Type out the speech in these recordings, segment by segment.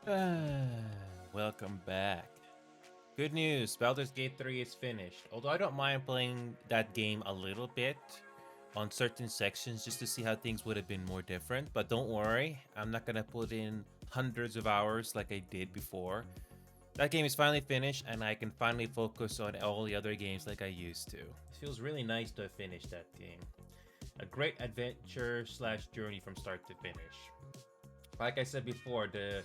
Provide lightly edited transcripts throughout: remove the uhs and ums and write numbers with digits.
Welcome back. Good news, Baldur's Gate 3 is finished. Although I don't mind playing that game a little bit on certain sections just to see how things would have been more different. But don't worry, I'm not gonna put in hundreds of hours like I did before. That game is finally finished, and I can finally focus on all the other games like I used to. It feels really nice to have finished that game. A great adventure slash journey from start to finish. Like I said before, the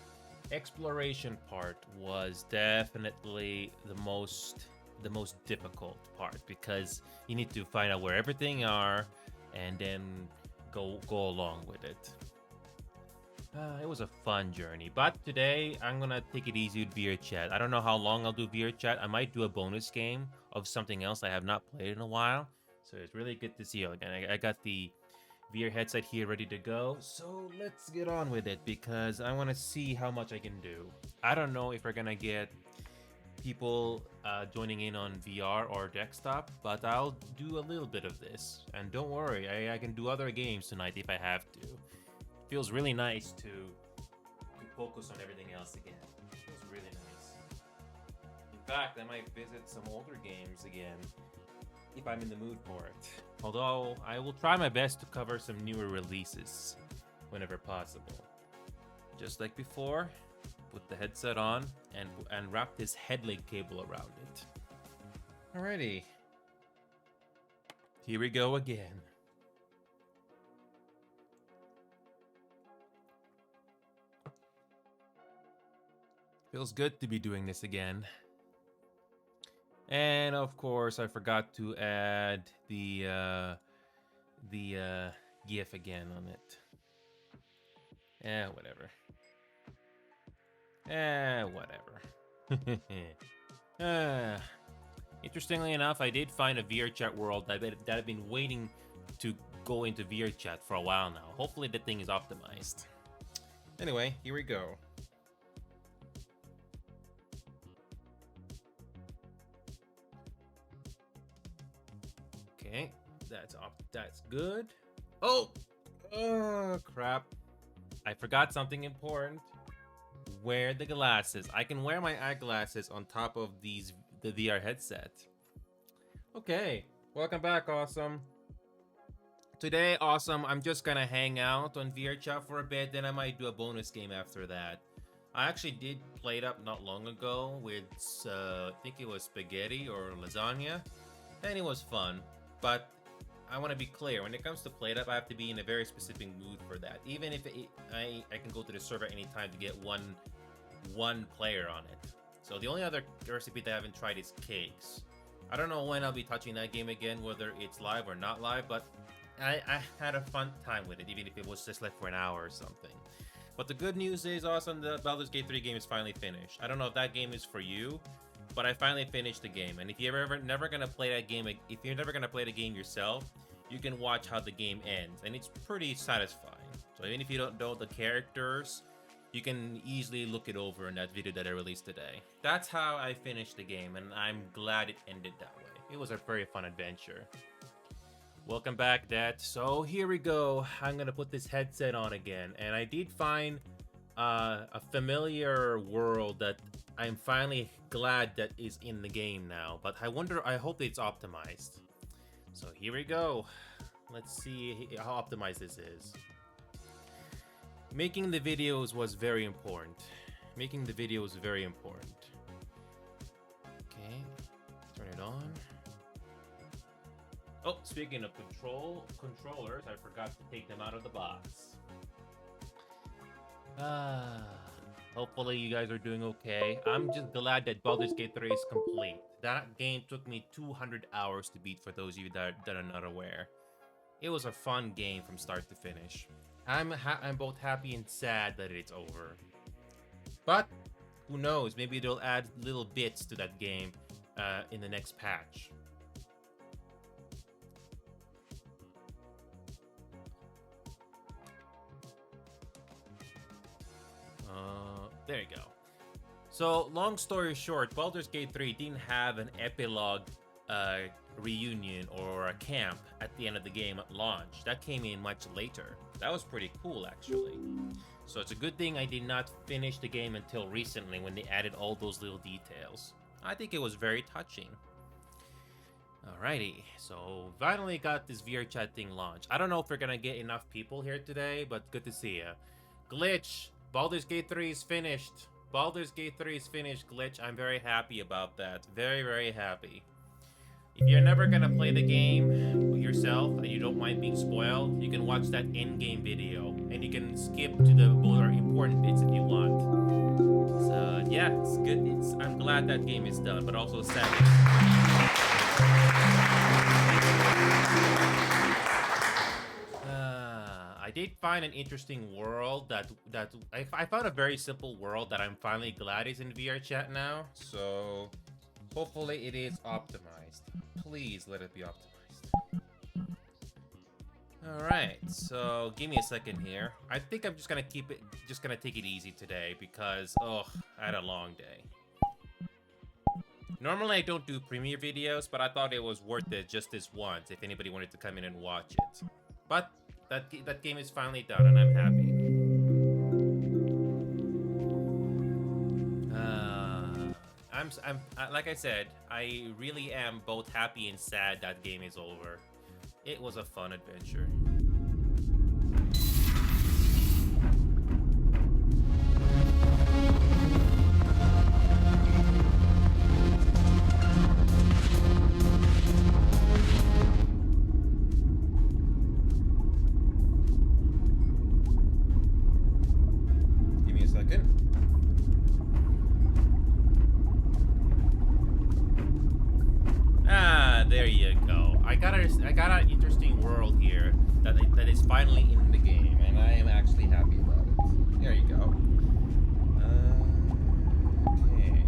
exploration part was definitely the most difficult part because you need to find out where everything are and then go along with it. It was a fun journey, but today I'm gonna take it easy with VRChat. I don't know how long I'll do VRChat. I might do a bonus game of something else I have not played in a while, so it's really good to see you again. I got the VR headset here ready to go. So let's get on with it because I want to see how much I can do. I don't know if we're gonna get people joining in on VR or desktop, but I'll do a little bit of this. And don't worry, I can do other games tonight if I have to. Feels really nice to focus on everything else again. Feels really nice. In fact, I might visit some older games again if I'm in the mood for it. Although I will try my best to cover some newer releases whenever possible. Just like before, put the headset on and wrap this headlink cable around it. Alrighty. Here we go again. Feels good to be doing this again. And of course, I forgot to add the GIF again on it. Whatever. Whatever. Interestingly enough, I did find a VRChat world that I've been waiting to go into VRChat for a while now. Hopefully the thing is optimized. Anyway, here we go. Okay, that's good. Oh crap. I forgot something important. Wear the glasses. I can wear my eyeglasses on top of the VR headset. Okay, welcome back, Awesome. Today, Awesome, I'm just gonna hang out on VRChat for a bit, then I might do a bonus game after that. I actually did play it up not long ago with, I think it was spaghetti or lasagna, and it was fun. But I want to be clear, when it comes to play it up, I have to be in a very specific mood for that. Even if I can go to the server anytime to get one player on it. So the only other recipe that I haven't tried is cakes. I don't know when I'll be touching that game again, whether it's live or not live, but I had a fun time with it, even if it was just like for an hour or something. But the good news is, Awesome, the Baldur's Gate 3 game is finally finished. I don't know if that game is for you, but I finally finished the game. And if you're never gonna play that game, if you're never gonna play the game yourself, you can watch how the game ends, and it's pretty satisfying. So even if you don't know the characters, you can easily look it over in that video that I released today. That's how I finished the game, and I'm glad it ended that way. It was a very fun adventure. Welcome back, Dad. So here we go. I'm gonna put this headset on again, and I did find a familiar world that I'm finally glad that is in the game now. But I hope it's optimized. So here we go. Let's see how optimized this is. Making the videos was very important. Making the videos very important. Okay, turn it on. Oh, speaking of controllers, I forgot to take them out of the box. Hopefully you guys are doing okay. I'm just glad that Baldur's Gate 3 is complete. That game took me 200 hours to beat, for those of you that are not aware. It was a fun game from start to finish. I'm both happy and sad that it's over. But who knows? Maybe they'll add little bits to that game in the next patch. There you go. So, long story short, Baldur's Gate 3 didn't have an epilogue reunion or a camp at the end of the game at launch. That came in much later. That was pretty cool, actually. So it's a good thing I did not finish the game until recently when they added all those little details. I think it was very touching. Alrighty, so finally got this VRChat thing launched. I don't know if we're gonna get enough people here today, but good to see ya. Glitch, Baldur's Gate 3 is finished. Baldur's Gate 3 is finished, Glitch. I'm very happy about that. Very, very happy. If you're never gonna play the game yourself and you don't mind being spoiled, you can watch that in-game video and you can skip to the more important bits if you want. So yeah, it's good. I'm glad that game is done, but also sad. I did find an interesting world that I found a very simple world that I'm finally glad is in VRChat now. So hopefully it is optimized. Please let it be optimized. Alright, so give me a second here. I think I'm just gonna take it easy today because I had a long day. Normally I don't do premiere videos, but I thought it was worth it just this once if anybody wanted to come in and watch it. But that game is finally done and I'm happy. I'm like I said, I really am both happy and sad that game is over. It was a fun adventure. Give me a second. There you go. I got an interesting world here that is finally in the game, and I am actually happy about it. There you go. Okay.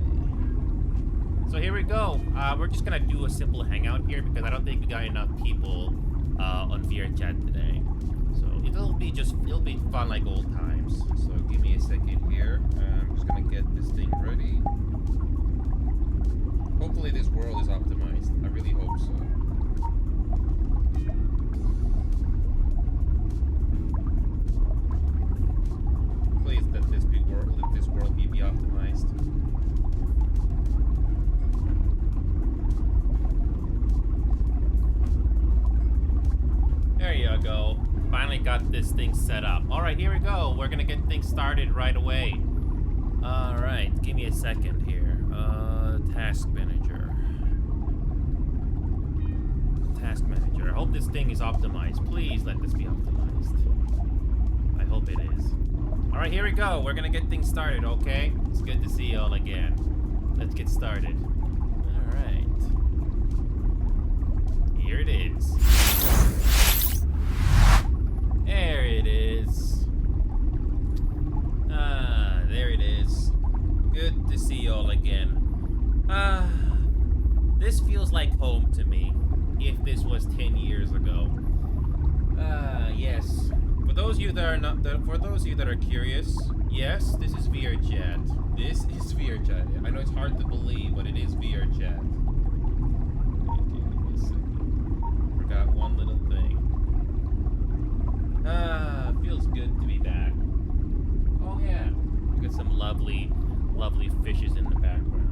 So here we go. We're just gonna do a simple hangout here because I don't think we got enough people on VRChat today. So it'll be fun like old times. So give me a second here. I'm just gonna get this thing ready. Hopefully this world is optimized. I really hope so. Please let this world be optimized. There you go. Finally got this thing set up. Alright, here we go. We're gonna get things started right away. Alright, give me a second here. Task manager. Task manager. I hope this thing is optimized. Please let this be optimized. I hope it is. Alright, here we go. We're gonna get things started, okay? It's good to see you all again. Let's get started. Alright. Here it is. There it is. There it is. Good to see you all again. This feels like home to me, if this was 10 years ago. Yes. For those of you that are curious, yes, this is VRChat. This is VRChat. I know it's hard to believe, but it is VRChat. Give me a second. Forgot one little thing. Feels good to be back. Oh yeah. We got some lovely fishes in the background.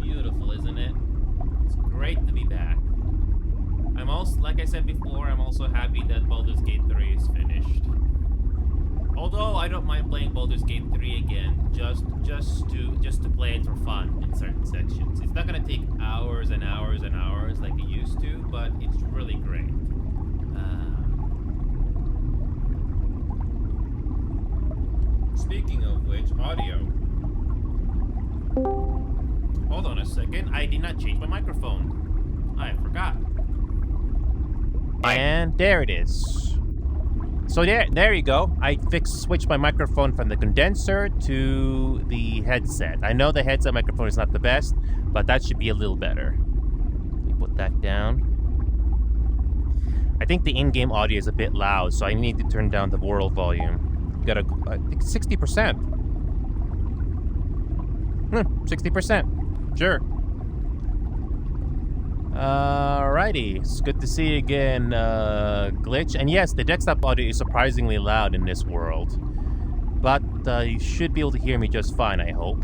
Beautiful, isn't it? It's great to be back. I'm also, like I said before, I'm also happy that Baldur's Gate 3 is finished. Although I don't mind playing Baldur's Gate 3 again, just to play it for fun in certain sections. It's not gonna take hours and hours and hours like it used to, but it's really great. Speaking of which, audio. Hold on a second, I did not change my microphone. I forgot. And there it is. So there you go. I switched my microphone from the condenser to the headset. I know the headset microphone is not the best, but that should be a little better. Let me put that down. I think the in-game audio is a bit loud, so I need to turn down the world volume. got a, I think 60%. 60%. Sure. Alrighty, it's good to see you again, Glitch. And yes, the desktop audio is surprisingly loud in this world. But you should be able to hear me just fine, I hope.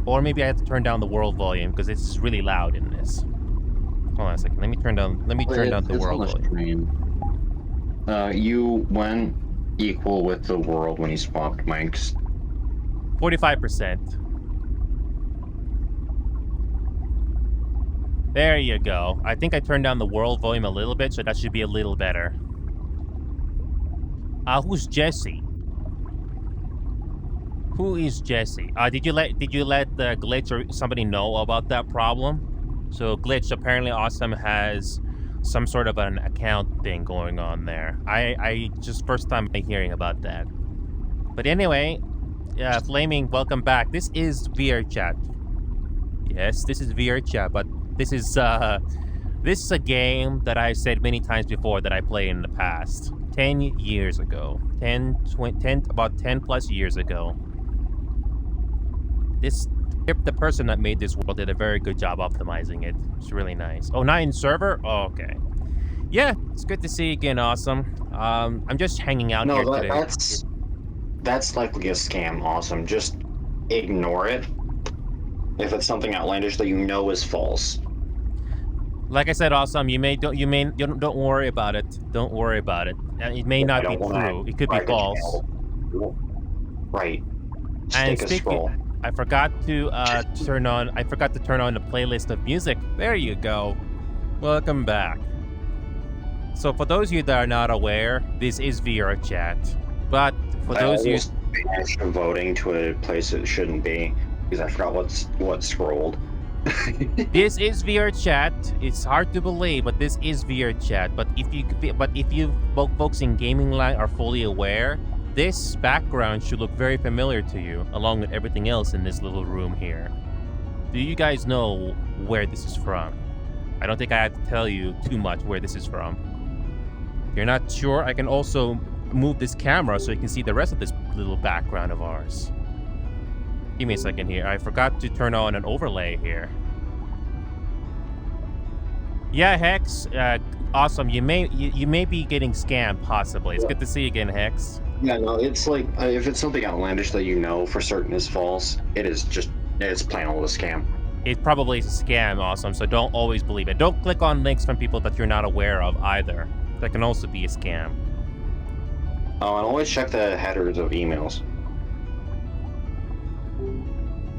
Or maybe I have to turn down the world volume because it's really loud in this. Hold on a second. Let me turn down the world volume. You went equal with the world when you swapped mics. 45%. There you go. I think I turned down the world volume a little bit, so that should be a little better. Who's Jesse? Who is Jesse? Did you let the Glitch or somebody know about that problem? So Glitch, apparently Awesome has some sort of an account thing going on there. I just first time hearing about that. But anyway, Flaming, welcome back. This is VRChat. Yes, this is VRChat, but this is a game that I've said many times before that I played in the past. 10 years ago. 10 about 10 plus years ago. The person that made this world did a very good job optimizing it. It's really nice. Oh, 9 server? Oh, okay. Yeah, it's good to see you again, Awesome. I'm just hanging out here today. That's likely a scam, Awesome. Just ignore it. If it's something outlandish that you know is false. Like I said, Awesome, don't worry about it. Don't worry about it. It may not be true. It could be false. Right. Just and take a scroll. I forgot to turn on the playlist of music. There you go. Welcome back. So for those of you that are not aware, this is VRChat. But for those of you finished voting to a place it shouldn't be because I forgot what scrolled. This is VRChat. It's hard to believe, but this is VRChat. But if you folks in gaming land are fully aware, this background should look very familiar to you, along with everything else in this little room here. Do you guys know where this is from? I don't think I have to tell you too much where this is from. If you're not sure, I can also move this camera so you can see the rest of this little background of ours. Give me a second here. I forgot to turn on an overlay here. Yeah, Hex. Awesome. You may be getting scammed, possibly. It's good to see you again, Hex. Yeah, no, it's like if it's something outlandish that you know for certain is false, it's plain old a scam. It probably is a scam, Awesome. So don't always believe it. Don't click on links from people that you're not aware of either. That can also be a scam. Oh, and always check the headers of emails.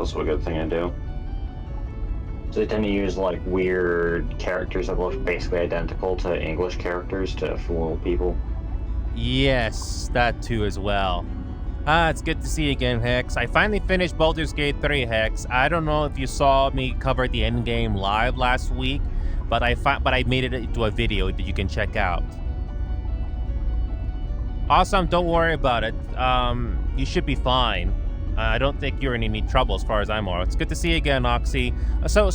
Also a good thing to do. So they tend to use like weird characters that look basically identical to English characters to fool people. Yes, that too as well. It's good to see you again, Hex. I finally finished Baldur's Gate 3, Hex. I don't know if you saw me cover the endgame live last week, but I made it into a video that you can check out. Awesome, don't worry about it. You should be fine. I don't think you're in any trouble as far as I'm aware. It's good to see you again, Oxy. So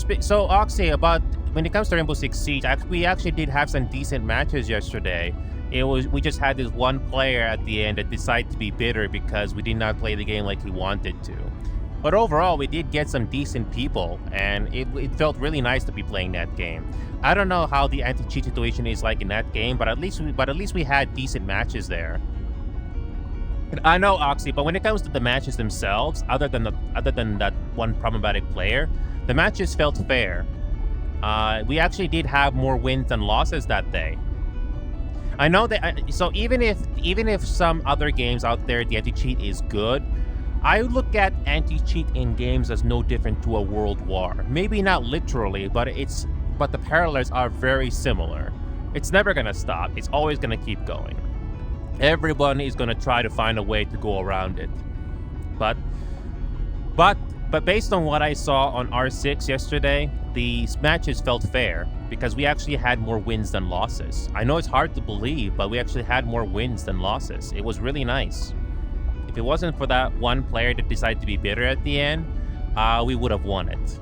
Oxy, about when it comes to Rainbow Six Siege, we actually did have some decent matches yesterday. We just had this one player at the end that decided to be bitter because we did not play the game like he wanted to. But overall, we did get some decent people, and it felt really nice to be playing that game. I don't know how the anti-cheat situation is like in that game, but at least we had decent matches there. I know, Oxy, but when it comes to the matches themselves, other than that one problematic player, the matches felt fair. We actually did have more wins than losses that day. I know that. So even if some other games out there the anti-cheat is good, I look at anti-cheat in games as no different to a world war. Maybe not literally, but the parallels are very similar. It's never gonna stop. It's always gonna keep going. Everyone is gonna try to find a way to go around it. But based on what I saw on R6 yesterday, the matches felt fair because we actually had more wins than losses. I know it's hard to believe, but we actually had more wins than losses. It was really nice. If it wasn't for that one player that decided to be bitter at the end, we would have won it.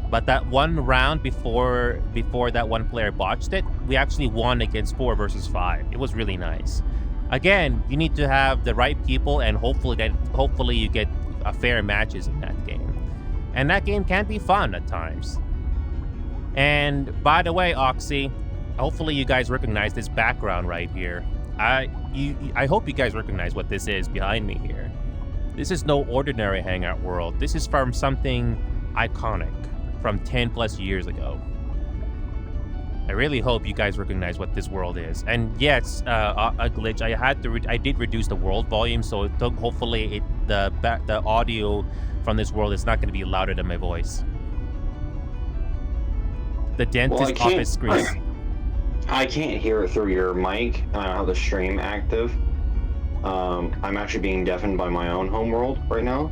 But that one round before that one player botched it, we actually won against 4 versus 5. It was really nice. Again, you need to have the right people, and hopefully you get fair matches in that game. And that game can be fun at times. And by the way, Oxy, hopefully you guys recognize this background right here. I hope you guys recognize what this is behind me here. This is no ordinary hangout world. This is from something iconic from 10 plus years ago. I really hope you guys recognize what this world is. And yes, a glitch. I did reduce the world volume, so hopefully the audio from this world is not going to be louder than my voice. The dentist office screen. I can't hear it through your mic. I don't have the stream active. I'm actually being deafened by my own homeworld right now.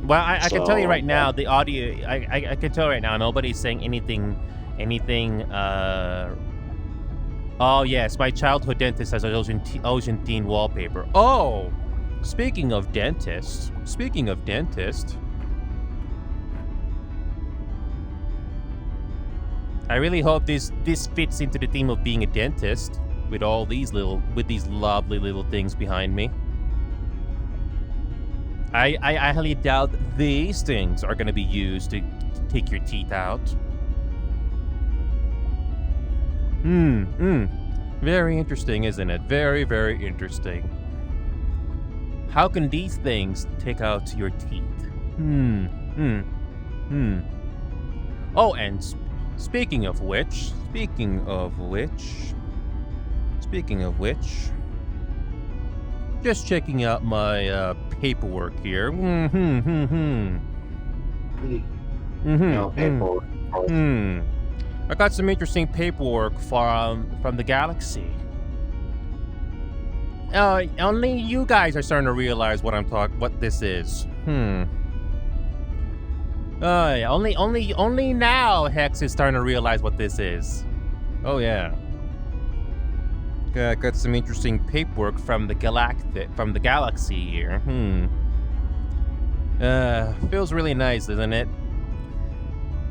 Well, I can tell you right now, the audio. I can tell right now, nobody's saying anything. Oh yes, my childhood dentist has an Argentine wallpaper. Oh, speaking of dentist. I really hope this fits into the theme of being a dentist with all these lovely little things behind me. I highly doubt these things are going to be used to take your teeth out. Very interesting, isn't it? Very, very interesting. How can these things take out your teeth? Oh, and speaking of which, just checking out my paperwork here. No paperwork. I got some interesting paperwork from the galaxy. Only you guys are starting to realize what this is. Only now Hex is starting to realize what this is. Oh yeah. Got some interesting paperwork from the galaxy here. Feels really nice, doesn't it?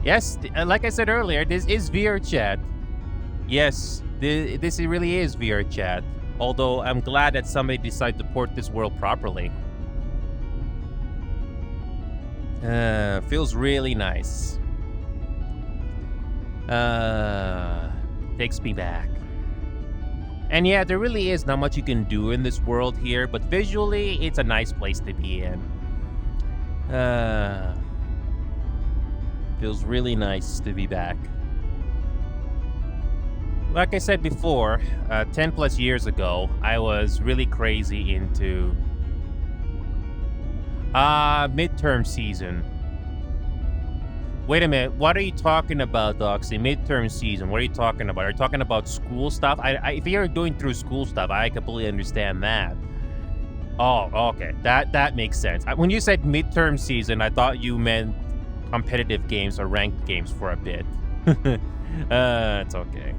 Yes, like I said earlier, this is VRChat. Yes, this really is VRChat. Although I'm glad that somebody decided to port this world properly. Feels really nice. Takes me back. And yeah, there really is not much you can do in this world here, but visually, it's a nice place to be in. Feels really nice to be back. Like I said before, 10 plus years ago, I was really crazy into midterm season. Wait a minute, what are you talking about, Doxy? Midterm season, what are you talking about? Are you talking about school stuff? If you're going through school stuff, I completely understand that. Oh, okay, that makes sense. When you said midterm season, I thought you meant competitive games or ranked games for a bit. It's okay.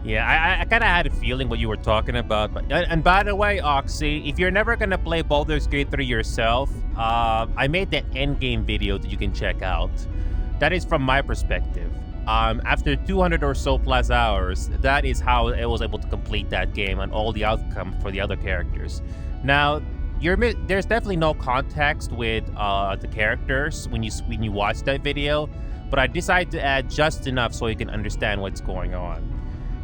Yeah, I kind of had a feeling what you were talking about. And by the way, Oxy, if you're never going to play Baldur's Gate 3 yourself, I made that endgame video that you can check out. That is from my perspective. After 200 or so plus hours, that is how I was able to complete that game and all the outcome for the other characters. Now, there's definitely no context with the characters when you watch that video, but I decided to add just enough so you can understand what's going on.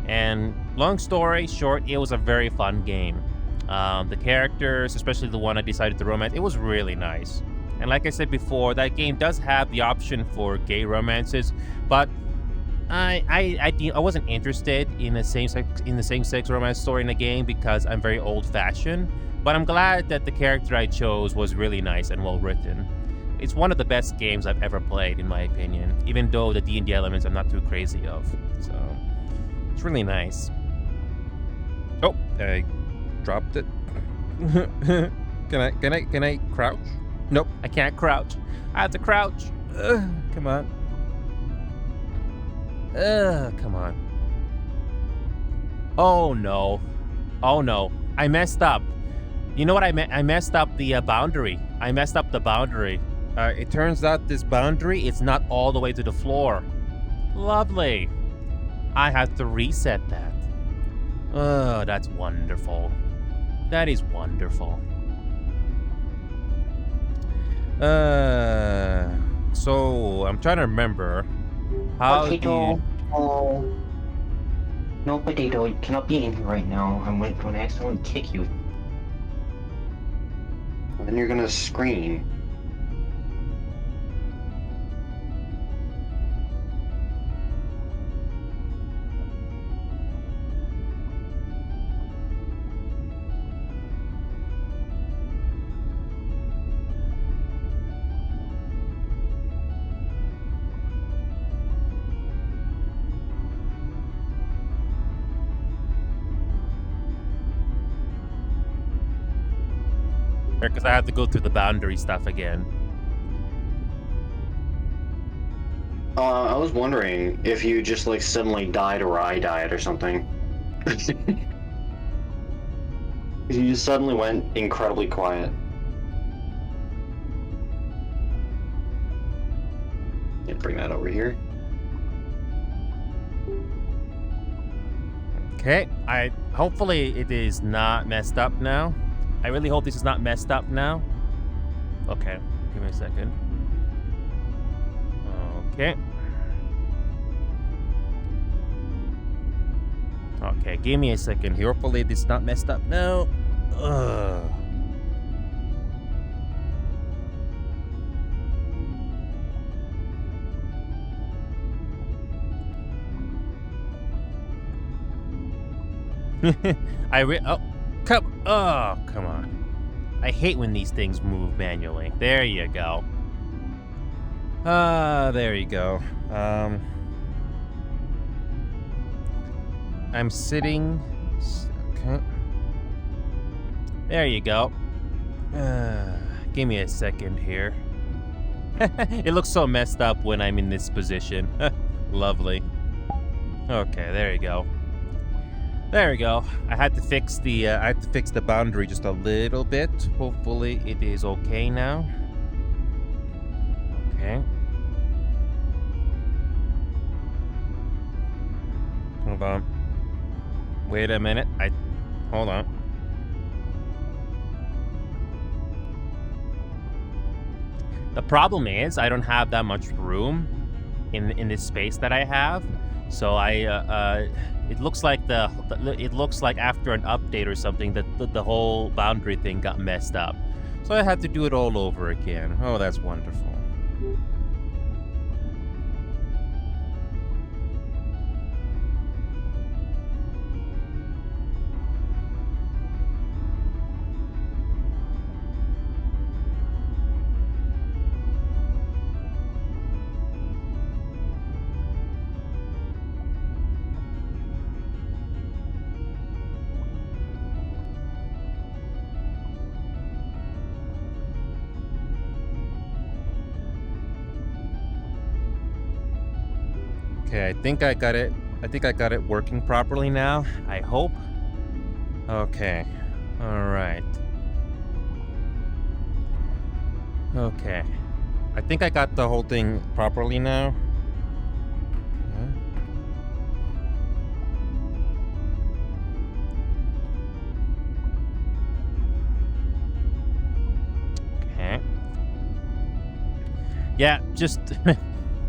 And long story short, it was a very fun game. The characters, especially the one I decided to romance, it was really nice. And like I said before, that game does have the option for gay romances, but I wasn't interested in the same-sex romance story in the game because I'm very old-fashioned. But I'm glad that the character I chose was really nice and well written. It's one of the best games I've ever played, in my opinion, even though the D&D elements I'm not too crazy of. So it's really nice. Oh, I dropped it. Can I crouch? Nope, I can't crouch. I have to crouch. Come on. Come on. Oh no. Oh no. I messed up. You know what I meant? I messed up the boundary. I messed up the boundary. It turns out this boundary is not all the way to the floor. Lovely. I have to reset that. Oh, that's wonderful. That is wonderful. So I'm trying to remember how do Potato. you... Oh. No, Potato, you cannot be in here right now. I'm going to accidentally kick you. And then you're gonna scream. Because I have to go through the boundary stuff again. I was wondering if you just like suddenly died or I died or something. You just suddenly went incredibly quiet. Yeah, bring that over here. Okay, hopefully it is not messed up now. I really hope this is not messed up now. Okay, give me a second. Okay. Okay, give me a second here. Hopefully this is not messed up now. Ugh. Come on. I hate when these things move manually. There you go. There you go. I'm sitting. Okay. There you go. Give me a second here. It looks so messed up when I'm in this position. Lovely. Okay, there you go. There we go. I had to fix the boundary just a little bit. Hopefully it is okay now. Okay. Hold on. Wait a minute. Hold on. The problem is I don't have that much room in this space that I have. So it looks like after an update or something that the whole boundary thing got messed up. So I had to do it all over again. Oh, that's wonderful. Okay, I think I got it. I think I got it working properly now. I hope. Okay. All right. Okay. I think I got the whole thing properly now. Okay. Yeah, just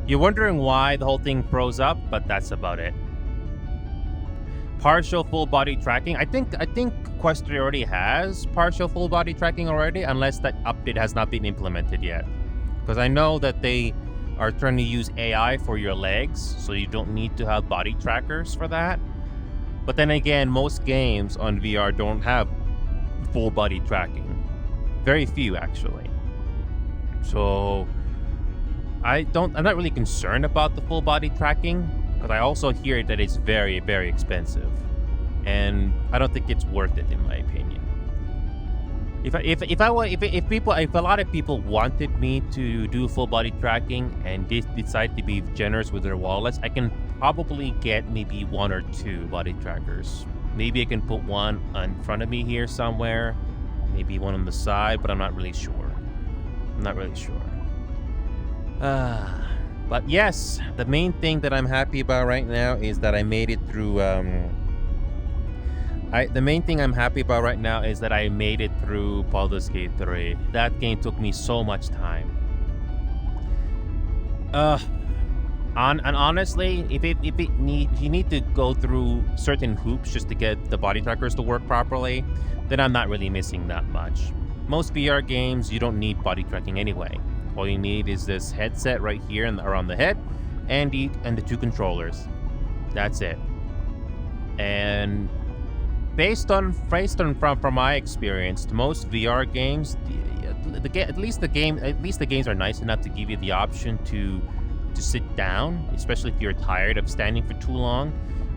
you're wondering why the whole thing froze up, but that's about it. Partial full body tracking. I think Quest 3 already has partial full body tracking already, unless that update has not been implemented yet. Because I know that they are trying to use AI for your legs, so you don't need to have body trackers for that. But then again, most games on VR don't have full body tracking. Very few, actually. So I'm not really concerned about the full body tracking, because I also hear that it's very, very expensive, and I don't think it's worth it in my opinion. If a lot of people wanted me to do full body tracking and decide to be generous with their wallets, I can probably get maybe 1 or 2 body trackers. Maybe I can put one in front of me here somewhere, maybe one on the side, but I'm not really sure. But yes, the main thing that I'm happy about right now is that I made it through The main thing I'm happy about right now is that I made it through Baldur's Gate 3. That game took me so much time. And honestly, if you need to go through certain hoops just to get the body trackers to work properly, then I'm not really missing that much. Most VR games, you don't need body tracking anyway. All you need is this headset right here and around the head, and the 2 controllers. That's it. And from my experience, most VR games, at least the games are nice enough to give you the option to sit down, especially if you're tired of standing for too long.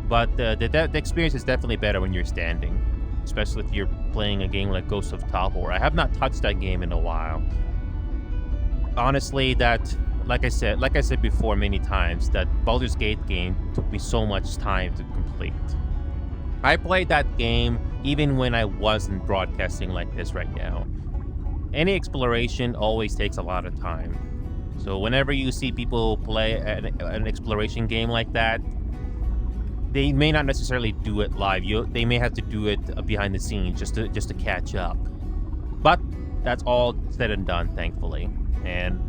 But the experience is definitely better when you're standing, especially if you're playing a game like Ghost of Tahor. I have not touched that game in a while. Honestly, like I said before many times, that Baldur's Gate game took me so much time to complete. I played that game even when I wasn't broadcasting like this right now. Any exploration always takes a lot of time. So whenever you see people play an exploration game like that, they may not necessarily do it live. They may have to do it behind the scenes just to catch up. But that's all said and done, thankfully. And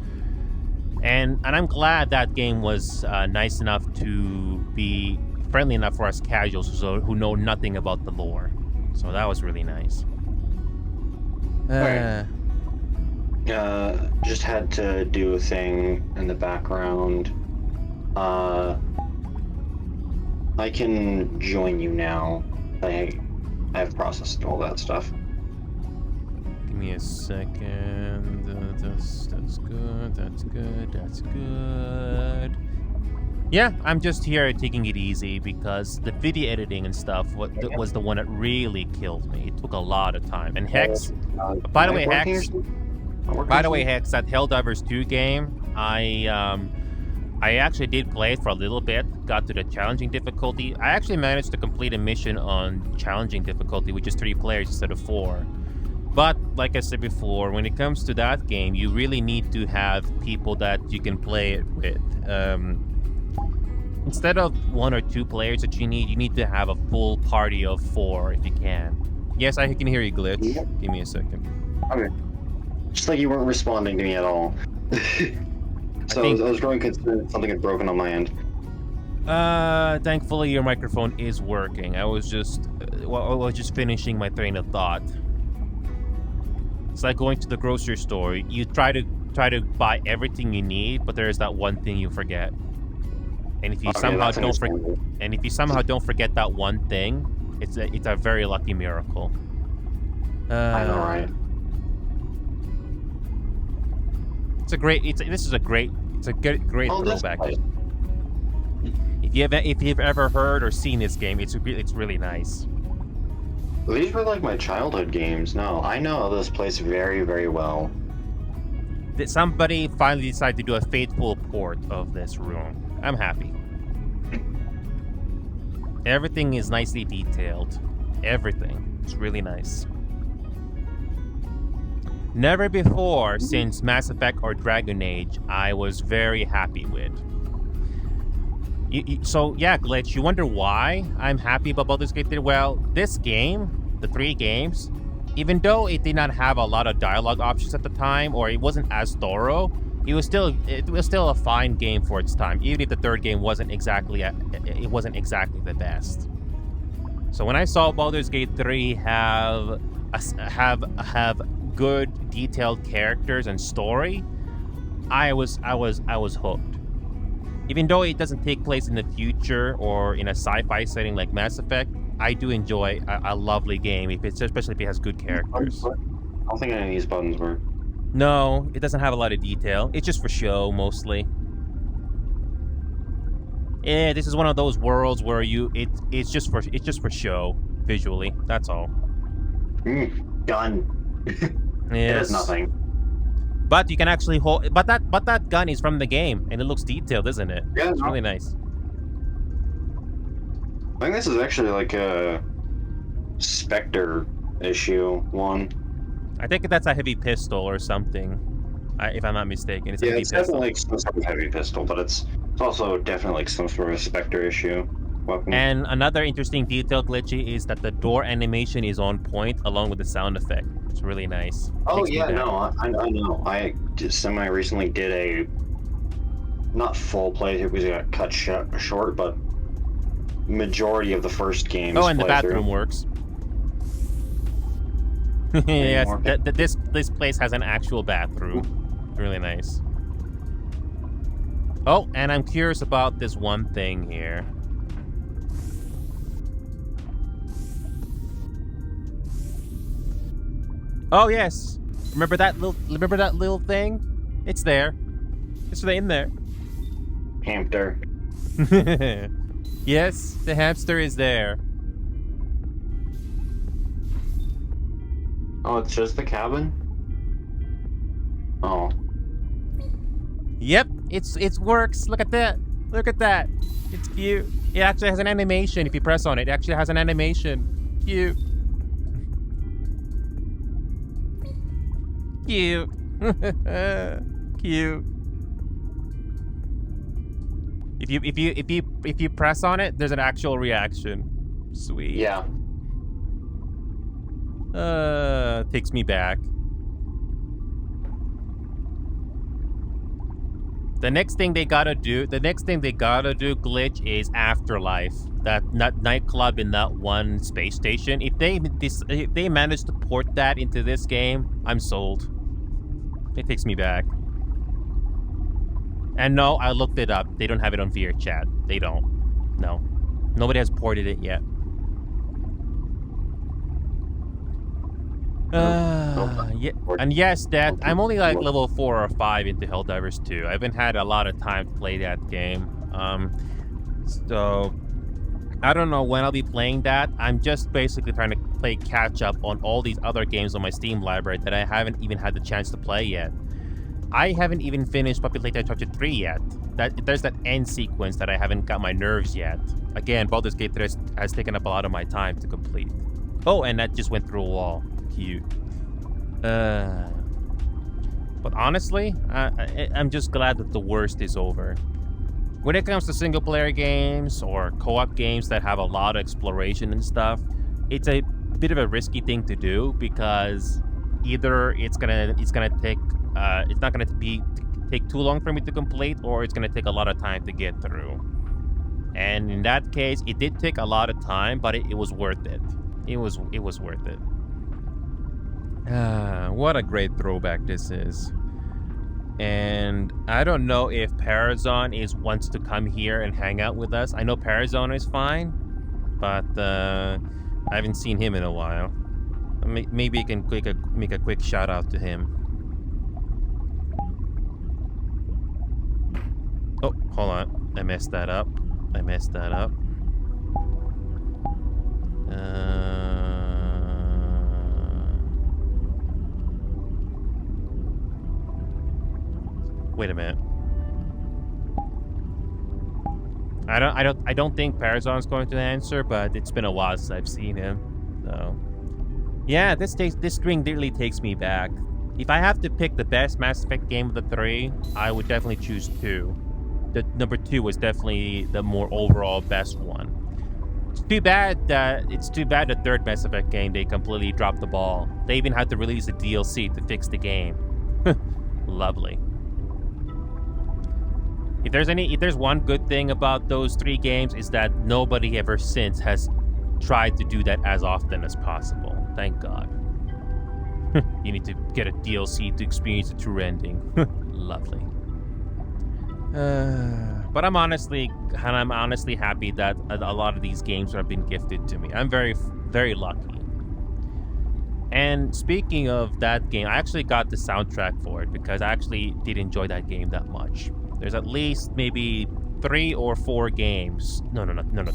I'm glad that game was nice enough to be friendly enough for us casuals who know nothing about the lore. So that was really nice. Just had to do a thing in the background. I can join you now. I've processed all that stuff. Give me a second. That's good. That's good. Yeah, I'm just here taking it easy because the video editing and stuff was the one that really killed me. It took a lot of time. And Hex, by the way, Hex, that Helldivers 2 game, I actually did play it for a little bit, got to the challenging difficulty. I actually managed to complete a mission on challenging difficulty, which is 3 players instead of 4. But, like I said before, when it comes to that game, you really need to have people that you can play it with. Instead of 1 or 2 players that you need to have a full party of 4 if you can. Yes, I can hear you, Glitch. Yeah. Give me a second. Okay. Just like you weren't responding to me at all. I was growing concerned something had broken on my end. Thankfully your microphone is working. I was just finishing my train of thought. It's like going to the grocery store. You try to buy everything you need, but there's that one thing you forget. And if you somehow don't forget that one thing, it's a very lucky miracle. I know, right? It's a great throwback. If you've ever heard or seen this game, it's really nice. These were like my childhood games. No, I know this place very, very well. Somebody finally decided to do a faithful port of this room. I'm happy. Everything is nicely detailed. Everything. It's really nice. Never before since Mass Effect or Dragon Age I was very happy with. So yeah, Glitch, you wonder why I'm happy about Baldur's Gate 3? Well, this game, the 3 games, even though it did not have a lot of dialogue options at the time, or it wasn't as thorough, it was still a fine game for its time, even if the 3rd game wasn't exactly the best. So when I saw Baldur's Gate 3 have good detailed characters and story, I was hooked. Even though it doesn't take place in the future or in a sci-fi setting like Mass Effect, I do enjoy a lovely game, especially if it has good characters. I don't think any of these buttons work. No, it doesn't have a lot of detail. It's just for show, mostly. Yeah, this is one of those worlds where it's just for show, visually. That's all. Gun. Yes. It does nothing. But you can actually hold. But that gun is from the game, and it looks detailed, isn't it? Yeah, it's really nice. I think this is actually like a Spectre issue 1. I think that's a heavy pistol or something, if I'm not mistaken. It's definitely like some sort of heavy pistol, but it's also definitely like some sort of Spectre issue. Welcome. And another interesting detail, Glitchy, is that the door animation is on point along with the sound effect. It's really nice. Oh Takes me yeah, back. no, I know. I semi recently did a not full playthrough because it got cut short, but majority of the first game's Oh, and the playthrough. bathroom works. Yes, more this place has an actual bathroom. Really nice. Oh, and I'm curious about this one thing here. Oh yes, remember that little thing? It's there. It's in there. Hamster. Yes, the hamster is there. Oh, it's just the cabin? Oh. Yep, it works. Look at that. Look at that. It's cute. It actually has an animation. If you press on it, it actually has an animation. Cute. Cute. Cute. If you press on it, there's an actual reaction. Sweet. Yeah. Takes me back. The next thing they gotta do, Glitch, is Afterlife. That nightclub in that one space station. If they manage to port that into this game, I'm sold. It takes me back. And no, I looked it up. They don't have it on VRChat. They don't. No. Nobody has ported it yet. Yeah, and yes, Dad, I'm only like level 4 or 5 into Helldivers 2. I haven't had a lot of time to play that game. So I don't know when I'll be playing that. I'm just basically trying to play catch up on all these other games on my Steam library that I haven't even had the chance to play yet. I haven't even finished Populated Chapter 3 yet. There's that end sequence that I haven't got my nerves yet. Again, Baldur's Gate 3 has taken up a lot of my time to complete. Oh, and that just went through a wall. Cute. But honestly, I'm just glad that the worst is over. When it comes to single-player games or co-op games that have a lot of exploration and stuff, it's a bit of a risky thing to do because either it's not gonna take too long for me to complete, or it's gonna take a lot of time to get through. And in that case, it did take a lot of time, but it was worth it. It was worth it. What a great throwback this is. And I don't know if Parazon wants to come here and hang out with us. I know Parazon is fine, but I haven't seen him in a while. Maybe you can make a quick shout out to him. Oh, hold on. I messed that up. Wait a minute. I don't think Parazon's going to answer, but it's been a while since I've seen him. So yeah, this screen really takes me back. If I have to pick the best Mass Effect game of the 3, I would definitely choose 2. The number 2 was definitely the more overall best one. It's too bad the third Mass Effect game they completely dropped the ball. They even had to release a DLC to fix the game. Lovely. If there's one good thing about those 3 games, is that nobody ever since has tried to do that as often as possible. Thank God. You need to get a DLC to experience the true ending. Lovely. But I'm honestly happy that a lot of these games have been gifted to me. I'm very, very lucky. And speaking of that game, I actually got the soundtrack for it because I actually did enjoy that game that much. There's at least maybe 3 or 4 games. No,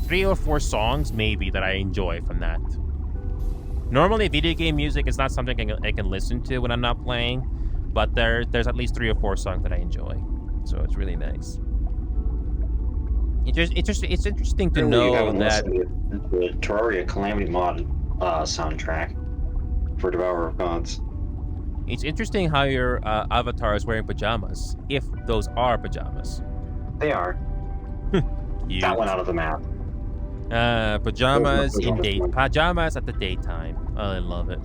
3 or 4 songs maybe that I enjoy from that. Normally, video game music is not something I can listen to when I'm not playing, but there's at least 3 or 4 songs that I enjoy. So it's really nice. It's interesting to know that the Terraria Calamity mod soundtrack for Devourer of Gods. It's interesting how your avatar is wearing pajamas, if those are pajamas. They are. That went out of the map. Pajamas pajamas at the daytime. I love it.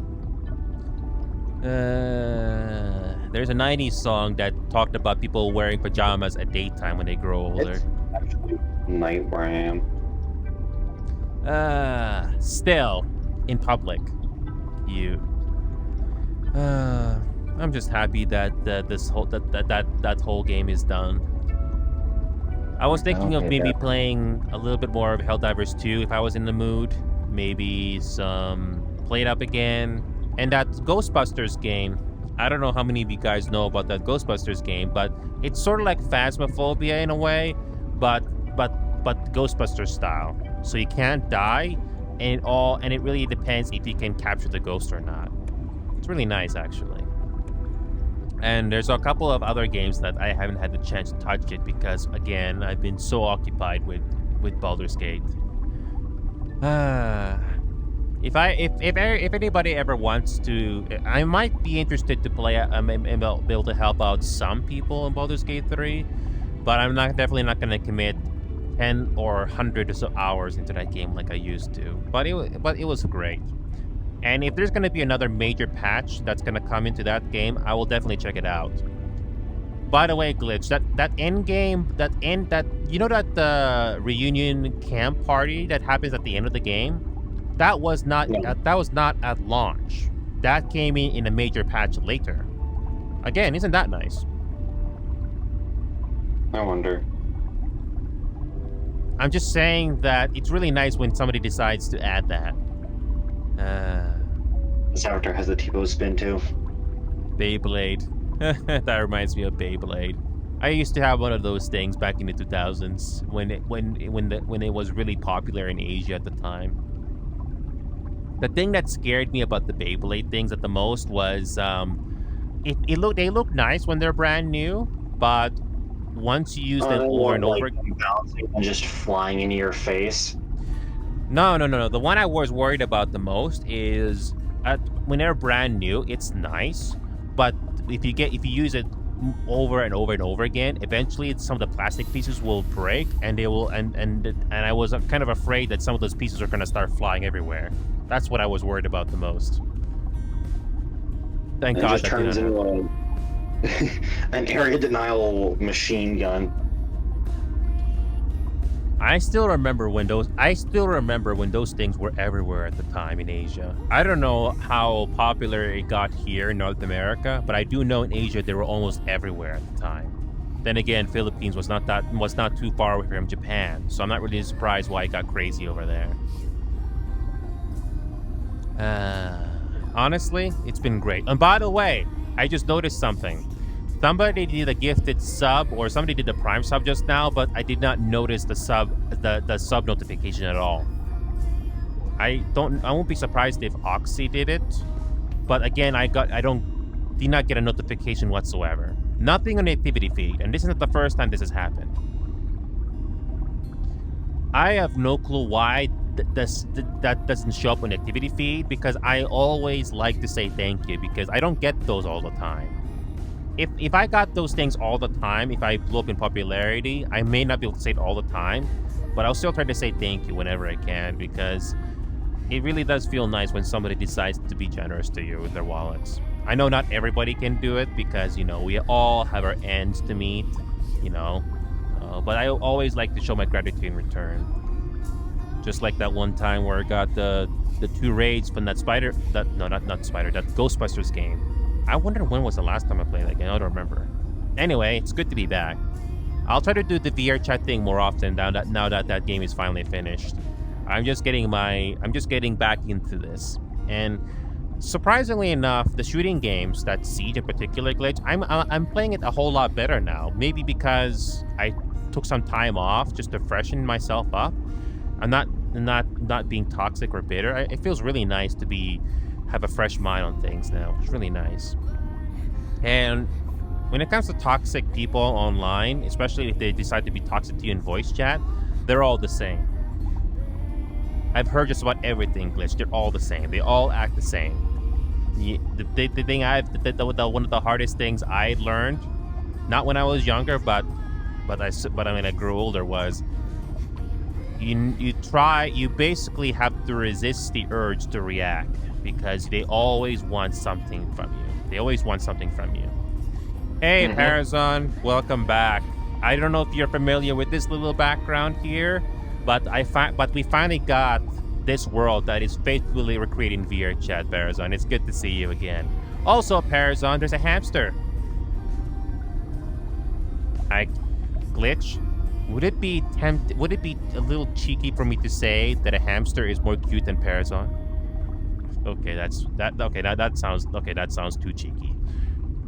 There's a 90s song that talked about people wearing pajamas at daytime when they grow older. It's actually night where I am. Still in public. Cute. I'm just happy that that whole game is done. I was thinking of maybe playing a little bit more of Helldivers 2 if I was in the mood. Maybe some Play It Up again. And that Ghostbusters game. I don't know how many of you guys know about that Ghostbusters game, but it's sort of like Phasmophobia in a way, but Ghostbusters style. So you can't die, and it really depends if you can capture the ghost or not. It's really nice, actually. And there's a couple of other games that I haven't had the chance to touch it because, again, I've been so occupied with Baldur's Gate. If anybody ever wants to, I might be interested to play and be able to help out some people in Baldur's Gate 3, but I'm definitely not going to commit 10 or hundreds of hours into that game like I used to. But it was great. And if there's going to be another major patch that's going to come into that game, I will definitely check it out. By the way, Glitch, that end game, that reunion camp party that happens at the end of the game, that was not at launch. That came in a major patch later. Again, isn't that nice? I wonder. I'm just saying that it's really nice when somebody decides to add that. This avatar has the T-pose spin too. Beyblade. That reminds me of Beyblade. I used to have one of those things back in the 2000s when it was really popular in Asia at the time. The thing that scared me about the Beyblade things at the most was they look nice when they're brand new, but once you use them over and over again, bouncing and just flying into your face. No. The one I was worried about the most is when they're brand new, it's nice, but if you use it over and over and over again, eventually some of the plastic pieces will break, and they will and I was kind of afraid that some of those pieces are going to start flying everywhere. That's what I was worried about the most. Thank God. It just turns into an area denial machine gun. I still remember when those things were everywhere at the time in Asia. I don't know how popular it got here in North America, but I do know in Asia they were almost everywhere at the time. Then again, Philippines was not too far away from Japan, so I'm not really surprised why it got crazy over there. Honestly, it's been great. And by the way, I just noticed something. Somebody did a gifted sub, or somebody did a Prime sub just now, but I did not notice the sub notification at all. I won't be surprised if Oxy did it, but again, I did not get a notification whatsoever. Nothing on the activity feed, and this isn't the first time this has happened. I have no clue why that doesn't show up on the activity feed, because I always like to say thank you, because I don't get those all the time. If I got those things all the time, if I blew up in popularity, I may not be able to say it all the time, but I'll still try to say thank you whenever I can, because it really does feel nice when somebody decides to be generous to you with their wallets. I know not everybody can do it, because, we all have our ends to meet, but I always like to show my gratitude in return. Just like that one time where I got the 2 raids from that Ghostbusters game. I wonder when was the last time I played that game. I don't remember. Anyway, it's good to be back. I'll try to do the VRChat thing more often now that game is finally finished. I'm just getting back into this. And surprisingly enough, the shooting games, that Siege in particular, Glitch, I'm playing it a whole lot better now. Maybe because I took some time off just to freshen myself up. I'm not being toxic or bitter. It feels really nice to have a fresh mind on things now. It's really nice. And when it comes to toxic people online, especially if they decide to be toxic to you in voice chat, they're all the same. I've heard just about everything, Glitch. They're all the same. They all act the same. The thing one of the hardest things I learned, not when I was younger, but when I grew older, was you basically have to resist the urge to react because they always want something from you. They always want something from you. Hey, Parazon, welcome back. I don't know if you're familiar with this little background here, but we finally got this world that is faithfully recreating VRChat, Parazon. It's good to see you again. Also, Parazon, there's a hamster. Glitch. Would it be a little cheeky for me to say that a hamster is more cute than Parazon? Okay, that sounds too cheeky.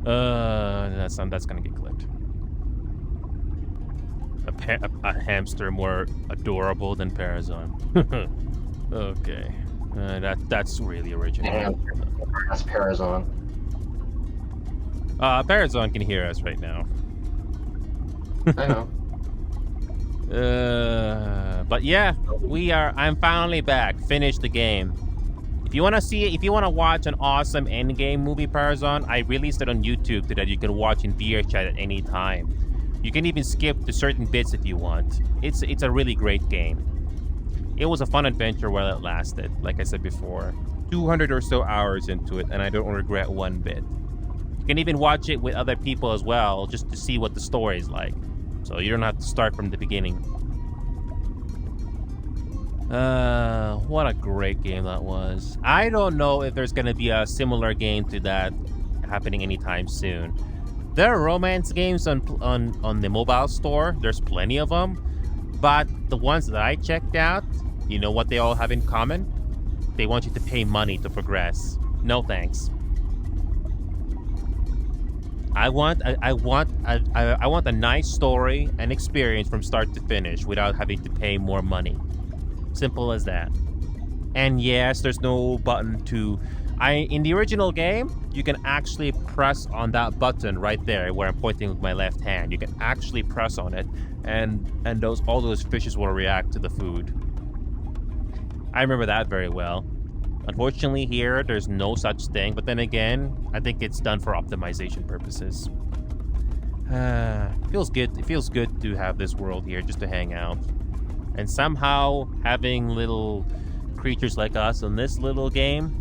That's gonna get clipped. A hamster more adorable than Parazon. Okay, that's really original. That's Parazon. Parazon can hear us right now. I know. But yeah, I'm finally back. Finished the game. If you want to watch an awesome endgame movie, Parazon, I released it on YouTube so that you can watch in VRChat at any time. You can even skip to certain bits if you want. It's a really great game. It was a fun adventure while it lasted, like I said before. 200 or so hours into it, and I don't regret one bit. You can even watch it with other people as well, just to see what the story is like. So you don't have to start from the beginning. What a great game that was. I don't know if there's gonna be a similar game to that happening anytime soon. There are romance games on the mobile store. There's plenty of them. But the ones that I checked out, you know what they all have in common? They want you to pay money to progress. No thanks. I want a nice story and experience from start to finish without having to pay more money. Simple as that. And yes, there's no button to... in the original game, you can actually press on that button right there where I'm pointing with my left hand. You can actually press on it, and all those fishes will react to the food. I remember that very well. Unfortunately, here there's no such thing. But then again, I think it's done for optimization purposes. Feels good. It feels good to have this world here just to hang out. And somehow having little creatures like us in this little game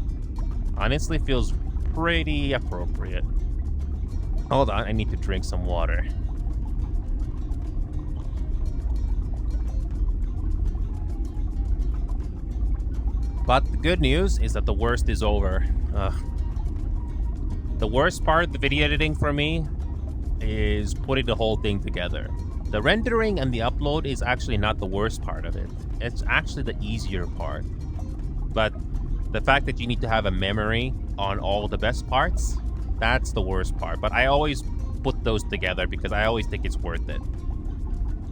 honestly feels pretty appropriate. Hold on, I need to drink some water. But the good news is that the worst is over. The worst part of the video editing for me is putting the whole thing together. The rendering and the upload is actually not the worst part of it. It's actually the easier part. But the fact that you need to have a memory on all the best parts, that's the worst part. But I always put those together because I always think it's worth it.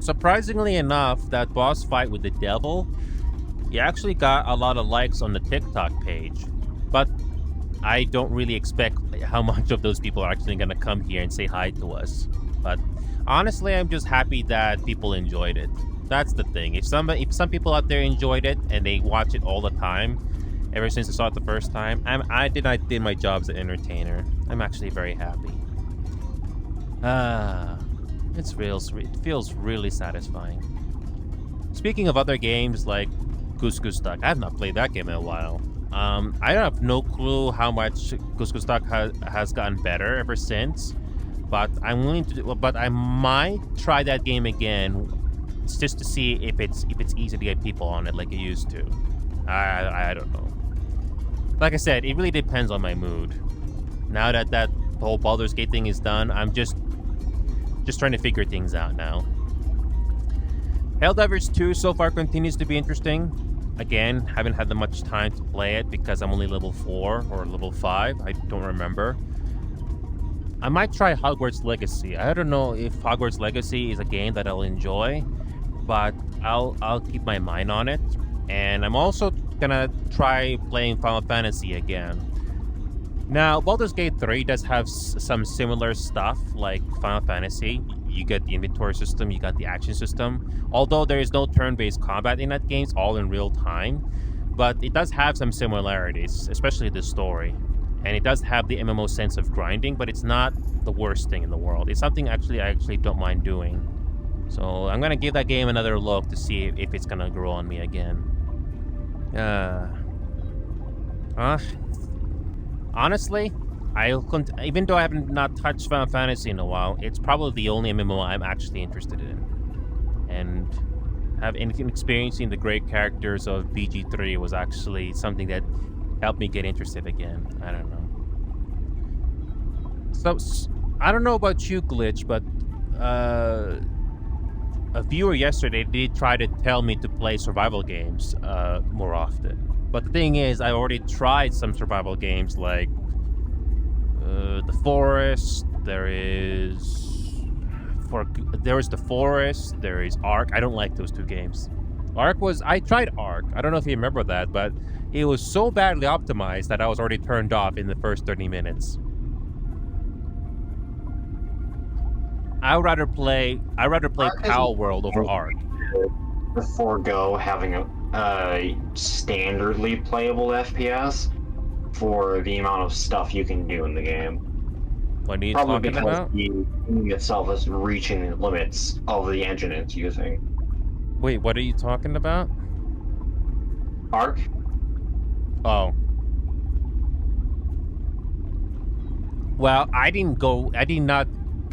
Surprisingly enough, that boss fight with the devil, he actually got a lot of likes on the TikTok page. But I don't really expect how much of those people are actually going to come here and say hi to us. But honestly, I'm just happy that people enjoyed it. That's the thing. If some people out there enjoyed it and they watch it all the time, ever since I saw it the first time, I did my job as an entertainer. I'm actually very happy. It feels really satisfying. Speaking of other games like Couscous Duck, I have not played that game in a while. I have no clue how much Couscous Duck has gotten better ever since, but I might try that game again just to see if it's easy to get people on it like it used to. I don't know. Like I said, it really depends on my mood. Now that whole Baldur's Gate thing is done, I'm just trying to figure things out now. Helldivers 2 so far continues to be interesting. Again, haven't had that much time to play it because I'm only level 4 or level 5. I don't remember. I might try Hogwarts Legacy. I don't know if Hogwarts Legacy is a game that I'll enjoy, but I'll keep my mind on it. And I'm also gonna try playing Final Fantasy again. Now, Baldur's Gate 3 does have some similar stuff like Final Fantasy. You get the inventory system, you got the action system. Although there is no turn-based combat in that game, it's all in real time. But it does have some similarities, especially the story. And it does have the MMO sense of grinding, but it's not the worst thing in the world. It's something I actually don't mind doing. So I'm gonna give that game another look to see if it's gonna grow on me again. Honestly, even though I haven't not touched Final Fantasy in a while, it's probably the only MMO I'm actually interested in. And experiencing the great characters of BG3 was actually something that helped me get interested again. I don't know. So I don't know about you, Glitch, but a viewer yesterday did try to tell me to play survival games more often. But the thing is, I already tried some survival games like The Forest. There is The Forest. There is Ark. I don't like those two games. I tried Ark. I don't know if you remember that, but it was so badly optimized that I was already turned off in the first 30 minutes. I'd rather play Power World over Ark. To forego having a standardly playable FPS for the amount of stuff you can do in the game. What are you Probably talking about? The game itself is reaching the limits of the engine it's using. Wait, what are you talking about? Ark? Oh. Well, I did not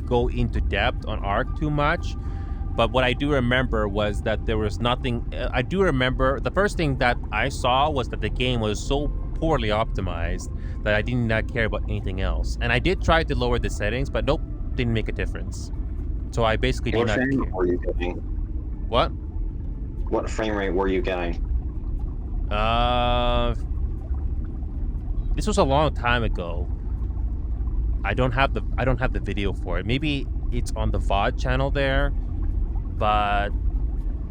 go into depth on Ark too much, but what I do remember was that there was nothing. I do remember the first thing that I saw was that the game was so poorly optimized that I did not care about anything else. And I did try to lower the settings, but nope, didn't make a difference. So I basically did not care. What frame rate were you getting? What? What frame rate were you getting? This was a long time ago. I don't have the video for it. Maybe it's on the VOD channel there, but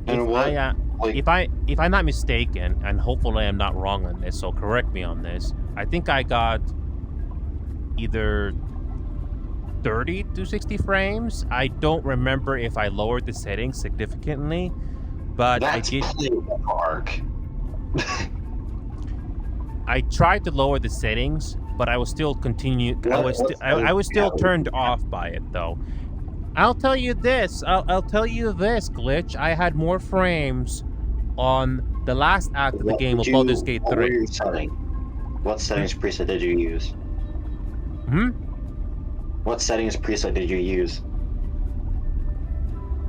if I'm not mistaken, and hopefully I'm not wrong on this, so correct me on this. I think I got either 30 to 60 frames. I don't remember if I lowered the settings significantly, but I did. Ark. I tried to lower the settings, but I was still I was still turned off by it though. I'll tell you this, Glitch. I had more frames on the last act of the game of Baldur's Gate 3. What settings preset did you use? What settings preset did you use?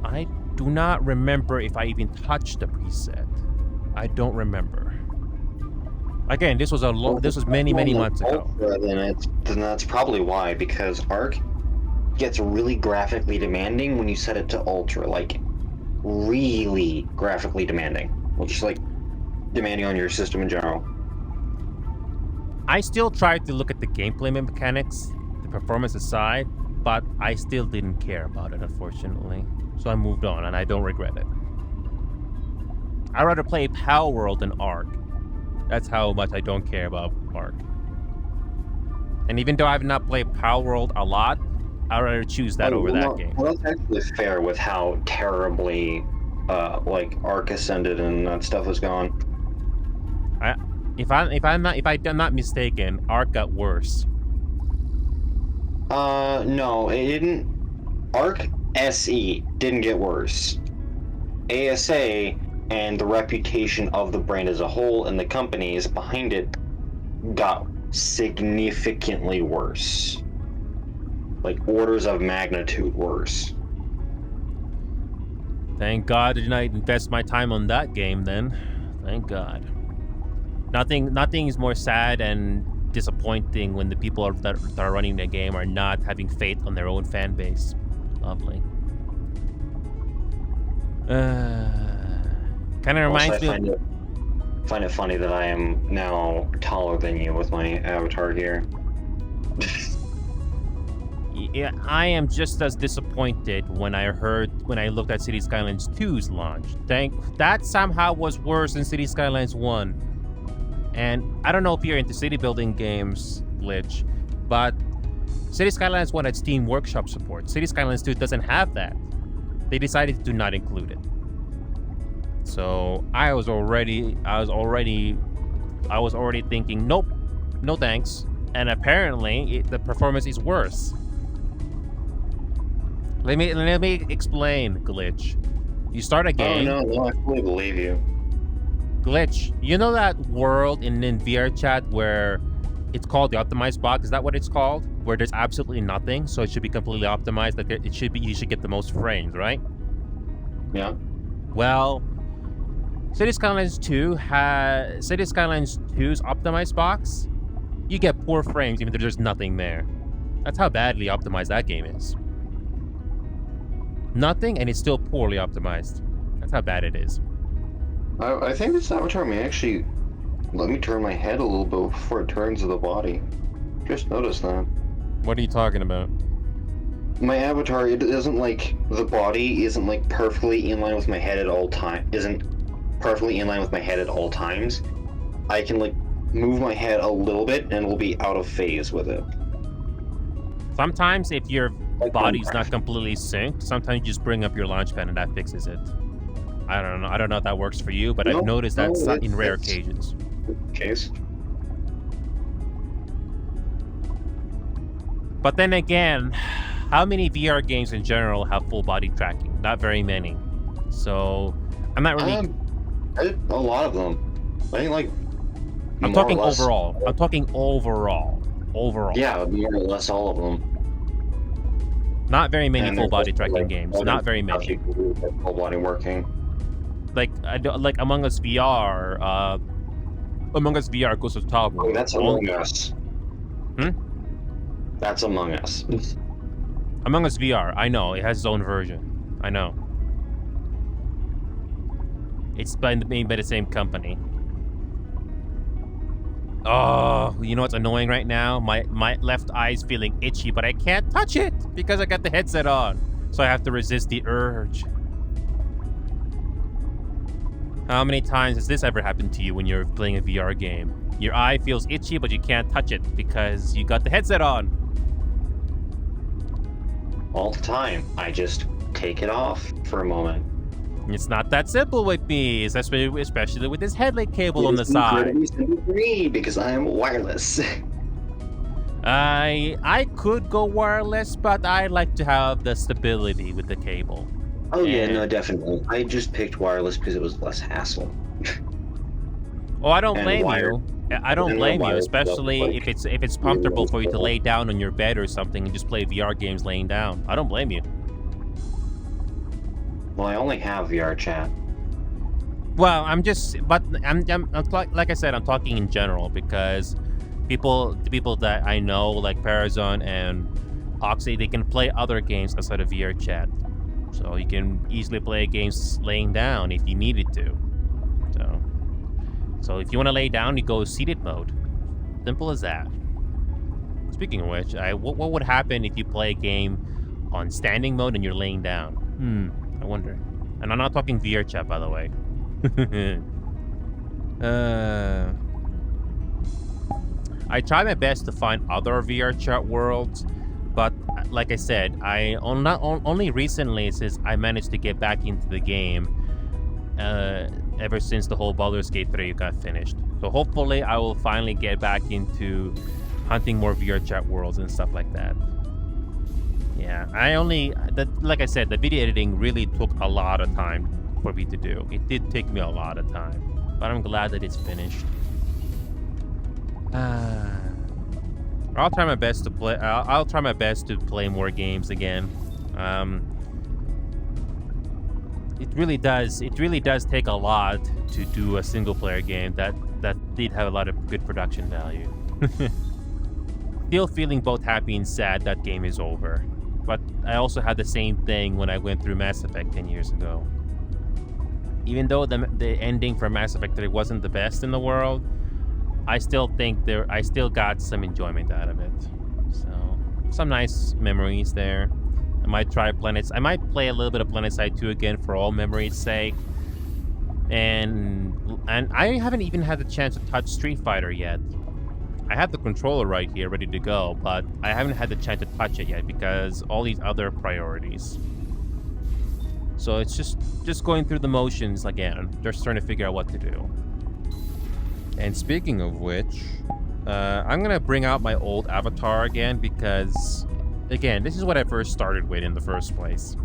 I do not remember if I even touched the preset. I don't remember. Again, this was many months ago. Then that's probably why, because Ark gets really graphically demanding when you set it to Ultra, like really graphically demanding. Well, just like demanding on your system in general. I still tried to look at the gameplay mechanics, the performance aside, but I still didn't care about it, unfortunately. So I moved on, and I don't regret it. I'd rather play Power World than Ark. That's how much I don't care about Ark. And even though I have not played Power World a lot, I'd rather choose that over that game. Well, that's actually fair with how terribly, Ark Ascended and that stuff was gone. If I'm not mistaken, Ark got worse. No, it didn't. Ark SE didn't get worse. ASA and the reputation of the brand as a whole and the companies behind it got significantly worse. Like orders of magnitude worse. Thank God I did not invest my time on that game then. Thank God. Nothing is more sad and disappointing when the people that are running the game are not having faith on their own fan base. Lovely. Kind of reminds me. I find it funny that I am now taller than you with my avatar here. Yeah, I am just as disappointed when I looked at City Skylines 2's launch. That somehow was worse than City Skylines 1. And I don't know if you're into city building games, Glitch, but City Skylines 1 had Steam Workshop support. City Skylines 2 doesn't have that. They decided to not include it. So I was already thinking, nope, no thanks. And apparently the performance is worse. Let me explain, Glitch. You start a Oh game. no, I fully believe you. Glitch, you know that world in VRChat where it's called the optimized box? Is that what it's called? Where there's absolutely nothing, so it should be completely optimized. Like it should be, you should get the most frames, right? Yeah. Well, Cities Skylines 2's optimized box. You get poor frames even though there's nothing there. That's how badly optimized that game is. Nothing, and it's still poorly optimized. That's how bad it is. I think this avatar may actually let me turn my head a little bit before it turns to the body. Just noticed that. What are you talking about? My avatar, it doesn't like the body isn't like perfectly in line with my head at all time. Isn't perfectly in line with my head at all times. I can like move my head a little bit and it'll be out of phase with it. Sometimes if your Like body's Minecraft. not completely synced, sometimes you just bring up your launch pad and that fixes it. I don't know if that works for you, but I've noticed that in rare occasions. Case. But then again, how many VR games in general have full body tracking? Not very many. So I'm not really. A lot of them. I think like. I'm talking overall. I'm talking overall. Overall. Yeah, more or less all of them. Not very many full body tracking games. Not very many. Full body working. Like Among Us VR. Among Us VR goes to the top. Oh, that's Among Us. That's Among Us. Among Us VR. I know it has its own version. I know. It's made by the same company. Oh, you know what's annoying right now? My left eye's feeling itchy, but I can't touch it because I got the headset on. So I have to resist the urge. How many times has this ever happened to you when you're playing a VR game? Your eye feels itchy, but you can't touch it because you got the headset on. All the time. I just take it off for a moment. It's not that simple with me, especially with this headlight cable on the side. Because I am wireless. I could go wireless, but I like to have the stability with the cable. Oh yeah, no, definitely. I just picked wireless because it was less hassle. Oh, I don't blame you. I don't blame you, especially like, if it's comfortable for you to lay down on your bed or something and just play VR games laying down. I don't blame you. Well, I only have VRChat. Well, I'm like I said, I'm talking in general because the people that I know, like Parazon and Oxy, they can play other games outside of VRChat. So you can easily play games laying down if you needed to. So if you want to lay down, you go seated mode. Simple as that. Speaking of which, what would happen if you play a game on standing mode and you're laying down? I wonder. And I'm not talking VRChat, by the way. I try my best to find other VRChat worlds, but like I said, only recently since I managed to get back into the game, ever since the whole Baldur's Gate 3 got finished. So hopefully I will finally get back into hunting more VRChat worlds and stuff like that. Yeah, like I said, the video editing really took a lot of time for me to do. It did take me a lot of time, but I'm glad that it's finished. I'll try my best to play. I'll try my best to play more games again. It really does take a lot to do a single player game that did have a lot of good production value. Still feeling both happy and sad that game is over. But I also had the same thing when I went through Mass Effect 10 years ago. Even though the ending for Mass Effect 3 wasn't the best in the world, I still got some enjoyment out of it. So, some nice memories there. I might play a little bit of PlanetSide 2 again for all memories' sake. And I haven't even had the chance to touch Street Fighter yet. I have the controller right here ready to go, but I haven't had the chance to touch it yet because all these other priorities. So it's just going through the motions again, just trying to figure out what to do. And speaking of which, I'm gonna bring out my old avatar again because again, this is what I first started with in the first place.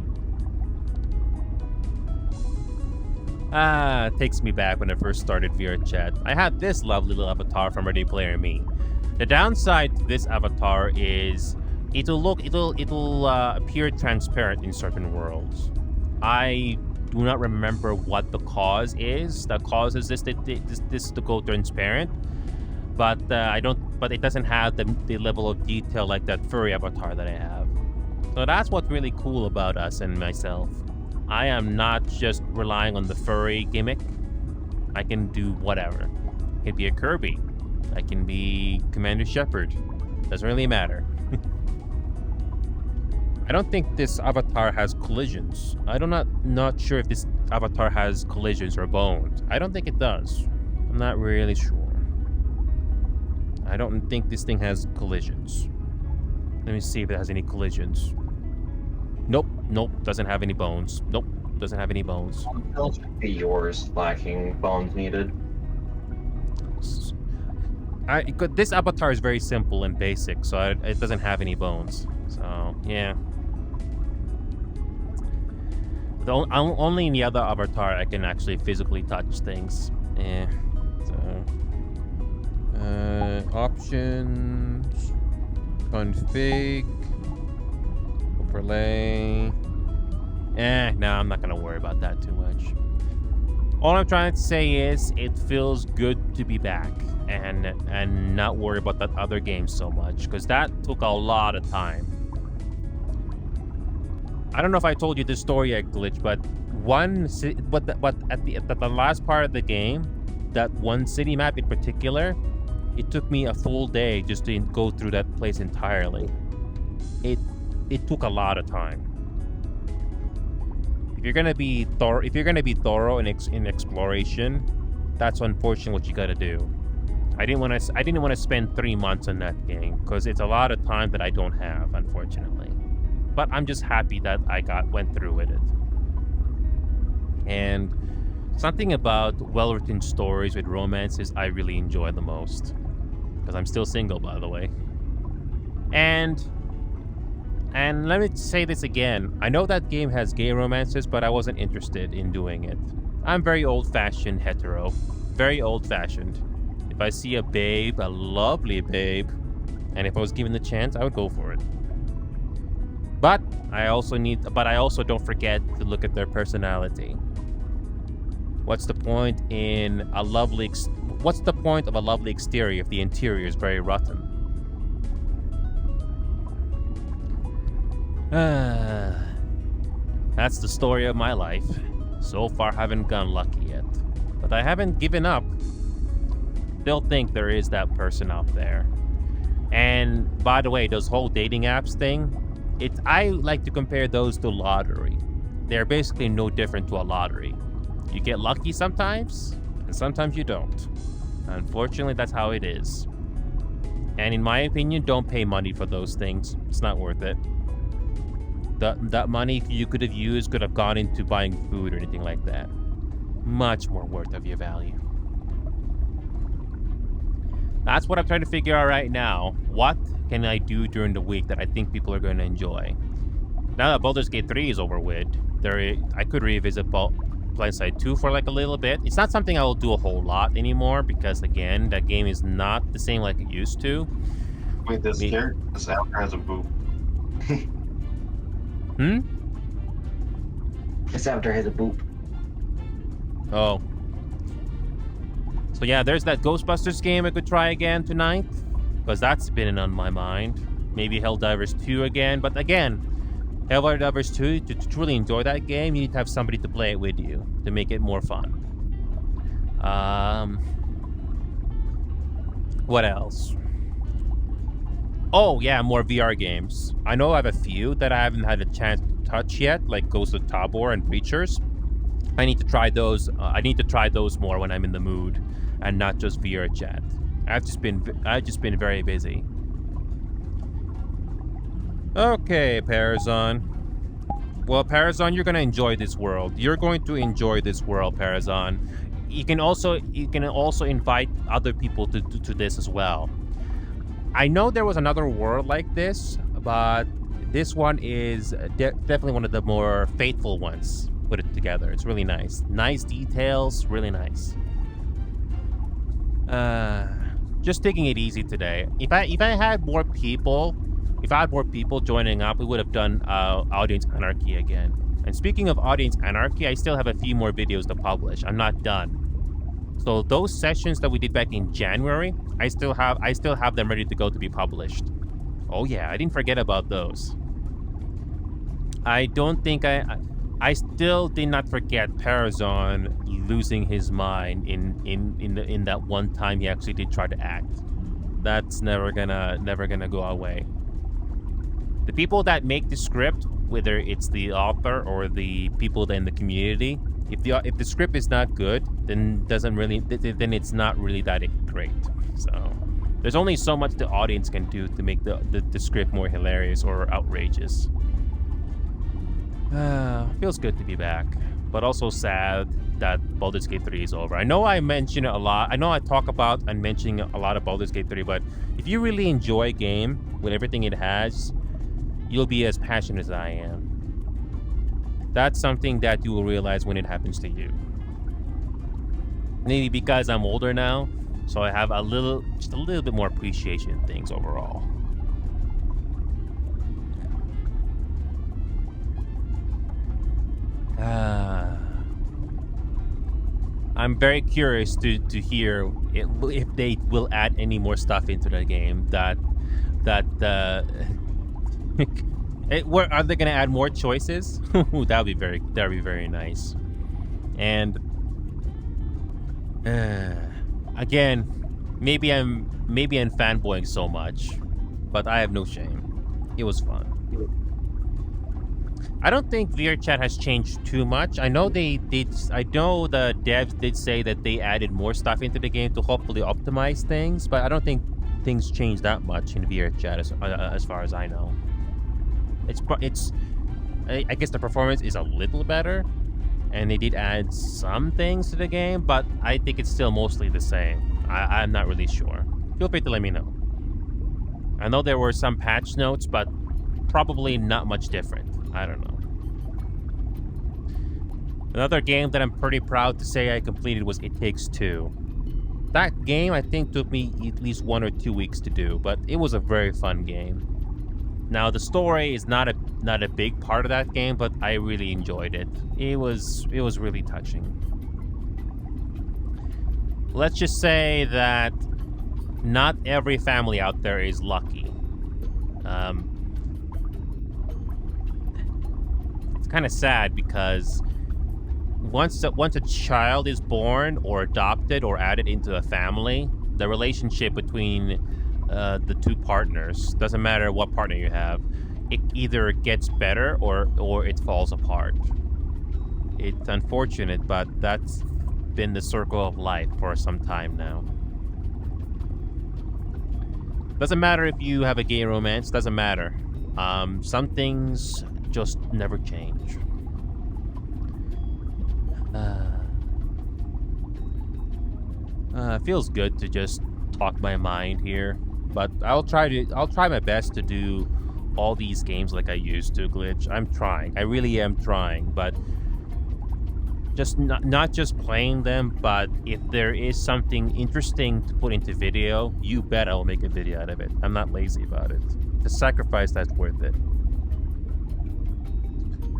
Takes me back when I first started VRChat. I had this lovely little avatar from Ready Player Me. The downside to this avatar is it'll appear transparent in certain worlds. I do not remember what the cause is that causes this to go transparent, but I don't. But it doesn't have the level of detail like that furry avatar that I have. So that's what's really cool about us and myself. I am not just relying on the furry gimmick. I can do whatever. I can be a Kirby. I can be Commander Shepard. Doesn't really matter. I don't think this avatar has collisions. I'm not sure if this avatar has collisions or bones. I don't think it does. I'm not really sure. I don't think this thing has collisions. Let me see if it has any collisions. Nope, doesn't have any bones. Nope, doesn't have any bones. Those should be yours, lacking bones needed. This avatar is very simple and basic, so it doesn't have any bones. So, yeah. Only in the other avatar I can actually physically touch things. Yeah. So, options, config, overlay. No, I'm not gonna worry about that too much. All I'm trying to say is it feels good to be back and not worry about that other game so much, because that took a lot of time. I don't know if I told you this story at Glitch, but at the last part of the game, that one city map in particular, it took me a full day just to go through that place entirely. It took a lot of time. If you're gonna be thorough in exploration, that's unfortunately what you gotta do. I didn't want to spend 3 months on that game because it's a lot of time that I don't have, unfortunately. But I'm just happy that I went through with it. And something about well-written stories with romances I really enjoy the most. Because I'm still single, by the way. And let me say this again. I know that game has gay romances, but I wasn't interested in doing it. I'm very old-fashioned hetero. Very old-fashioned. If I see a babe, a lovely babe, and if I was given the chance, I would go for it. But I also don't forget to look at their personality. What's the point of a lovely exterior if the interior is very rotten? That's the story of my life. So far, haven't gone lucky yet. But I haven't given up. Still think there is that person out there. And by the way, those whole dating apps thing, I like to compare those to lottery. They're basically no different to a lottery. You get lucky sometimes, and sometimes you don't. Unfortunately, that's how it is. And in my opinion, don't pay money for those things. It's not worth it. That money you could have gone into buying food or anything like that. Much more worth of your value. That's what I'm trying to figure out right now. What can I do during the week that I think people are going to enjoy? Now that Baldur's Gate 3 is over with, I could revisit Blindside 2 for like a little bit. It's not something I will do a whole lot anymore because, again, that game is not the same like it used to. Wait, this avatar has a boob. This avatar has a boob. Oh. So yeah, there's that Ghostbusters game I could try again tonight, because that's been on my mind. Maybe Helldivers 2 again, but again, Helldivers 2, to truly enjoy that game, you need to have somebody to play it with you to make it more fun. What else? Oh yeah, more VR games. I know I have a few that I haven't had a chance to touch yet, like Ghost of Tabor and Preachers. I need to try those. I need to try those more when I'm in the mood, and not just VRChat. I've just been very busy. Okay, Parazon. Well, Parazon, you're gonna enjoy this world. You're going to enjoy this world, Parazon. You can also invite other people to this as well. I know there was another world like this, but This one is definitely one of the more faithful ones put it together. It's really nice. Nice details, really nice. Just taking it easy today. If I had more people, joining up, we would have done Audience Anarchy again. And speaking of Audience Anarchy, I still have a few more videos to publish. I'm not done. So those sessions that we did back in January, I still have them ready to go to be published. Oh yeah, I didn't forget about those. I don't think I still did not forget Parazon losing his mind in that one time he actually did try to act. That's never gonna go away. The people that make the script, whether it's the author or the people in the community, if the script is not good, then it's not really that great. So there's only so much the audience can do to make the script more hilarious or outrageous. Feels good to be back, but also sad that Baldur's Gate 3 is over. I know I mention it a lot. I know I talk about and mentioning a lot of Baldur's Gate 3, but if you really enjoy a game with everything it has, you'll be as passionate as I am. That's something that you will realize when it happens to you. Maybe because I'm older now, so I have just a little bit more appreciation in things overall. I'm very curious to hear if they will add any more stuff into the game. Where are they going to add more choices? That'd be very nice. And again, maybe I'm fanboying so much, but I have no shame. It was fun. I don't think VRChat has changed too much. I know I know the devs did say that they added more stuff into the game to hopefully optimize things, but I don't think things changed that much in VRChat as far as I know. I guess the performance is a little better, and they did add some things to the game, but I think it's still mostly the same. I'm not really sure. Feel free to let me know. I know there were some patch notes, but probably not much different. I don't know. Another game that I'm pretty proud to say I completed was It Takes Two. That game, I think, took me at least 1 or 2 weeks to do, but it was a very fun game. Now, the story is not a big part of that game, but I really enjoyed it. It was really touching. Let's just say that not every family out there is lucky. It's kind of sad because once a child is born or adopted or added into a family, the relationship between the two partners, doesn't matter what partner you have, it either gets better or it falls apart. It's unfortunate, but that's been the circle of life for some time now. Doesn't matter if you have a gay romance, doesn't matter. Some things just never change. Feels good to just talk my mind here, but I'll try my best to do all these games like I used to, Glitch. I'm trying. I really am trying, but just not just playing them, but if there is something interesting to put into video, you bet I'll make a video out of it. I'm not lazy about it. The sacrifice that's worth it.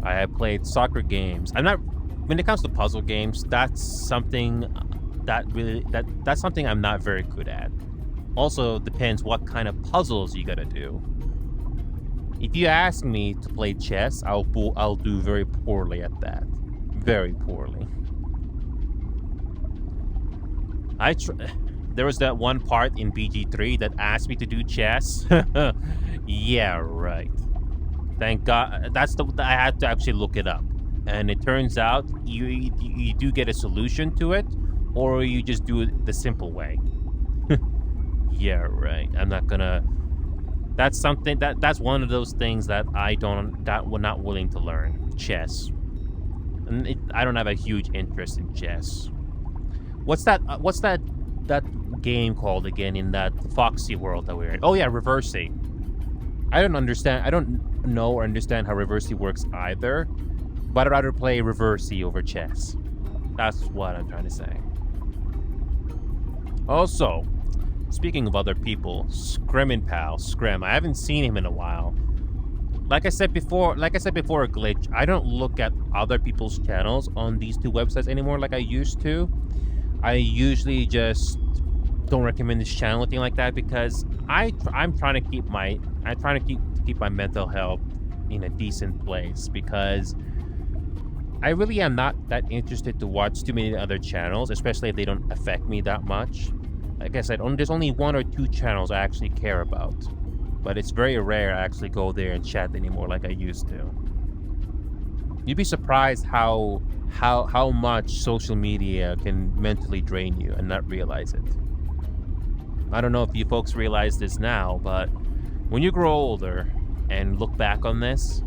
I have played soccer games. When it comes to puzzle games, that's something that's something I'm not very good at. Also depends what kind of puzzles you gotta do. If you ask me to play chess, I'll do very poorly at that. Very poorly. There was that one part in BG3 that asked me to do chess. Yeah, right. Thank God. I had to actually look it up, and it turns out you do get a solution to it, or you just do it the simple way. Yeah, right. I'm not gonna. That's something that's one of those things that we're not willing to learn. Chess. And I don't have a huge interest in chess. What's that game called again in that Foxy world that we're in? Oh yeah, Reversing. I don't understand. I don't know or understand how Reversi works either, but I'd rather play Reversi over chess. That's what I'm trying to say. Also, speaking of other people, Scremin' Pal, Screm. I haven't seen him in a while. Like I said before, Glitch, I don't look at other people's channels on these two websites anymore like I used to. I usually just don't recommend this channel or anything like that because I'm trying to keep my mental health in a decent place because I really am not that interested to watch too many other channels, especially if they don't affect me that much. Like I said, there's only one or two channels I actually care about, but it's very rare I actually go there and chat anymore like I used to. You'd be surprised how much social media can mentally drain you and not realize it. I don't know if you folks realize this now, but when you grow older and look back on this,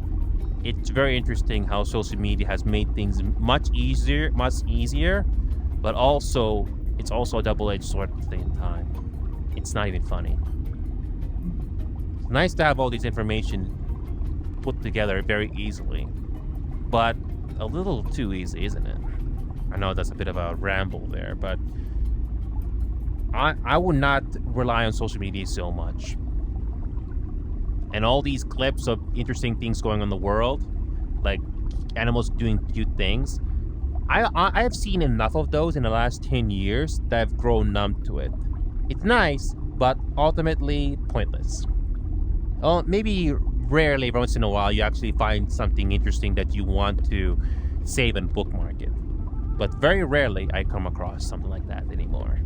it's very interesting how social media has made things much easier, but also it's also a double-edged sword at the same time. It's not even funny. It's nice to have all these information put together very easily, but a little too easy, isn't it? I know that's a bit of a ramble there, but I would not rely on social media so much. And all these clips of interesting things going on in the world, like animals doing cute things, I have seen enough of those in the last 10 years that I've grown numb to it. It's nice, but ultimately pointless. Oh, maybe rarely, every once in a while, you actually find something interesting that you want to save and bookmark it. But very rarely I come across something like that anymore.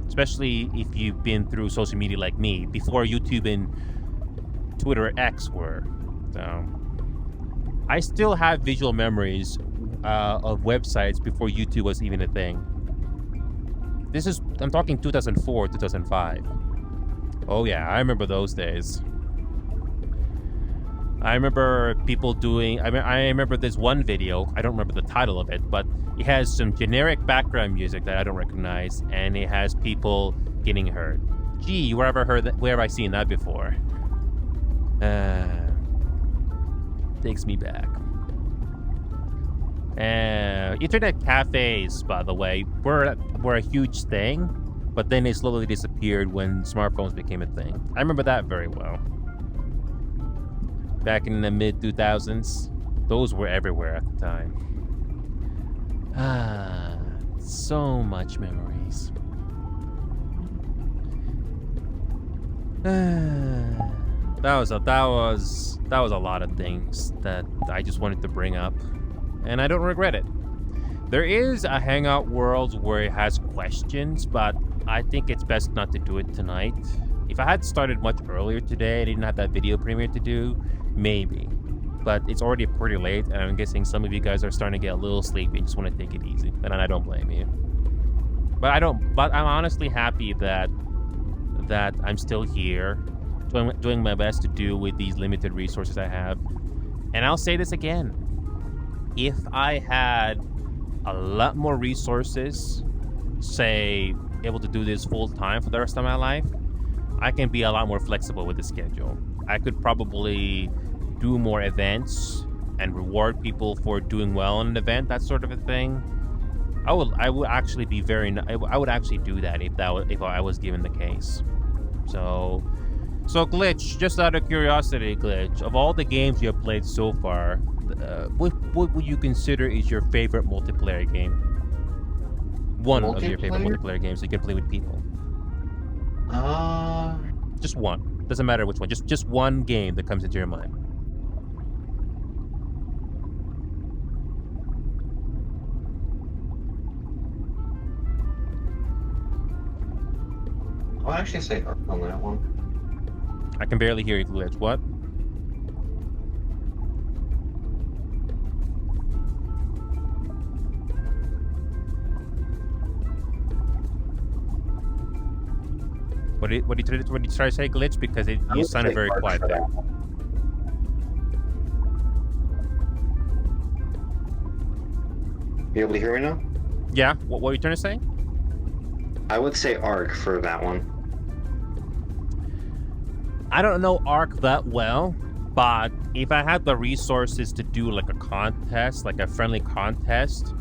Especially if you've been through social media like me, before YouTube and Twitter X were. So I still have visual memories of websites before YouTube was even a thing. I'm talking 2004, 2005. Oh yeah, I remember those days. I remember people doing, I remember this one video, I don't remember the title of it, but it has some generic background music that I don't recognize, and it has people getting hurt. Gee, where have I seen that before? Takes me back. Internet cafes, by the way, were a huge thing, but then they slowly disappeared when smartphones became a thing. I remember that very well. Back in the mid-2000s, those were everywhere at the time. So much memories. That was a lot of things that I just wanted to bring up, and I don't regret it. There is a Hangout World where it has questions, but I think it's best not to do it tonight. If I had started much earlier today, I didn't have that video premiere to do, maybe. But it's already pretty late, and I'm guessing some of you guys are starting to get a little sleepy and just want to take it easy, and I don't blame you. But I'm honestly happy that I'm still here, doing my best to do with these limited resources I have. And I'll say this again. If I had a lot more resources, say, able to do this full time for the rest of my life, I can be a lot more flexible with the schedule. I could probably do more events and reward people for doing well in an event, that sort of a thing. I would actually be I would actually do that if I was given the case. So Glitch, just out of curiosity, Glitch, of all the games you have played so far, what would you consider is your favorite multiplayer game? One of your favorite multiplayer games you can play with people. Just one. Doesn't matter which one. Just one game that comes into your mind. I'll actually say Ark on that one. I can barely hear you, Glitch. What? What did you try to say, Glitch? Because you sounded very quiet there. You able to hear me now? Yeah. What were you trying to say? I would say Ark for that one. I don't know Ark that well, but if I had the resources to do like a contest, like a friendly contest,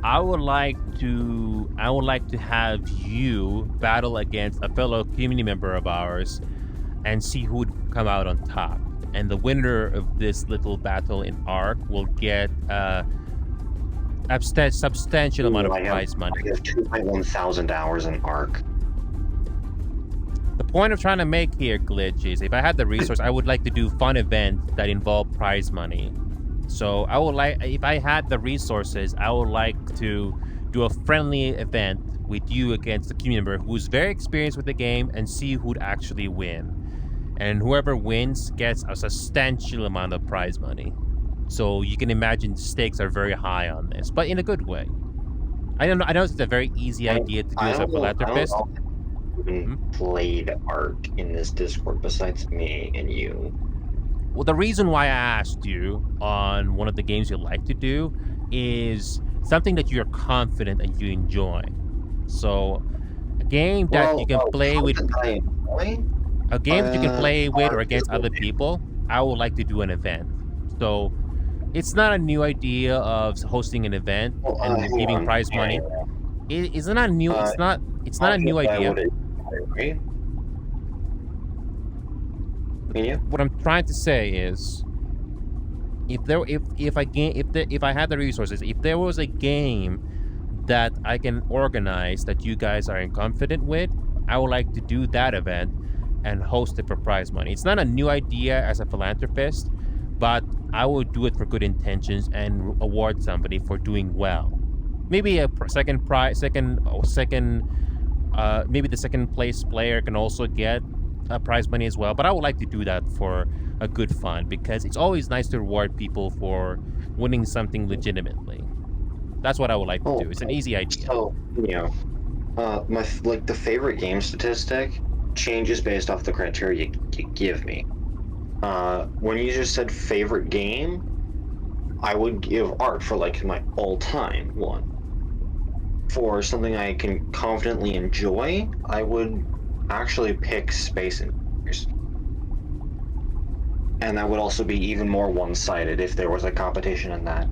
I would like to have you battle against a fellow community member of ours and see who would come out on top. And the winner of this little battle in Ark will get substantial amount of prize money. I have 2,100 hours in Ark. The point I'm trying to make here, Glitch, is if I had the resource, I would like to do fun events that involve prize money. So I would like, if I had the resources, I would like to do a friendly event with you against a community member who's very experienced with the game and see who'd actually win. And whoever wins gets a substantial amount of prize money. So you can imagine the stakes are very high on this, but in a good way. I know it's a very easy idea to do as a philanthropist. Even played Ark in this Discord besides me and you. Well, the reason why I asked you on one of the games you like to do is something that you're confident and you enjoy. So, a game that you can play with, a game that you can play with or against other people. I would like to do an event. So, it's not a new idea of hosting an event and giving prize money. It's not new. It's not a new idea. Right? Yeah. What I'm trying to say is, if I had the resources, if there was a game that I can organize that you guys are confident with, I would like to do that event and host it for prize money. It's not a new idea as a philanthropist, but I would do it for good intentions and award somebody for doing well. Maybe a second prize, maybe the second place player can also get prize money as well. But I would like to do that for a good fun because it's always nice to reward people for winning something legitimately. That's what I would like to do. It's an easy idea. So, my the favorite game statistic changes based off the criteria you give me. When you just said favorite game, I would give Ark for like my all-time one. For something I can confidently enjoy, I would actually pick Space Invaders. And that would also be even more one-sided if there was a competition in that.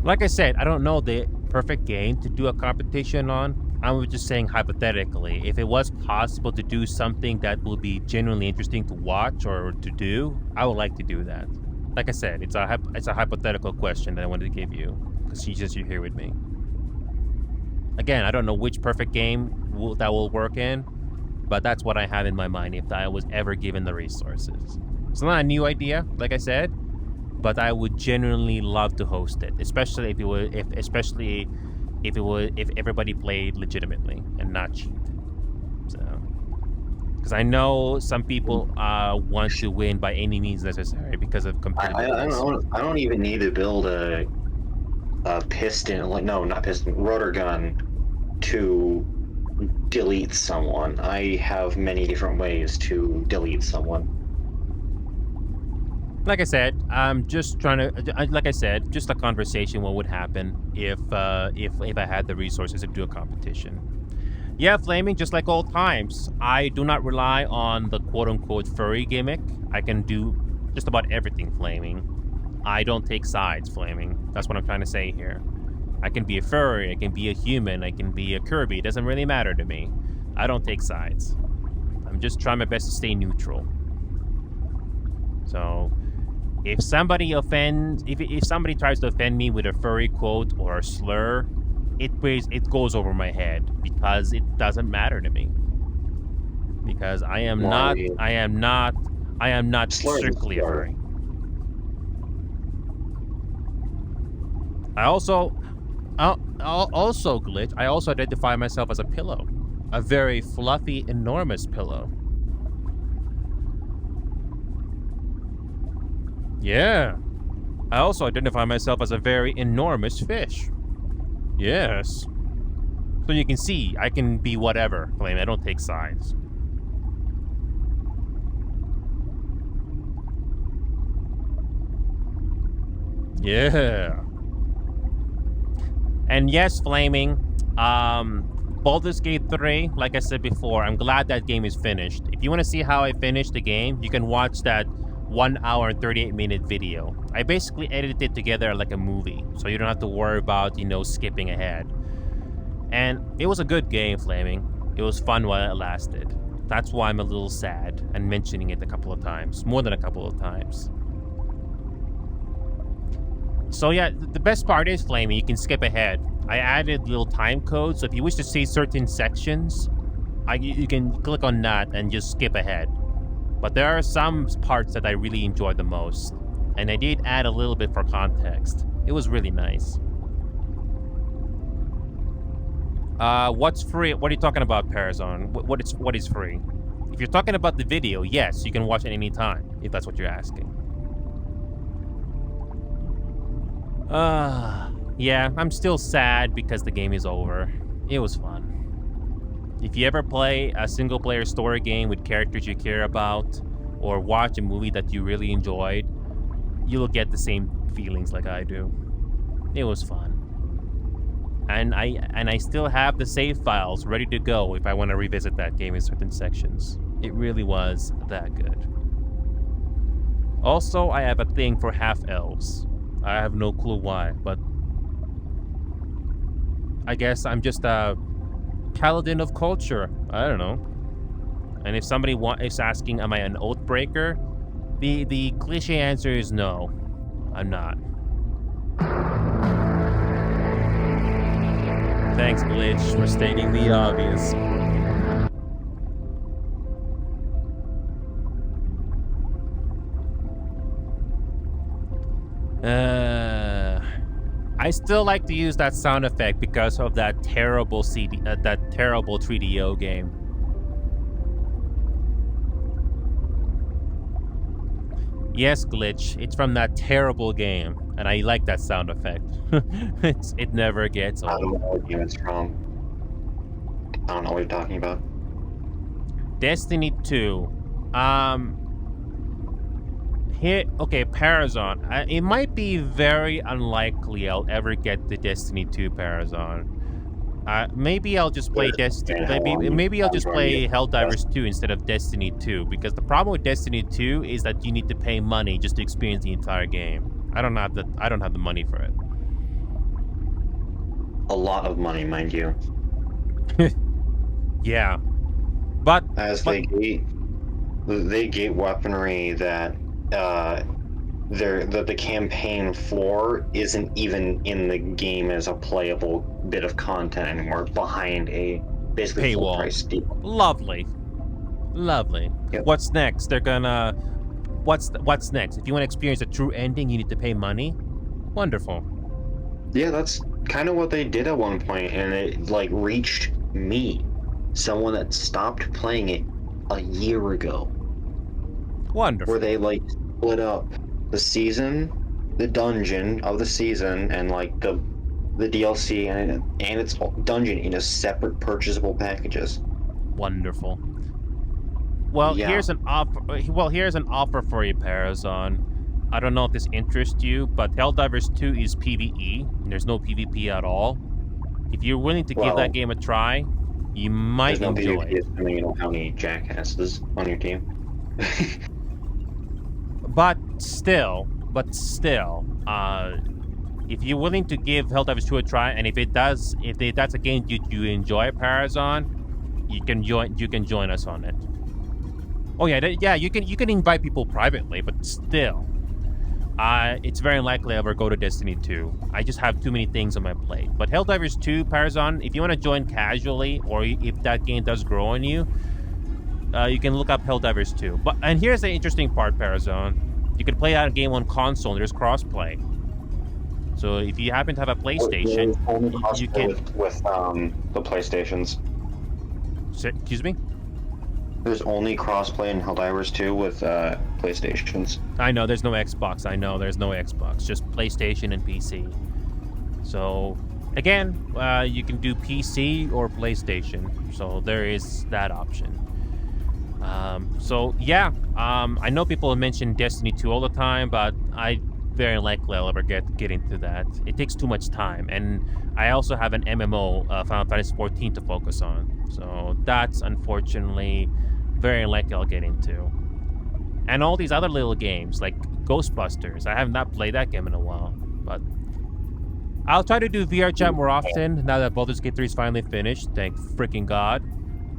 Like I said, I don't know the perfect game to do a competition on. I was just saying hypothetically, if it was possible to do something that will be genuinely interesting to watch or to do, I would like to do that. Like I said, it's a hypothetical question that I wanted to give you since you're here with me. Again, I don't know which perfect game that will work in, but that's what I have in my mind if I was ever given the resources. It's not a new idea, like I said, but I would genuinely love to host it, especially if everybody played legitimately and not cheat. So, because I know some people want to win by any means necessary because of competitiveness. I don't even need to build a rotor gun to delete someone. I have many different ways to delete someone. Like I said, I'm just trying to. Like I said, just a conversation. What would happen if I had the resources to do a competition? Yeah, Flaming, just like old times, I do not rely on the quote-unquote furry gimmick. I can do just about everything, Flaming. I don't take sides, Flaming. That's what I'm trying to say here. I can be a furry, I can be a human, I can be a Kirby. It doesn't really matter to me. I don't take sides. I'm just trying my best to stay neutral. So, if somebody tries to offend me with a furry quote or a slur, it goes over my head because it doesn't matter to me. Because I am not strictly a furry. I also Glitch, I also identify myself as a pillow. A very fluffy, enormous pillow. Yeah. I also identify myself as a very enormous fish. Yes. So you can see, I can be whatever, Flame. I don't take sides. Yeah. And yes, Flaming, Baldur's Gate 3, like I said before, I'm glad that game is finished. If you want to see how I finished the game, you can watch that 1 hour and 38-minute video. I basically edited it together like a movie, so you don't have to worry about, skipping ahead. And it was a good game, Flaming. It was fun while it lasted. That's why I'm a little sad and mentioning it a couple of times, more than a couple of times. So yeah, the best part is, Flaming, you can skip ahead. I added little time codes, so if you wish to see certain sections, you can click on that and just skip ahead. But there are some parts that I really enjoyed the most, and I did add a little bit for context. It was really nice. What's free? What are you talking about, Parazon? What is free? If you're talking about the video, yes, you can watch it any time, if that's what you're asking. Yeah, I'm still sad because the game is over. It was fun. If you ever play a single-player story game with characters you care about, or watch a movie that you really enjoyed, you'll get the same feelings like I do. It was fun. And I still have the save files ready to go if I want to revisit that game in certain sections. It really was that good. Also, I have a thing for half-elves. I have no clue why, but I guess I'm just a paladin of culture. I don't know. And if somebody is asking, am I an oath breaker? The cliche answer is no. I'm not. Thanks, Glitch, for stating the obvious. I still like to use that sound effect because of that terrible that terrible 3DO game. Yes, Glitch, it's from that terrible game, and I like that sound effect. It never gets old. I don't know what game it's from. I don't know what you're talking about. Destiny 2. Here, okay, Parazon. It might be very unlikely I'll ever get the Destiny 2 Parazon. Maybe I'll just play Destiny. Maybe I'll just play Helldivers 2 instead of Destiny 2, because the problem with Destiny 2 is that you need to pay money just to experience the entire game. I don't have the money for it. A lot of money, mind you. Yeah, but they gate weaponry that the campaign floor isn't even in the game as a playable bit of content anymore, behind a basically full price deal. Lovely. Yep. What's next? They're gonna. What's next? If you want to experience a true ending, you need to pay money. Wonderful. Yeah, that's kind of what they did at one point, and it reached me, someone that stopped playing it a year ago. Wonderful. Where they split up the season, the dungeon of the season, and the DLC and its dungeon into separate purchasable packages. Wonderful. Well, yeah. Here's an offer for you, Parazon. I don't know if this interests you, but Helldivers 2 is PvE. And there's no PvP at all. If you're willing to give that game a try, you might enjoy it. Assuming you know how many jackasses on your team. But still, if you're willing to give Helldivers 2 a try, and if that's a game you enjoy, Parazon, you can join us on it. Oh yeah, you can invite people privately, but still, it's very unlikely I ever go to Destiny 2. I just have too many things on my plate. But Helldivers 2, Parazon, if you want to join casually, or if that game does grow on you, you can look up Helldivers 2. And here's the interesting part, Parazon. You can play that game on console, and there's crossplay. So if you happen to have a PlayStation, you can... With the PlayStations. Excuse me? There's only crossplay in Helldivers 2 with PlayStations. I know, there's no Xbox. Just PlayStation and PC. So, again, you can do PC or PlayStation. So there is that option. I know people mention Destiny 2 all the time, but very unlikely I'll ever get into that. It takes too much time, and I also have an MMO, Final Fantasy 14, to focus on. So that's unfortunately very unlikely I'll get into. And all these other little games like Ghostbusters, I have not played that game in a while, but I'll try to do VRChat more often now that Baldur's Gate 3 is finally finished. Thank freaking God.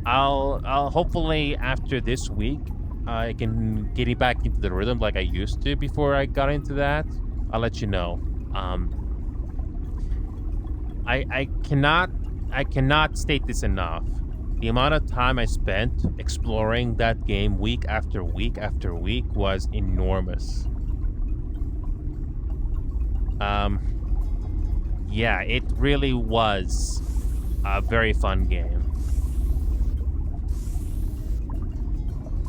I'll hopefully after this week I can get it back into the rhythm like I used to before I got into that. I'll let you know. I cannot state this enough. The amount of time I spent exploring that game week after week after week was enormous. Yeah, it really was a very fun game.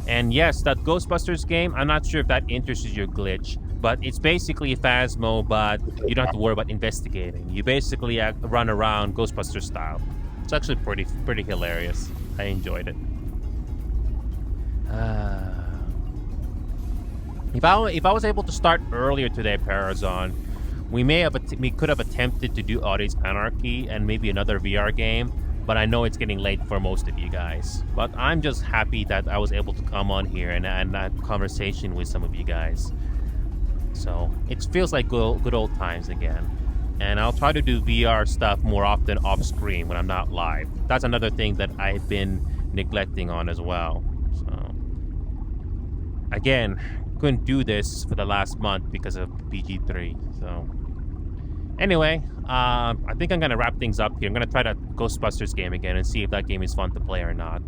And yes, that Ghostbusters game, I'm not sure if that interests your glitch, but it's basically Phasmo, but you don't have to worry about investigating. You basically run around Ghostbusters style. It's actually pretty hilarious. I enjoyed it. If I was able to start earlier today, Parazon, we could have attempted to do Odyssey's Anarchy and maybe another VR game, but I know it's getting late for most of you guys. But I'm just happy that I was able to come on here and have conversation with some of you guys. So it feels like good old times again. And I'll try to do VR stuff more often off screen when I'm not live. That's another thing that I've been neglecting on as well. So again, couldn't do this for the last month because of BG3. So anyway, I think I'm gonna wrap things up here. I'm gonna try that Ghostbusters game again and see if that game is fun to play or not.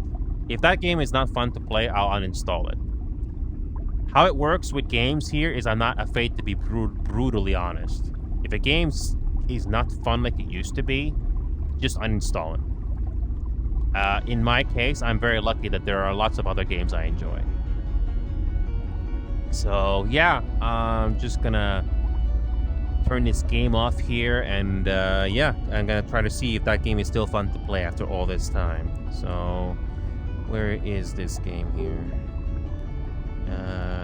If that game is not fun to play, I'll uninstall it. How it works with games here is I'm not afraid to be brutally honest. If a game is not fun like it used to be, just uninstall it. In my case, I'm very lucky that there are lots of other games I enjoy. So yeah, I'm just gonna turn this game off here, and yeah, I'm gonna try to see if that game is still fun to play after all this time. So where is this game here?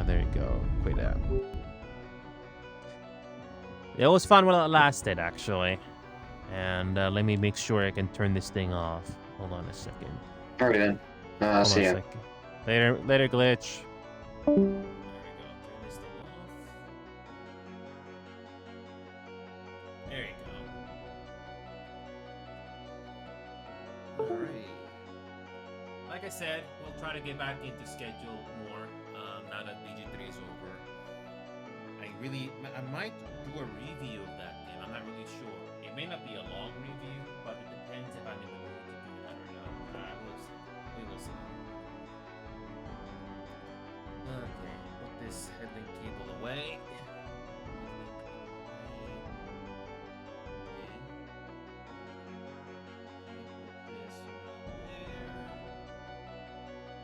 There you go. Quit app. It was fun while it lasted, actually. And let me make sure I can turn this thing off. Hold on a second. Alright then. I'll see ya. Later, glitch. There we go. Turn this thing off. There you go. Alright. Like I said, we'll try to get back into schedule more now that BG3 is over. I might do a review of that game. I'm not really sure. It may not be a long review, but it depends if I'm in the mood to do that or not. We will see. Okay, put this headlink cable away.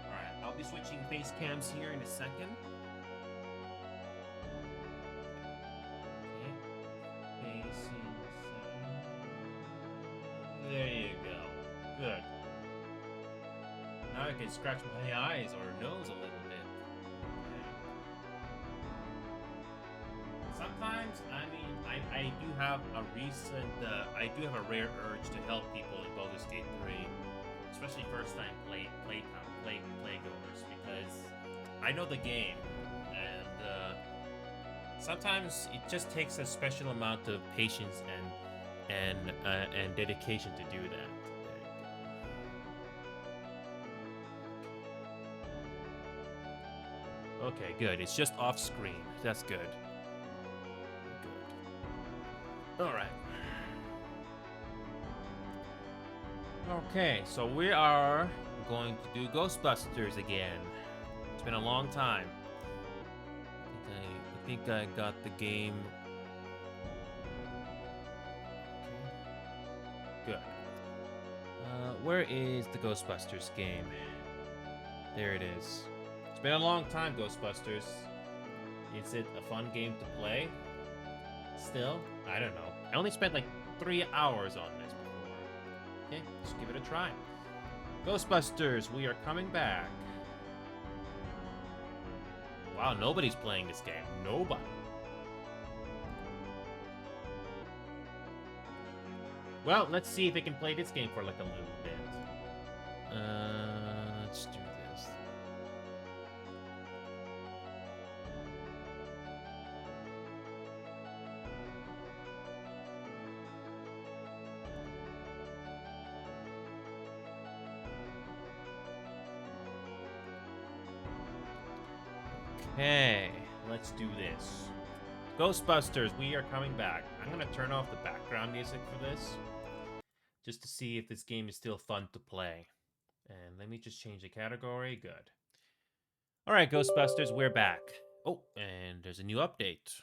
Alright, I'll be switching face cams here in a second. There you go. Good. Now I can scratch my eyes or nose a little bit. Okay. Sometimes, I mean, I do have a rare urge to help people in Baldur's Gate 3, especially first-time playgoers, because I know the game, and sometimes it just takes a special amount of patience and dedication to do that. Okay, good. It's just off screen. That's good. Good. All right. Okay, so we are going to do Ghostbusters again. It's been a long time. I think I got the game. Good. Where is the Ghostbusters game? There it is. It's been a long time, Ghostbusters. Is it a fun game to play? Still? I don't know. I only spent like 3 hours on this before. Okay, let's give it a try. Ghostbusters, we are coming back. Wow, nobody's playing this game. Nobody. Well, let's see if we can play this game for like a little bit. Let's do this. Okay, let's do this. Ghostbusters, we are coming back. I'm gonna turn off the background music for this, just to see if this game is still fun to play. And let me just change the category. Good. All right, Ghostbusters, we're back. Oh, and there's a new update.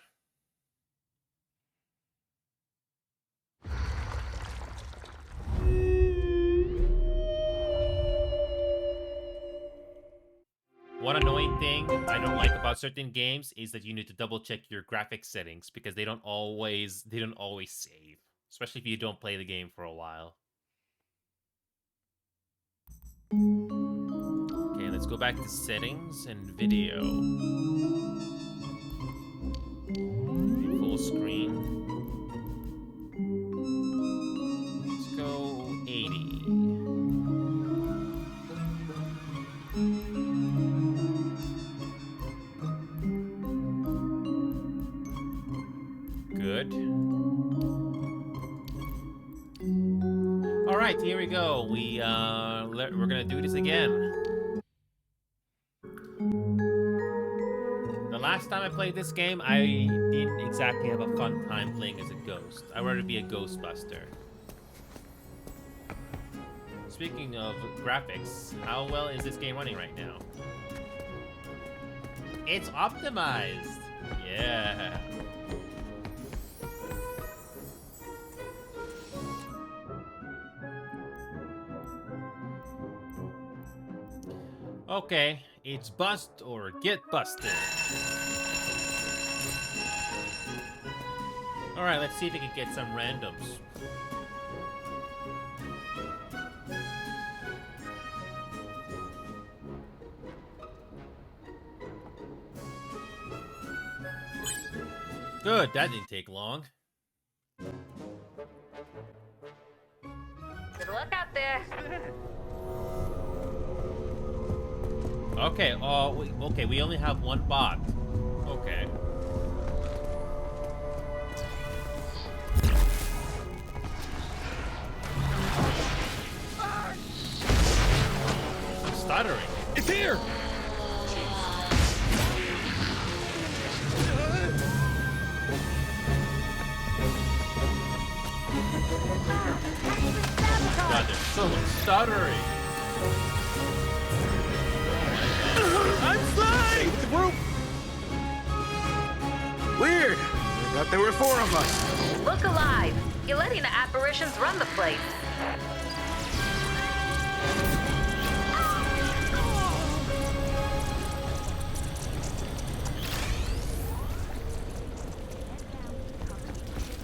One annoying thing I don't like about certain games is that you need to double check your graphics settings because they don't always save, especially if you don't play the game for a while. Okay, let's go back to settings and video. Okay, full screen. Let's go 80. Good. All right, here we go. We're gonna do this again. The last time I played this game, I didn't exactly have a fun time playing as a ghost. I'd rather be a Ghostbuster. Speaking of graphics, how well is this game running right now? It's optimized. Yeah. Okay, it's bust or get busted. Alright, let's see if we can get some randoms. Good, that didn't take long. Good luck out there. Okay, okay, we only have one bot. Okay. I'm stuttering. It's here! God, there's so much stuttering. I'm flying! With the group! Weird. I thought there were 4 of us. Look alive. You're letting the apparitions run the place.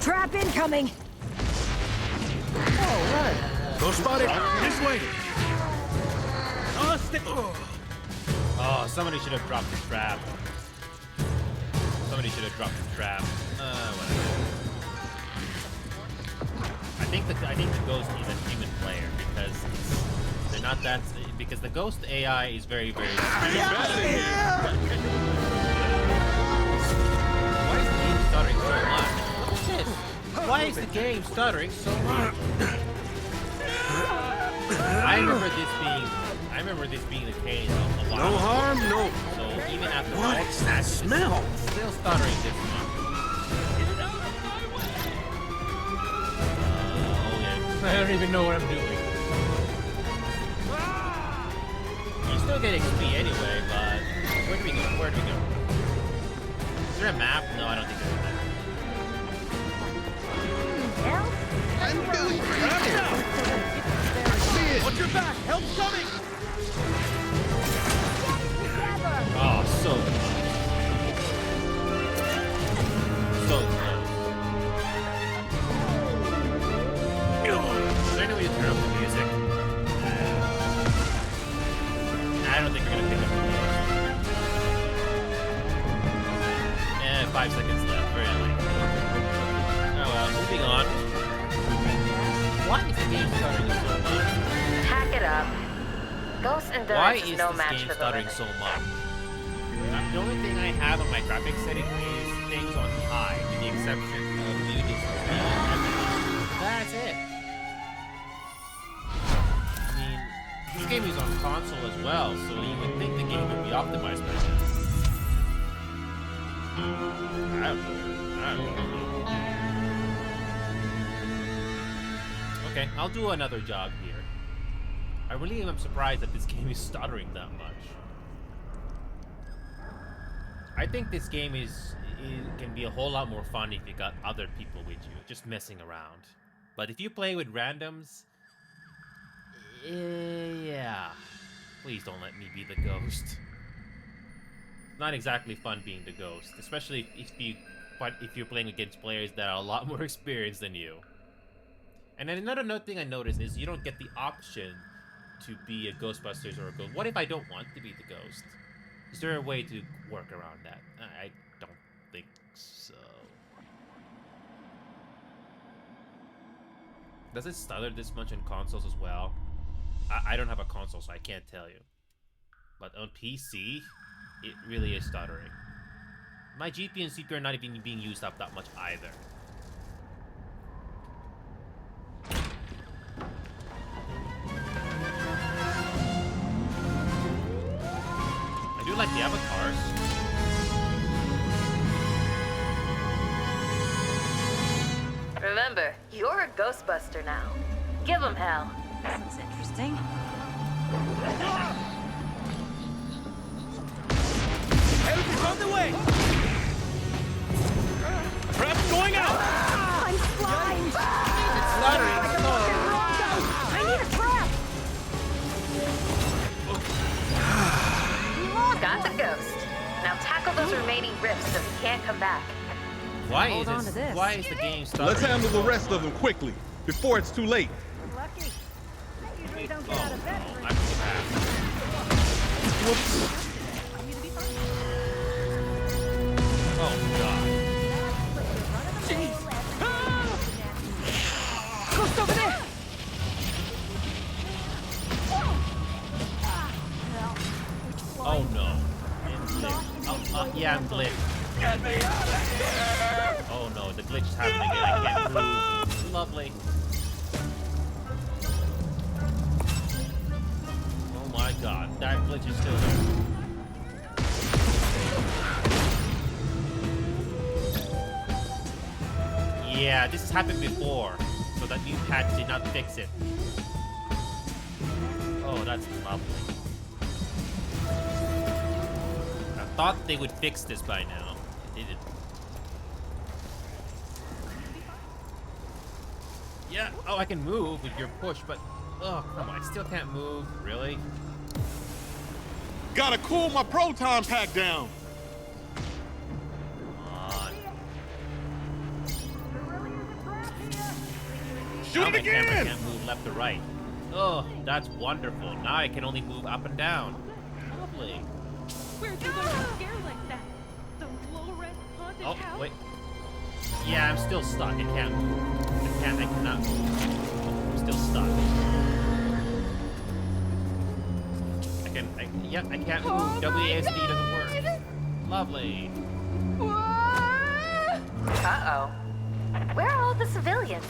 Trap incoming! All right. Go spot it. This way. Oh, stick. Oh, somebody should have dropped the trap. Somebody should have dropped the trap. Whatever. I think the ghost needs a human player because they're not that. Because the ghost AI is very, very. Why is the game stuttering so much? What's this? Why is the game stuttering so much? I remember this being the case a while No ago. harm, no. So even after all What is that smell? it's still stuttering this much. Oh yeah. I don't even know what I'm doing. You still get XP anyway, but where do we go? Where do we go? Is there a map? No, I don't think there's a map. I'm doing I see it. Watch your back. Help's coming. Oh, so close. So close. Is there any way to turn up the music? I don't think we're gonna pick up the music. 5 seconds left, very late. Oh well, moving on. game stuttering so much? Hack it up. Ghost Why endurance is is no this match game for the stuttering living. so much? The only thing I have on my graphics setting is things on high, with the exception of music. That's it. I mean, this game is on console as well, so you would think the game would be optimized by now. I don't know. Okay, I'll do another job here. I really am surprised that this game is stuttering that much. I think this game can be a whole lot more fun if you got other people with you, just messing around. But if you play with randoms, yeah. Please don't let me be the ghost. Not exactly fun being the ghost, especially if you're playing against players that are a lot more experienced than you. And then another thing I noticed is you don't get the option to be a Ghostbusters or a ghost. What if I don't want to be the ghost? Is there a way to work around that? I don't think so. Does it stutter this much on consoles as well? I don't have a console, so I can't tell you. But on PC, it really is stuttering. My GPU and CPU are not even being used up that much either. I do like the avatars. Remember, you're a Ghostbuster now. Give him hell. This looks interesting. Everything's on the way! Trap's going out! I'm blind! It's stuttering. I need a trap! Got the ghost. Now tackle those remaining rifts so he can't come back. Why Hold on to is this. Why is the game stuttering? Let's handle the rest of them quickly, before it's too late. Lucky. I usually don't get out of bed for I'm trapped. Whoops. you to be fine. Oh god. Ghost over there! Oh no. Yeah, I'm glitched. Get me out of here! Oh no, the glitch is happening again. I can't move. Lovely. Oh my god, that glitch is still there. Yeah, this has happened before, so that new patch did not fix it. Oh, that's lovely. I thought they would fix this by now. They didn't. Yeah, oh, I can move with your push, but oh, come on, I still can't move. Really? Gotta cool my proton pack down. Come on. Shoot Now it my camera again! can't move left or right. Oh, that's wonderful. Now I can only move up and down. Lovely. Where'd you learn to scare like that? The low-rent haunted Oh, house? wait. Yeah, I'm still stuck. I can't move. I cannot move. I'm still stuck. I can't move. WASD doesn't work. Lovely. Uh-oh. Where are all the civilians?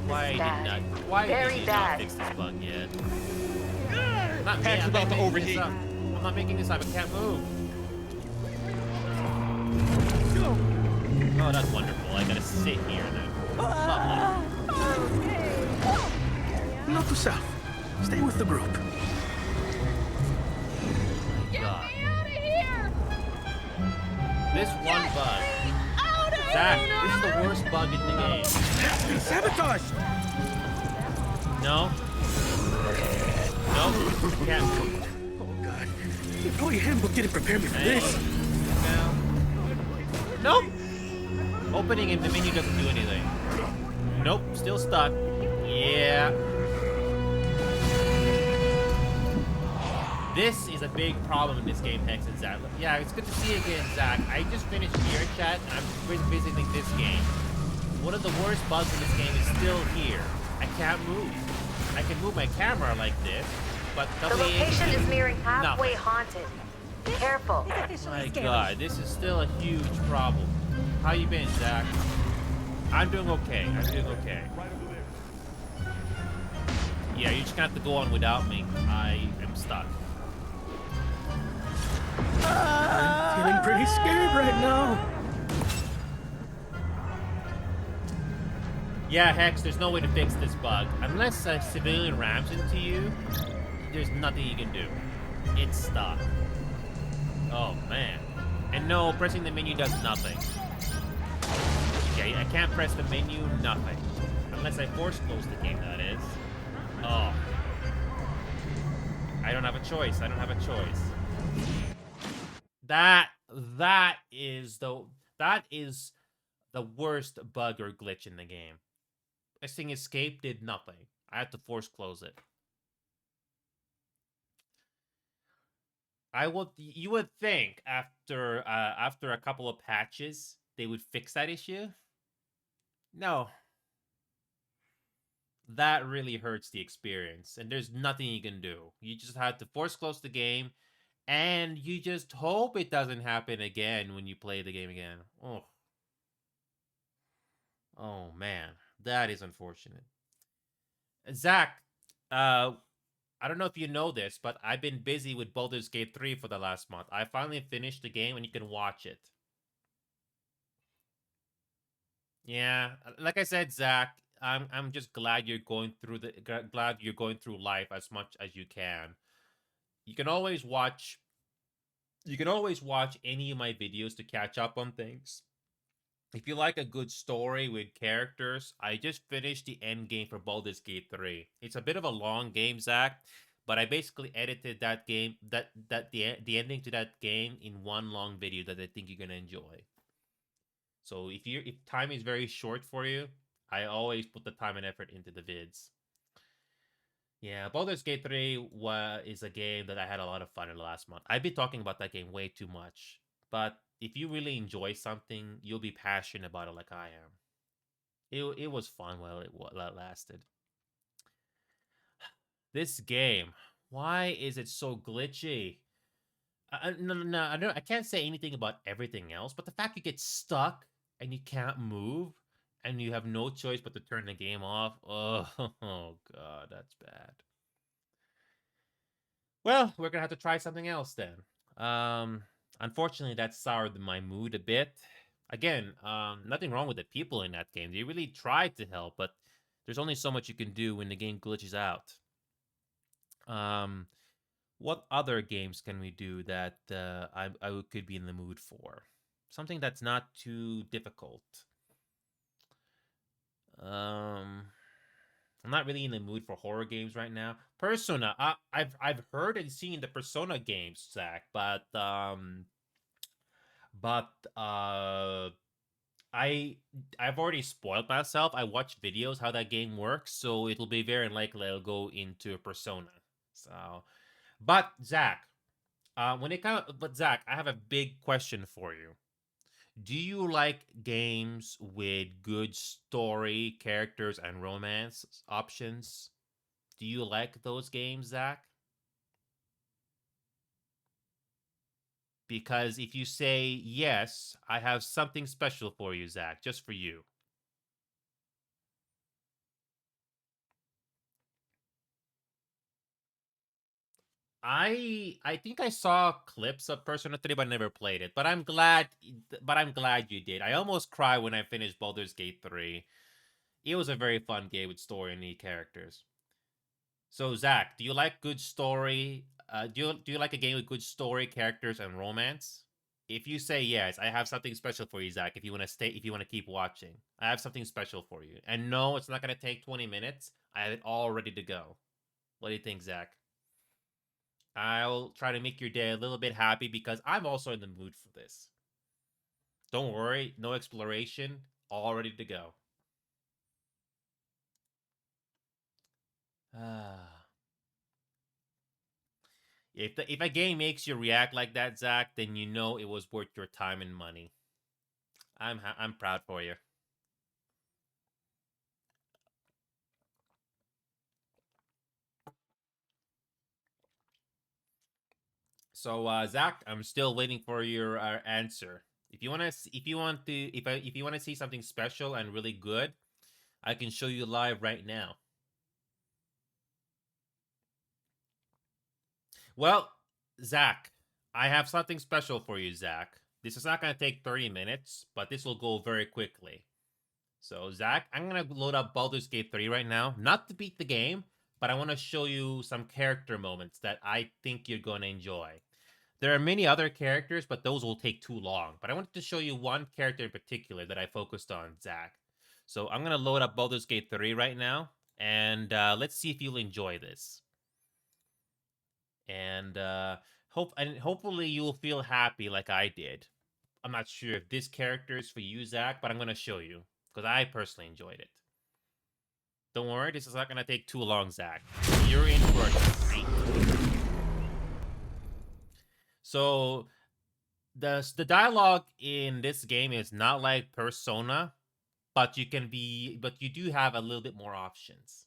Why did bad. not? Why Very did you bad. not fix this bug yet? Not me. Pack's I'm about not to making overheat. this up. I'm not making this up. I can't move. Oh, that's wonderful. I gotta sit here now. Lovely. Not to self. Stay with the group. God. This one bug. Zach, this is the worst bug in the game. Sabotage! No. Nope. Can't move. Oh God. The employee handbook didn't prepare me for this. Nope. Opening in the menu doesn't do anything. Nope. Still stuck. Yeah. This is a big problem in this game, Hex and Zach. Yeah, it's good to see you again, Zach. I just finished VRChat, and I'm visiting this game. One of the worst bugs in this game is still here. I can't move. I can move my camera like this, but The location is nearing halfway nothing. haunted. Careful. My God, this is still a huge problem. How you been, Zach? I'm doing okay. I'm doing okay. Yeah, you're just gonna have to go on without me. I am stuck. I'm feeling pretty scared right now. Yeah, Hex, there's no way to fix this bug. Unless a civilian rams into you, there's nothing you can do. It's stuck. Oh, man. And no, pressing the menu does nothing. Okay, I can't press the menu, nothing. Unless I force close the game, that is. Oh. I don't have a choice. I don't have a choice. That is the worst bug or glitch in the game. Pressing escape did nothing. I had to force close it. You would think after a couple of patches they would fix that issue. No. That really hurts the experience, and there's nothing you can do. You just have to force close the game, and you just hope it doesn't happen again when you play the game again. Oh man, that is unfortunate. Zach, I don't know if you know this, but I've been busy with Baldur's Gate 3 for the last month. I finally finished the game, and you can watch it. Yeah, like I said, Zach, I'm just glad you're going through life as much as you can. You can always watch any of my videos to catch up on things. If you like a good story with characters, I just finished the end game for Baldur's Gate 3. It's a bit of a long game, Zach, but I basically edited that game the ending to that game in one long video that I think you're gonna enjoy. So if time is very short for you, I always put the time and effort into the vids. Yeah, Baldur's Gate 3 is a game that I had a lot of fun in the last month. I've been talking about that game way too much. But if you really enjoy something, you'll be passionate about it like I am. It was fun while it lasted. This game, why is it so glitchy? No, I can't say anything about everything else, but the fact you get stuck and you can't move and you have no choice but to turn the game off. Oh, God, that's bad. Well, we're gonna have to try something else then. Unfortunately, that soured my mood a bit. Again, nothing wrong with the people in that game. They really tried to help, but there's only so much you can do when the game glitches out. What other games can we do that I could be in the mood for? Something that's not too difficult. I'm not really in the mood for horror games right now. Persona, I've heard and seen the Persona games, Zach, but I've already spoiled myself. I watched videos how that game works, so it'll be very unlikely I'll go into Persona. So, but Zach, Zach, I have a big question for you. Do you like games with good story, characters, and romance options? Do you like those games, Zach? Because if you say yes, I have something special for you, Zach, just for you. I think I saw clips of Persona 3, but never played it. But I'm glad you did. I almost cried when I finished Baldur's Gate 3. It was a very fun game with story and neat characters. So Zach, do you like good story? Do you like a game with good story, characters, and romance? If you say yes, I have something special for you, Zach. If you want to keep watching, I have something special for you. And no, it's not gonna take 20 minutes. I have it all ready to go. What do you think, Zach? I'll try to make your day a little bit happy because I'm also in the mood for this. Don't worry, no exploration, all ready to go. If a game makes you react like that, Zach, then you know it was worth your time and money. I'm proud for you. So Zach, I'm still waiting for your answer. If you want to see something special and really good, I can show you live right now. Well, Zach, I have something special for you, Zach. This is not going to take 30 minutes, but this will go very quickly. So, Zach, I'm going to load up Baldur's Gate 3 right now. Not to beat the game, but I want to show you some character moments that I think you're going to enjoy. There are many other characters, but those will take too long. But I wanted to show you one character in particular that I focused on, Zach. So I'm going to load up Baldur's Gate 3 right now, and let's see if you'll enjoy this. And hopefully you'll feel happy like I did. I'm not sure if this character is for you, Zach, but I'm going to show you, because I personally enjoyed it. Don't worry, this is not going to take too long, Zach. You're in for a treat. So, the dialogue in this game is not like Persona, but you do have a little bit more options.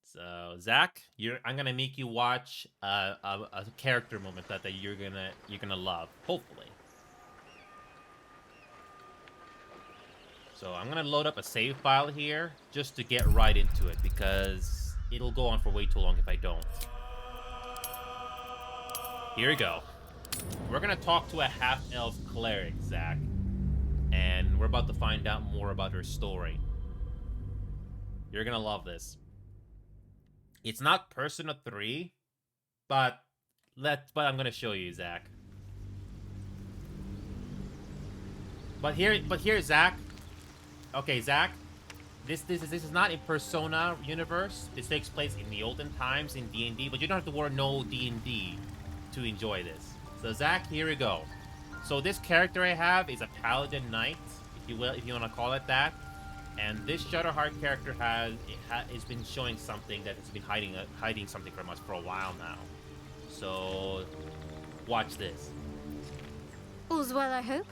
So, Zach, I'm gonna make you watch a character moment that you're gonna love, hopefully. So I'm gonna load up a save file here just to get right into it, because it'll go on for way too long if I don't. Here we go. We're gonna talk to a half-elf cleric, Zach, and we're about to find out more about her story. You're gonna love this. It's not Persona 3, but I'm gonna show you, Zach. But here, Zach. Okay, Zach. This is not in Persona universe. This takes place in the olden times in D&D, but you don't have to know D&D to enjoy this. So Zach, here we go. So this character I have is a paladin knight, if you want to call it that. And this Shadowheart character has been showing something that has been hiding something from us for a while now. So watch this. All's well, I hope.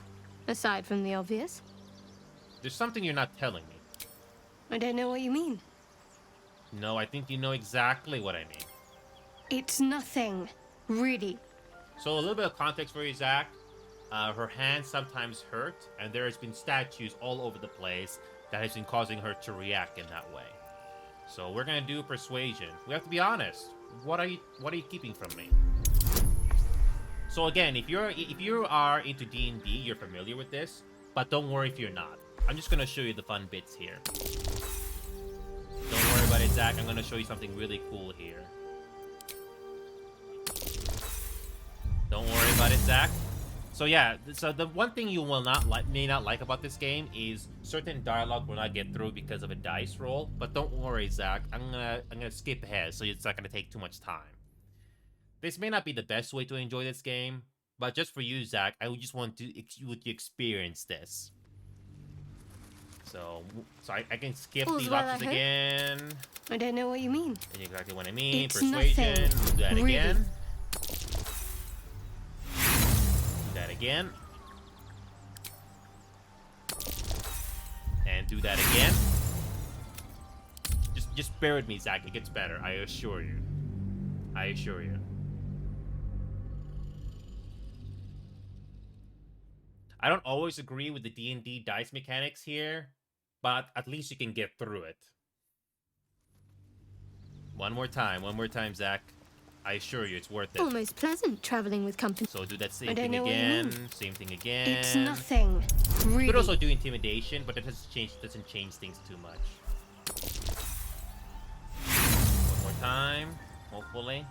Aside from the obvious. There's something you're not telling me. I don't know what you mean. No, I think you know exactly what I mean. It's nothing, really. So a little bit of context for you, Zach. Her hands sometimes hurt, and there has been statues all over the place that has been causing her to react in that way. So we're gonna do persuasion. We have to be honest. What are you keeping from me? So again, if you are into D&D, you're familiar with this, but don't worry if you're not. I'm just gonna show you the fun bits here. Don't worry about it, Zach. I'm gonna show you something really cool here. Don't worry about it, Zach. So yeah, so the one thing you may not like about this game is certain dialogue will not get through because of a dice roll. But don't worry, Zach. I'm gonna skip ahead, so it's not gonna take too much time. This may not be the best way to enjoy this game, but just for you, Zach, I would just want you to experience this. So I can skip these options again. I don't know what you mean. And exactly what I mean. It's Persuasion. nothing, Do that really. again. Do that again. And do that again. Just bear with me, Zach. It gets better. I assure you. I assure you. I don't always agree with the D&D dice mechanics here, but at least you can get through it. One more time, Zach. I assure you, it's worth it. Almost pleasant traveling with company. So do that same thing again. Same thing again. It's nothing, really. You could also do intimidation, but it doesn't change things too much. One more time, hopefully.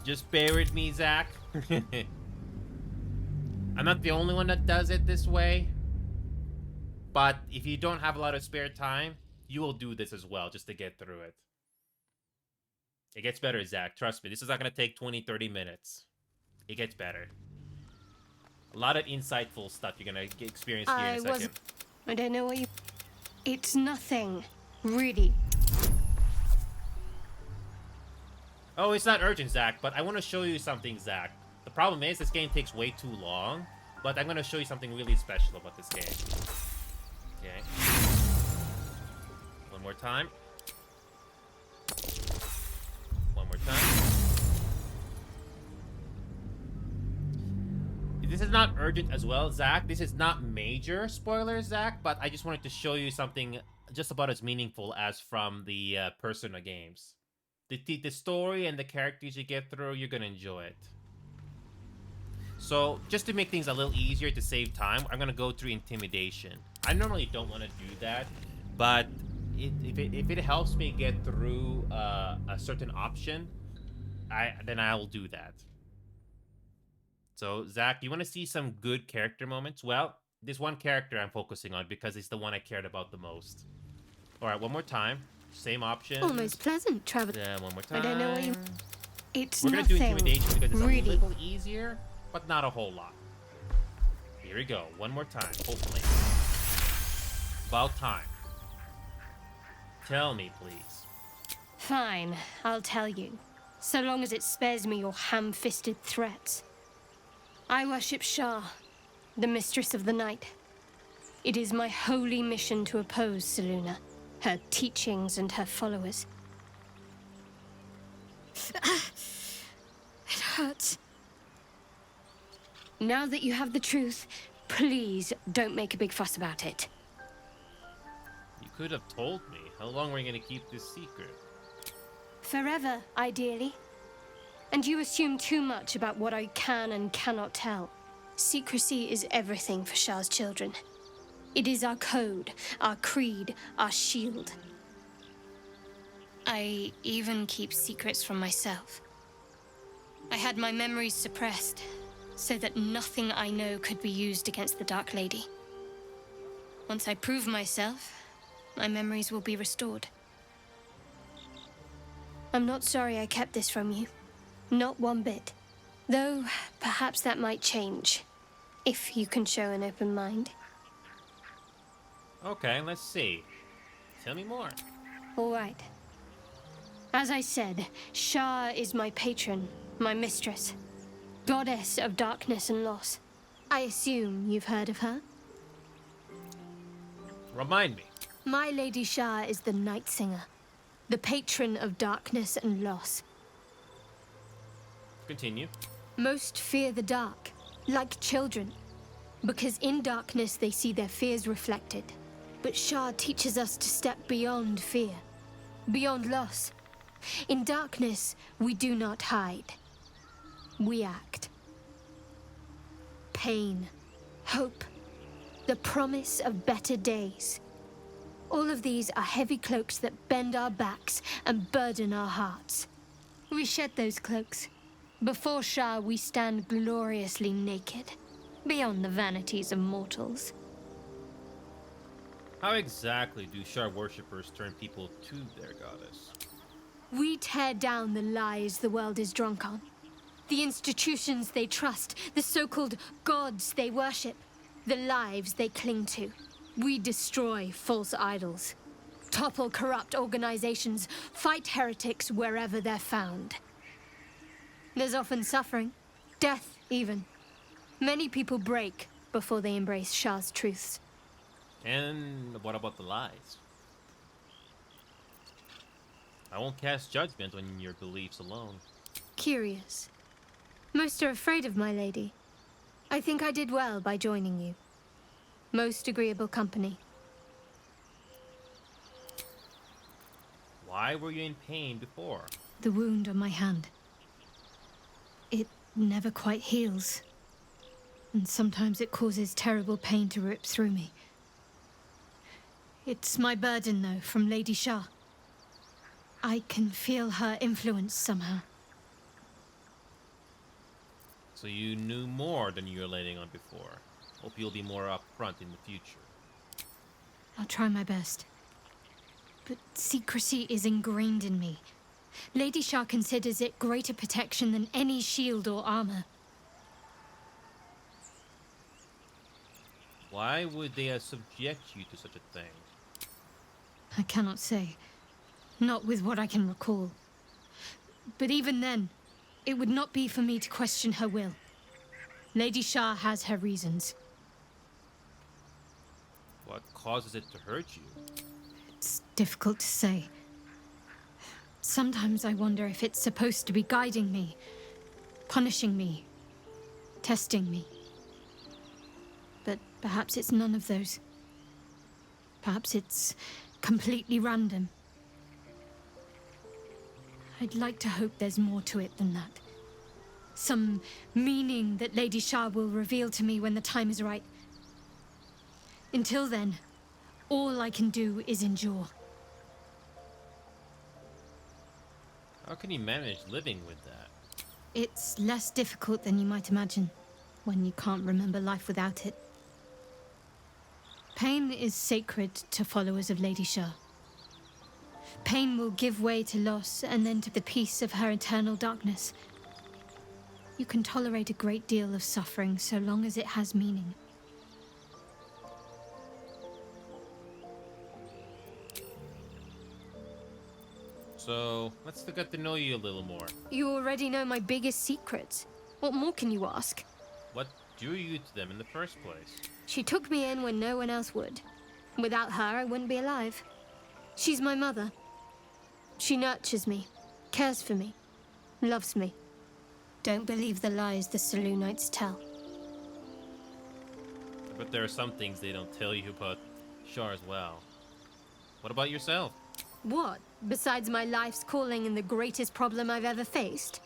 Just bear with me, Zach. I'm not the only one that does it this way. But if you don't have a lot of spare time, you will do this as well, just to get through it. It gets better, Zach. Trust me. This is not going to take 20, 30 minutes. It gets better. A lot of insightful stuff you're going to experience here in a second. I don't know what you... It's nothing, really. Oh, it's not urgent, Zach, but I want to show you something, Zach. The problem is, this game takes way too long, but I'm going to show you something really special about this game. Okay. One more time. time. This is not urgent as well, Zach. This is not major spoilers, Zach, but I just wanted to show you something just about as meaningful as from the Persona games. The story and the characters you get through, you're going to enjoy it. So, just to make things a little easier to save time, I'm going to go through Intimidation. I normally don't want to do that, but if it helps me get through a certain option, then I will do that. So, Zach, you want to see some good character moments? Well, this one character I'm focusing on because it's the one I cared about the most. All right, one more time. Same option. Almost pleasant, Travis. Yeah, one more time. I don't know what you... It's We're going to do nothing. Intimidation because it's really. a little easier, but not a whole lot. Here we go. One more time, hopefully. About time. Tell me, please. Fine, I'll tell you. So long as it spares me your ham-fisted threats. I worship Shah, the mistress of the night. It is my holy mission to oppose Selûne, her teachings and her followers. It hurts. Now that you have the truth, please don't make a big fuss about it. You could have told me. How long were you going to keep this secret? Forever, ideally. And you assume too much about what I can and cannot tell. Secrecy is everything for Shah's children. It is our code, our creed, our shield. I even keep secrets from myself. I had my memories suppressed, so that nothing I know could be used against the Dark Lady. Once I prove myself, my memories will be restored. I'm not sorry I kept this from you. Not one bit. Though, perhaps that might change. If you can show an open mind. Okay, let's see. Tell me more. All right. As I said, Shah is my patron, my mistress. Goddess of darkness and loss. I assume you've heard of her? Remind me. My Lady Shah is the Night Singer. The patron of darkness and loss. Continue. Most fear the dark, like children, because in darkness they see their fears reflected. But Shah teaches us to step beyond fear, beyond loss. In darkness, we do not hide. We act. Pain, hope, the promise of better days. All of these are heavy cloaks that bend our backs and burden our hearts. We shed those cloaks. Before Shah, we stand gloriously naked, beyond the vanities of mortals. How exactly do Shah worshippers turn people to their goddess? We tear down the lies the world is drunk on. The institutions they trust, the so-called gods they worship, the lives they cling to. We destroy false idols, topple corrupt organizations, fight heretics wherever they're found. There's often suffering, death even. Many people break before they embrace Shah's truths. And what about the lies? I won't cast judgment on your beliefs alone. Curious. Most are afraid of my lady. I think I did well by joining you. Most agreeable company. Why were you in pain before? The wound on my hand. It never quite heals. And sometimes it causes terrible pain to rip through me. It's my burden, though, from Lady Shah. I can feel her influence somehow. So you knew more than you were letting on before. Hope you'll be more upfront in the future. I'll try my best. But secrecy is ingrained in me. Lady Shah considers it greater protection than any shield or armor. Why would they subject you to such a thing? I cannot say. Not with what I can recall. But even then, it would not be for me to question her will. Lady Shah has her reasons. What causes it to hurt you? It's difficult to say. Sometimes I wonder if it's supposed to be guiding me, punishing me, testing me. But perhaps it's none of those. Perhaps it's completely random. I'd like to hope there's more to it than that. Some meaning that Lady Shah will reveal to me when the time is right. Until then, all I can do is endure. How can you manage living with that? It's less difficult than you might imagine, when you can't remember life without it. Pain is sacred to followers of Lady Shah. Pain will give way to loss and then to the peace of her eternal darkness. You can tolerate a great deal of suffering so long as it has meaning. So, let's get to know you a little more. You already know my biggest secrets. What more can you ask? What drew you to them in the first place? She took me in when no one else would. Without her, I wouldn't be alive. She's my mother. She nurtures me, cares for me, loves me. Don't believe the lies the Saloonites tell. But there are some things they don't tell you about Shar as well. What about yourself? What, besides my life's calling and the greatest problem I've ever faced?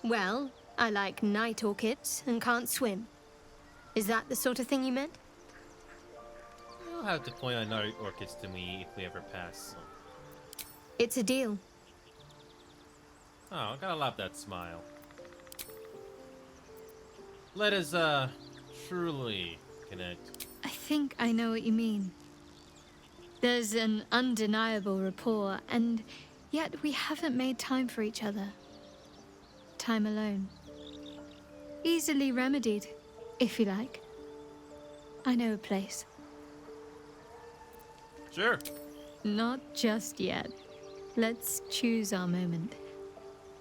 Well, I like night orchids and can't swim. Is that the sort of thing you meant? You'll have to point out night orchids to me if we ever pass. It's a deal. Oh, I gotta love that smile. Let us, truly connect. I think I know what you mean. There's an undeniable rapport, and yet we haven't made time for each other. Time alone. Easily remedied, if you like. I know a place. Sure. Not just yet. Let's choose our moment.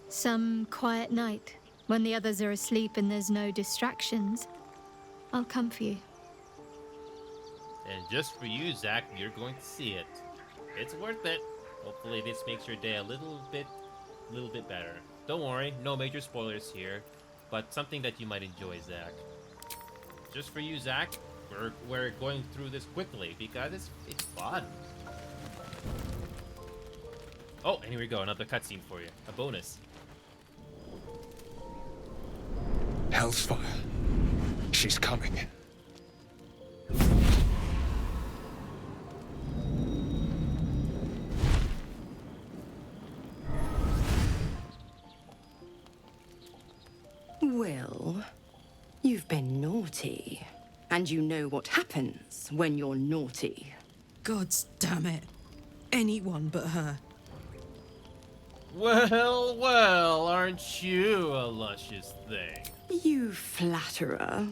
Some quiet night, when the others are asleep and there's no distractions, I'll come for you. And just for you, Zach, you're going to see it. It's worth it. Hopefully this makes your day a little bit better. Don't worry, no major spoilers here, but something that you might enjoy, Zach. Just for you, Zach, we're going through this quickly because it's fun. Oh, and here we go, another cutscene for you. A bonus. Hellsfire. She's coming. Well, you've been naughty. And you know what happens when you're naughty. Gods damn it. Anyone but her. Well, well, aren't you a luscious thing? You flatterer.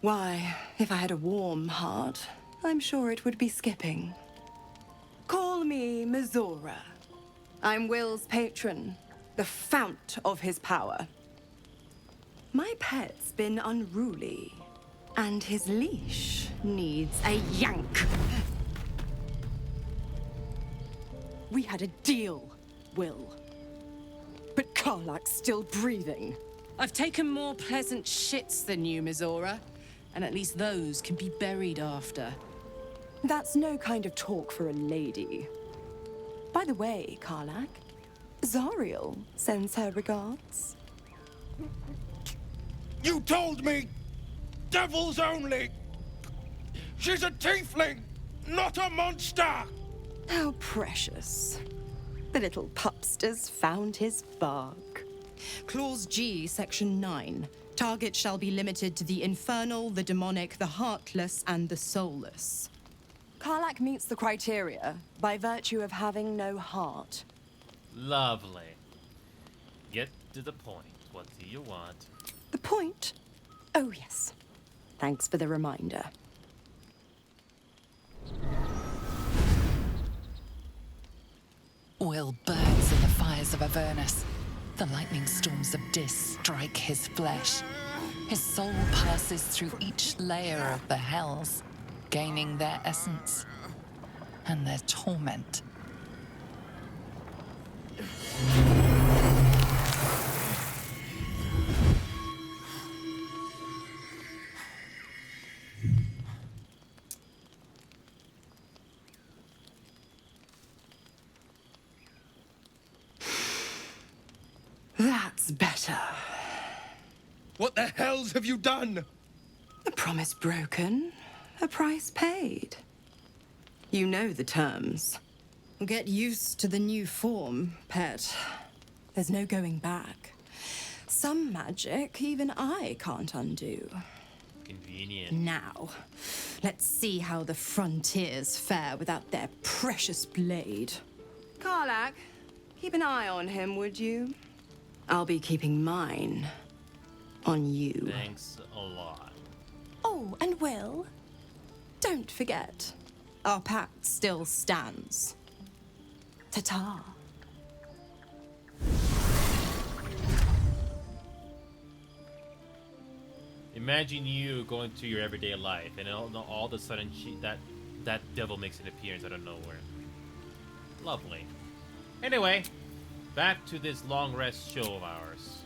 Why, if I had a warm heart, I'm sure it would be skipping. Call me Mizora. I'm Will's patron, the fount of his power. My pet's been unruly, and his leash needs a yank. We had a deal, Will. But Karlak's still breathing. I've taken more pleasant shits than you, Mizora. And at least those can be buried after. That's no kind of talk for a lady. By the way, Karlak, Zariel sends her regards. You told me! Devils only! She's a tiefling, not a monster! How precious. The little pupster's found his bark. Clause G, Section 9. Target shall be limited to the infernal, the demonic, the heartless, and the soulless. Karlak meets the criteria by virtue of having no heart. Lovely. Get to the point. What do you want? The point? Oh, yes. Thanks for the reminder. Will burns in the fires of Avernus. The lightning storms of Dis strike his flesh. His soul passes through each layer of the hells, gaining their essence and their torment. That's better. What the hells have you done? A promise broken, a price paid. You know the terms. Get used to the new form, pet. There's no going back. Some magic even I can't undo. Convenient. Now, let's see how the frontiers fare without their precious blade. Karlak, keep an eye on him, would you? I'll be keeping mine on you. Thanks a lot. Oh, and Will, don't forget, our pact still stands. Ta-ta. Imagine you going through your everyday life, and all of a sudden that devil makes an appearance out of nowhere. Lovely. Anyway, back to this long rest show of ours.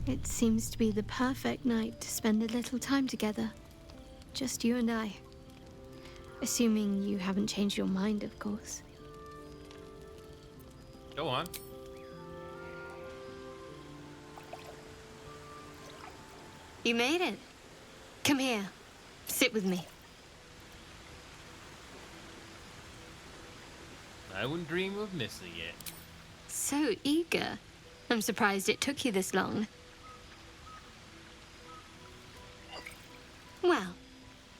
It seems to be the perfect night to spend a little time together. Just you and I. Assuming you haven't changed your mind, of course. Go on. You made it. Come here. Sit with me. I wouldn't dream of missing it. So eager. I'm surprised it took you this long. Well,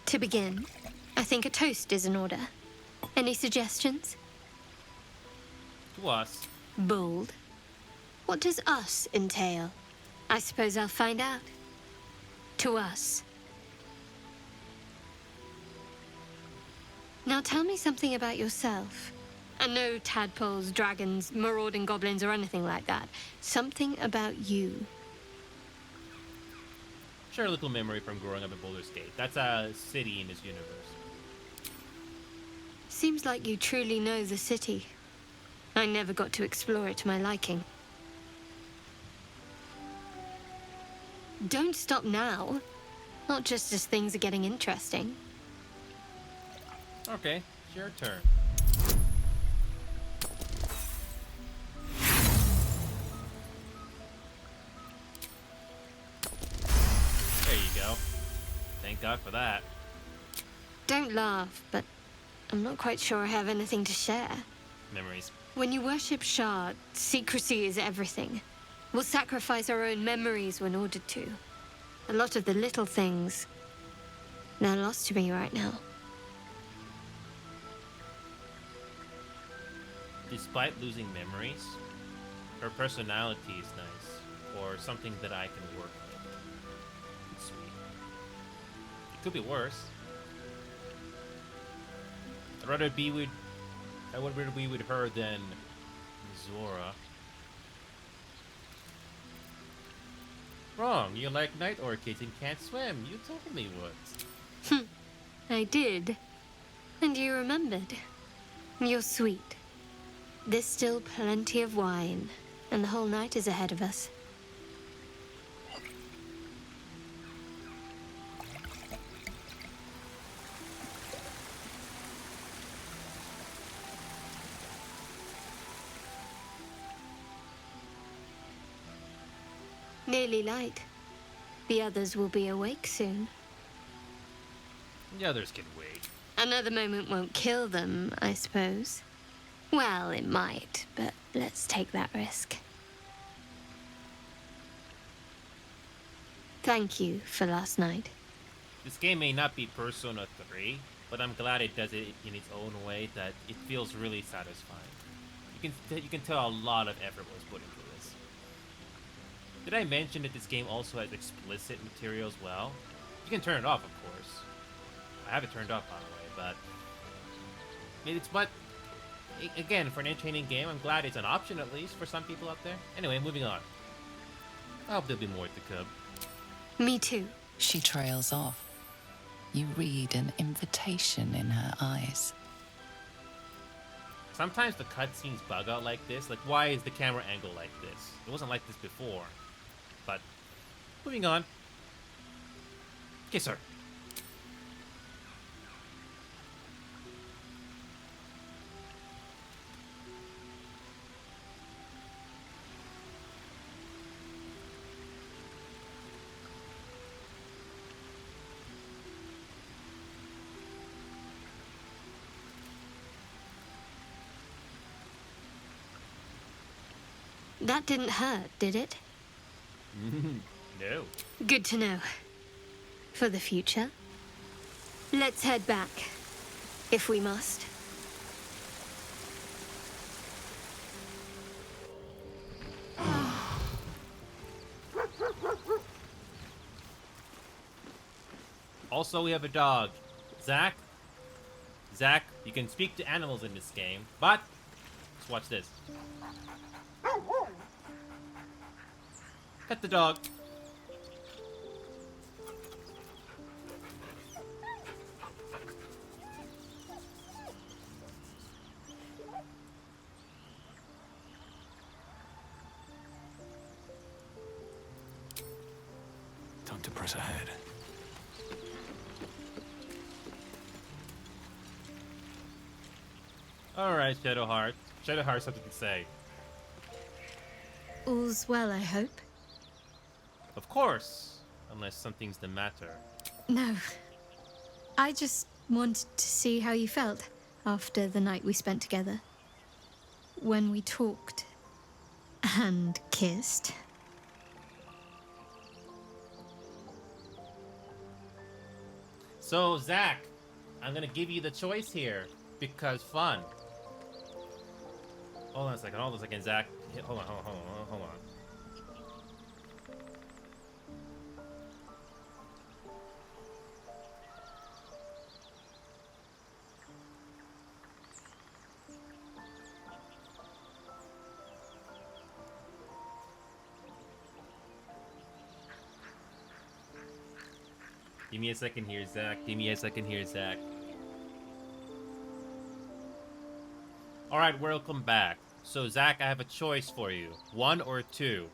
to begin, I think a toast is in order. Any suggestions? To us. Bold. What does us entail? I suppose I'll find out. To us. Now tell me something about yourself. And no tadpoles, dragons, marauding goblins, or anything like that. Something about you. Share a little memory from growing up in Baldur's Gate. That's a city in this universe. Seems like you truly know the city. I never got to explore it to my liking. Don't stop now. Not just as things are getting interesting. Okay, it's your turn. There you go. Thank God for that. Don't laugh, but I'm not quite sure I have anything to share. Memories. When you worship Shard, secrecy is everything. We'll sacrifice our own memories when ordered to. A lot of the little things, they're lost to me right now. Despite losing memories, her personality is nice, or something that I can work with. It's sweet. It could be worse. I'd rather be with her than Zora. Wrong. You like night orchids and can't swim. You told me what. I did. And you remembered. You're sweet. There's still plenty of wine, and the whole night is ahead of us. Nearly light. The others will be awake soon. The others can wait. Another moment won't kill them, I suppose. Well, it might, but let's take that risk. Thank you for last night. This game may not be Persona 3, but I'm glad it does it in its own way that it feels really satisfying. You can tell a lot of effort was put into this. Did I mention that this game also has explicit material as well? You can turn it off, of course. I have it turned off, by the way, but again, for an entertaining game, I'm glad it's an option at least for some people out there. Anyway, moving on. I hope there'll be more to come. Me too. She trails off. You read an invitation in her eyes. Sometimes the cutscenes bug out like this. Like, why is the camera angle like this? It wasn't like this before. But, moving on. Okay, sir. That didn't hurt, did it? No. Good to know. For the future. Let's head back. If we must. Also, we have a dog. Zach? Zach, you can speak to animals in this game, but... Let's watch this. Pet the dog. Time to press ahead. Alright, Shadowheart. Shadowheart, something to say. All's well, I hope. Of course. Unless something's the matter. No. I just wanted to see how you felt after the night we spent together. When we talked. And kissed. So, Zach, I'm gonna give you the choice here. Because fun. Hold on a second, Zach. Hold on. Give me a second here, Zach. Alright, welcome back. So, Zach, I have a choice for you. 1 or 2.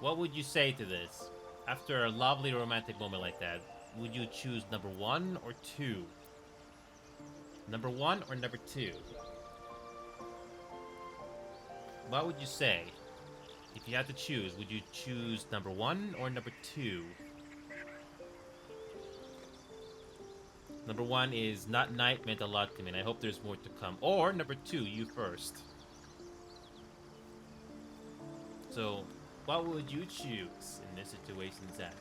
What would you say to this? After a lovely romantic moment like that, would you choose number 1 or 2? Number 1 or number 2? What would you say? If you had to choose, would you choose number 1 or number 2? Number 1 is not night meant a lot to me, and I hope there's more to come. Or number 2, you first. So, what would you choose in this situation, Zach?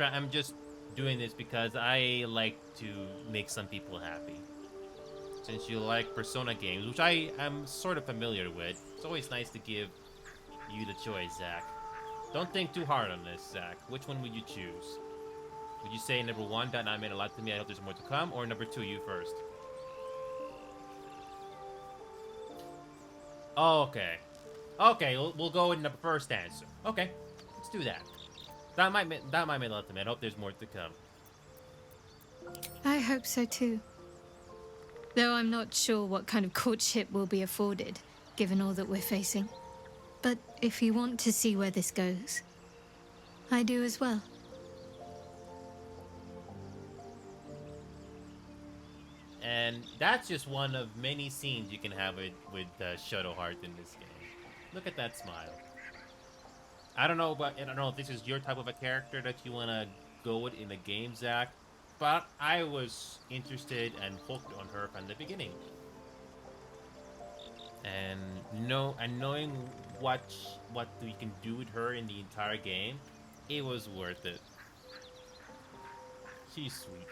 I'm just doing this because I like to make some people happy. Since you like Persona games, which I am sort of familiar with, it's always nice to give you the choice, Zach. Don't think too hard on this, Zach. Which one would you choose? Would you say number 1, that not meant a lot to me, I hope there's more to come, or number 2, you first? Oh, okay. Okay, we'll go with the first answer. Okay, let's do that. That might mean a lot to me. I hope there's more to come. I hope so too. Though I'm not sure what kind of courtship we'll be afforded, given all that we're facing. But if you want to see where this goes, I do as well. And that's just one of many scenes you can have with Shadowheart in this game. Look at that smile. I don't know if this is your type of a character that you want to go with in the game, Zach, but I was interested and hooked on her from the beginning. And knowing what we can do with her in the entire game, it was worth it. She's sweet.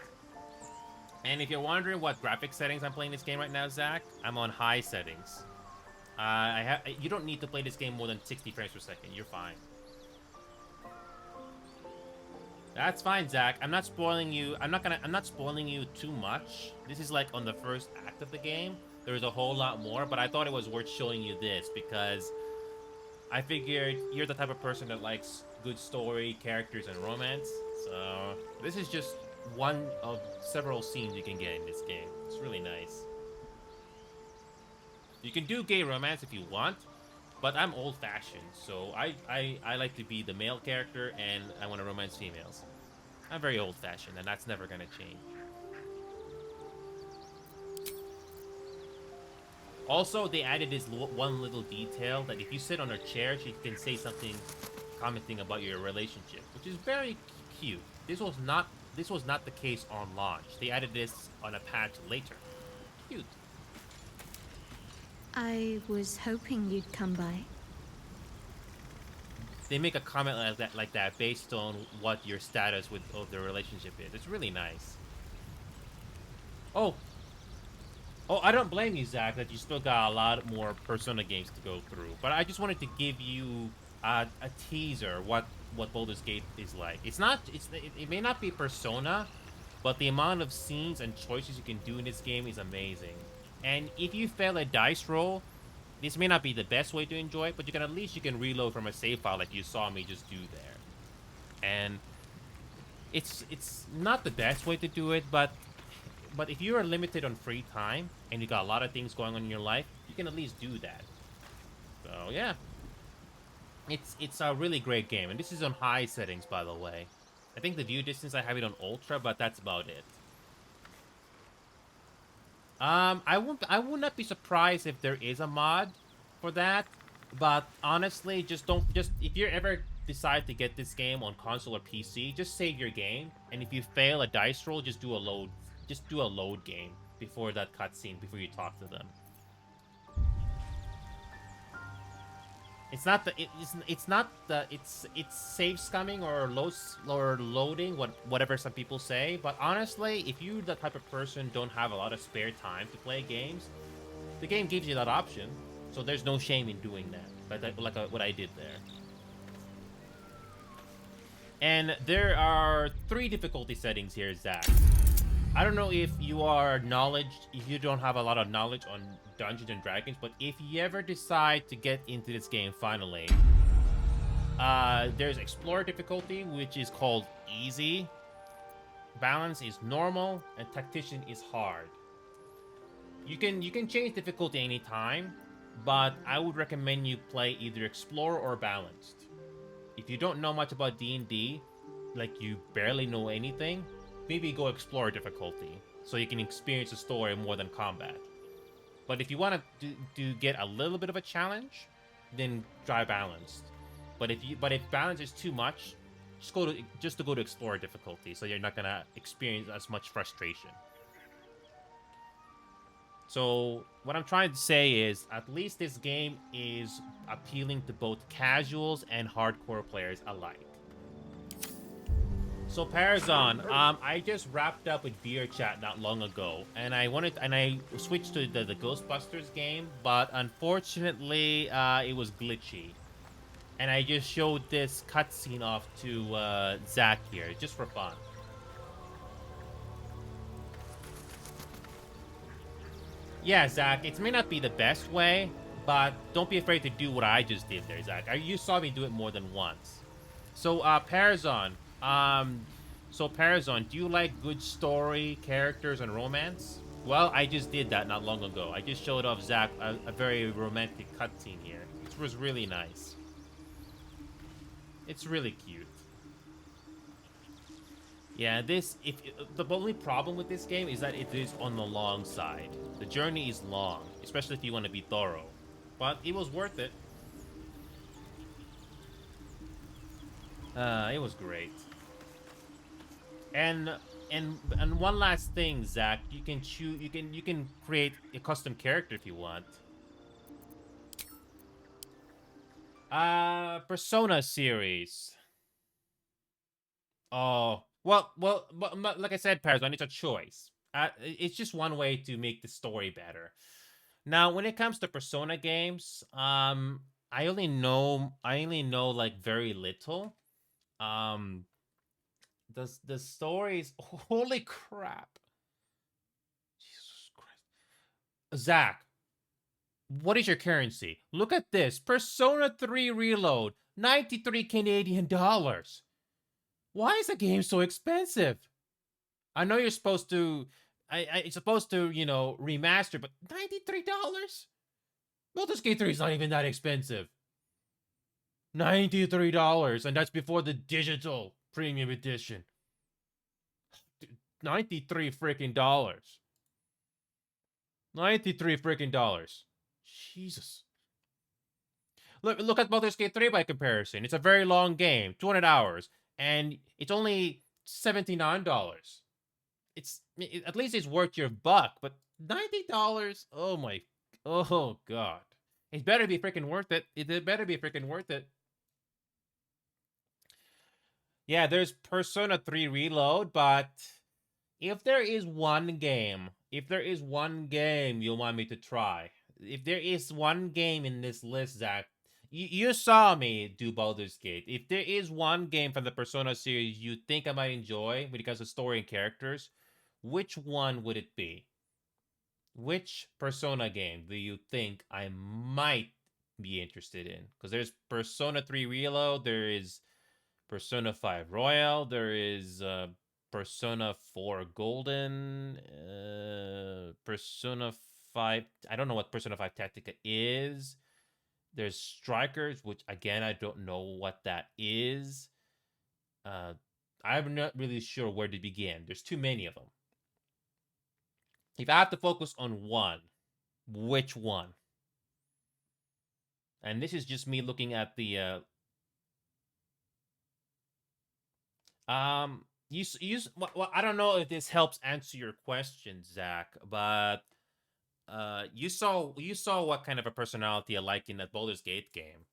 And if you're wondering what graphic settings I'm playing this game right now, Zach, I'm on high settings. You don't need to play this game more than 60 frames per second. You're fine. That's fine, Zach. I'm not spoiling you. I'm not spoiling you too much. This is like on the first act of the game. There's a whole lot more, but I thought it was worth showing you this because I figured you're the type of person that likes good story, characters, and romance. So this is just one of several scenes you can get in this game. It's really nice. You can do gay romance if you want, but I'm old-fashioned, so I like to be the male character, and I want to romance females. I'm very old-fashioned, and that's never gonna change. Also, they added this one little detail that if you sit on her chair, she can say something, commenting about your relationship, which is very cute. This was not the case on launch. They added this on a patch later. Cute. I was hoping you'd come by. They make a comment like that based on what your status of the relationship is. It's really nice. Oh, I don't blame you, Zach, that you still got a lot more Persona games to go through. But I just wanted to give you a teaser what Baldur's Gate is like. It may not be Persona, but the amount of scenes and choices you can do in this game is amazing. And if you fail a dice roll, this may not be the best way to enjoy it, but at least you can reload from a save file like you saw me just do there. And it's not the best way to do it, but if you are limited on free time and you got a lot of things going on in your life, you can at least do that. So yeah, it's a really great game, and this is on high settings, by the way. I think the view distance, I have it on ultra, but that's about it. I would not be surprised if there is a mod for that, but honestly, just if you ever decide to get this game on console or PC, just save your game, and if you fail a dice roll, just do a load game before that cutscene, before you talk to them. It's save scumming or loading, whatever some people say. But honestly, if you're the type of person don't have a lot of spare time to play games, the game gives you that option. So there's no shame in doing that, like what I did there. And there are 3 difficulty settings here, Zach. I don't know if you don't have a lot of knowledge on Dungeons and Dragons, but if you ever decide to get into this game finally, there's Explorer difficulty, which is called Easy. Balance is normal, and Tactician is hard. You can change difficulty anytime, but I would recommend you play either Explorer or Balanced. If you don't know much about D&D, like you barely know anything, maybe go Explorer difficulty, so you can experience the story more than combat. But if you want to get a little bit of a challenge, then try Balanced. But if Balance is too much, just go to Explorer difficulty, so you're not gonna experience as much frustration. So what I'm trying to say is, at least this game is appealing to both casuals and hardcore players alike. So Parazon, I just wrapped up with VRChat not long ago, and I switched to the Ghostbusters game, but unfortunately, it was glitchy, and I just showed this cutscene off to Zach here, just for fun. Yeah, Zach, it may not be the best way, but don't be afraid to do what I just did there, Zach. You saw me do it more than once. So, Parazon, do you like good story, characters, and romance? Well, I just did that not long ago. I just showed off Zach a very romantic cutscene here. It was really nice. It's really cute. Yeah, the only problem with this game is that it is on the long side. The journey is long, especially if you want to be thorough. But it was worth it. It was great. And one last thing, Zach, you can create a custom character if you want. Persona series. Oh, well, like I said, Parazon, it's a choice. It's just one way to make the story better. Now, when it comes to Persona games, I only know like very little. The stories, holy crap. Jesus Christ. Zach, what is your currency? Look at this. Persona 3 Reload, 93 Canadian dollars. Why is the game so expensive? I know you're supposed to, it's supposed to, you know, remaster, but $93? Baldur's Gate 3 is not even that expensive. $93, and that's before the digital premium edition. 93 freaking dollars. 93 freaking dollars. Jesus. Look at Baldur's Gate 3 by comparison. It's a very long game, 200 hours, and it's only $79. At least it's worth your buck, but $90? Oh god. It better be freaking worth it. It better be freaking worth it. Yeah, there's Persona 3 Reload, but if there is one game you want me to try, if there is one game in this list, Zach, you saw me do Baldur's Gate. If there is one game from the Persona series you think I might enjoy because of story and characters, which one would it be? Which Persona game do you think I might be interested in? Because there's Persona 3 Reload, there is Persona 5 Royal, there is Persona 4 Golden, Persona 5... I don't know what Persona 5 Tactica is. There's Strikers, which, again, I don't know what that is. I'm not really sure where to begin. There's too many of them. If I have to focus on one, which one? And this is just me looking at the... well, I don't know if this helps answer your question, Zach, but you saw what kind of a personality I like in that Baldur's Gate game.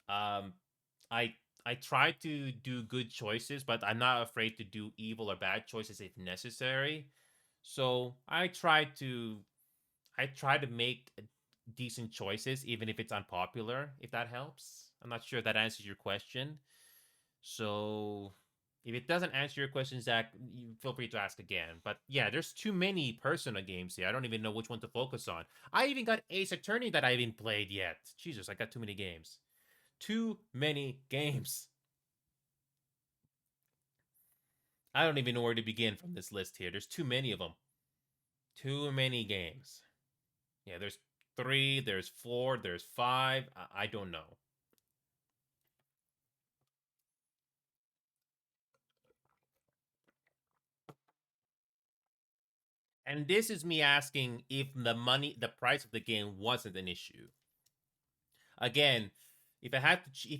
I try to do good choices, but I'm not afraid to do evil or bad choices if necessary. So I try to make decent choices, even if it's unpopular, if that helps. I'm not sure if that answers your question. So if it doesn't answer your question, Zach, you feel free to ask again. But yeah, there's too many Persona games here. I don't even know which one to focus on. I even got Ace Attorney that I haven't played yet. Jesus, I got too many games. Too many games. I don't even know where to begin from this list here. There's too many of them. Too many games. Yeah, there's 3, there's 4, there's 5. I don't know. And this is me asking if the price of the game wasn't an issue. Again, if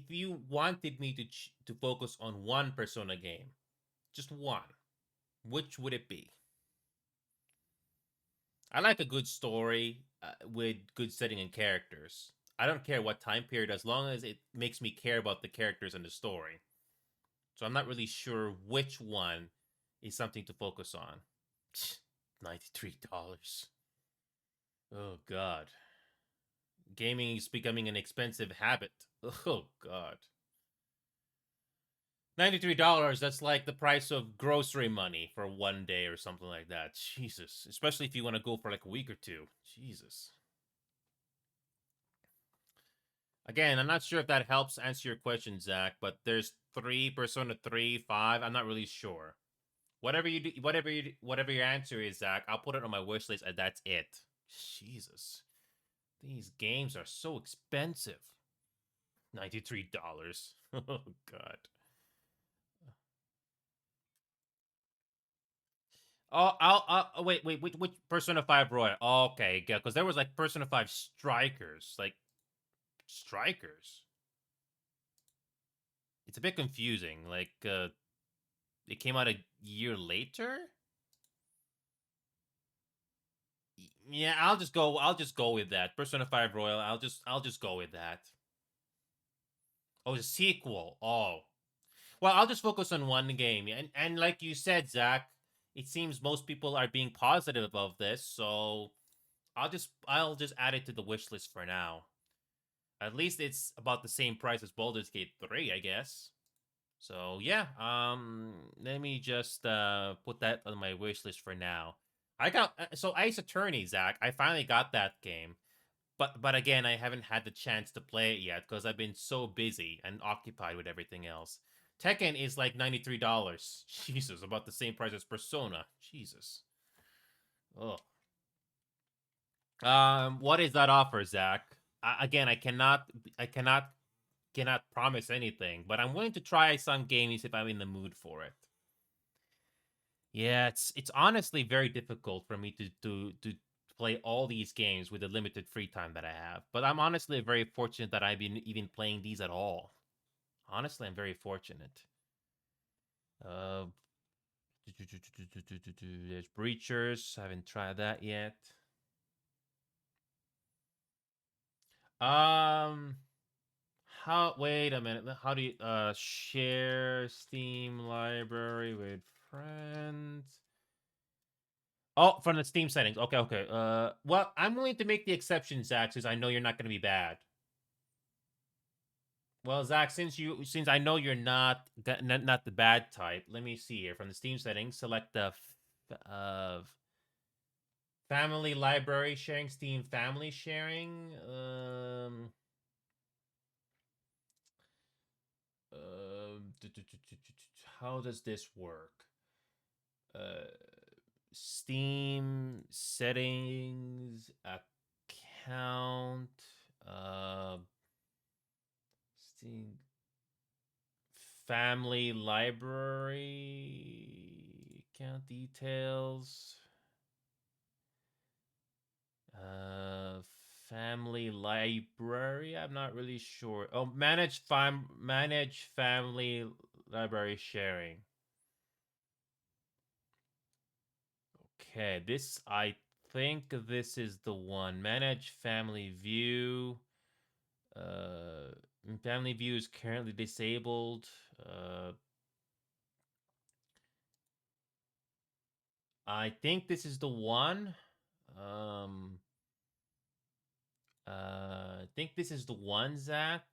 you wanted me to focus on one Persona game, just one, which would it be? I like a good story with good setting and characters. I don't care what time period, as long as it makes me care about the characters and the story. So I'm not really sure which one is something to focus on. $93. Oh god. Gaming is becoming an expensive habit. Oh god. $93, that's like the price of grocery money for one day or something like that. Jesus. Especially if you want to go for like a week or two. Jesus. Again, I'm not sure if that helps answer your question, Zach, but there's 3, Persona 3, 5. I'm not really sure. Whatever your answer is, Zach, I'll put it on my wish list, and that's it. Jesus. These games are so expensive. $93. Oh, God. Oh, wait, which Persona 5 Royal? Oh, okay, yeah, because there was, like, Persona 5 Strikers. Like, Strikers? It's a bit confusing. Like, it came out a year later? Yeah, I'll just go with that. Persona 5 Royal, I'll just go with that. Oh, the sequel. Oh. Well, I'll just focus on one game. And like you said, Zach, it seems most people are being positive of this, so I'll just add it to the wish list for now. At least it's about the same price as Baldur's Gate 3, I guess. So yeah, let me just put that on my wish list for now. I got so Ace Attorney, Zach. I finally got that game, but again, I haven't had the chance to play it yet because I've been so busy and occupied with everything else. Tekken is like $93. Jesus, about the same price as Persona. Jesus. Oh. What is that offer, Zach? Again, I cannot promise anything, but I'm willing to try some games if I'm in the mood for it. Yeah, it's honestly very difficult for me to play all these games with the limited free time that I have. But I'm honestly very fortunate that I've been even playing these at all. Honestly, I'm very fortunate. Uh, there's Breachers. Haven't tried that yet. Wait a minute. How do you share Steam library with friends? Oh, from the Steam settings. Okay, okay. Well, I'm willing to make the exception, Zach, since I know you're not going to be bad. Well, Zach, since I know you're not the bad type, let me see here. From the Steam settings, select the family library sharing, Steam family sharing. How does this work? Steam settings account. Steam family library account details. Family library. I'm not really sure. Oh, manage family library sharing. Okay, I think this is the one. Manage family view. Family view is currently disabled. I think this is the one. I think this is the one, Zach.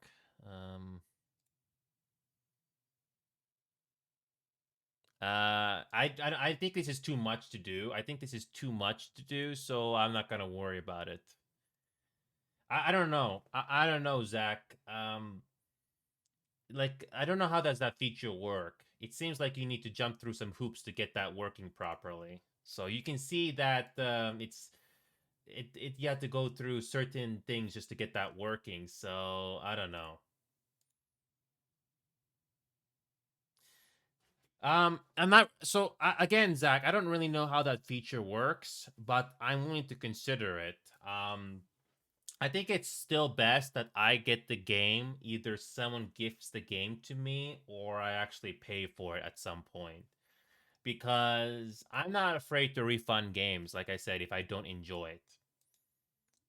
I think this is too much to do. I think this is too much to do, so I'm not gonna worry about it. I don't know. I don't know, Zach. Like I don't know how does that feature work. It seems like you need to jump through some hoops to get that working properly. So you can see that you have to go through certain things just to get that working. So I don't know. I'm not so again, Zach. I don't really know how that feature works, but I'm willing to consider it. I think it's still best that I get the game. Either someone gifts the game to me, or I actually pay for it at some point. Because I'm not afraid to refund games, like I said, if I don't enjoy it.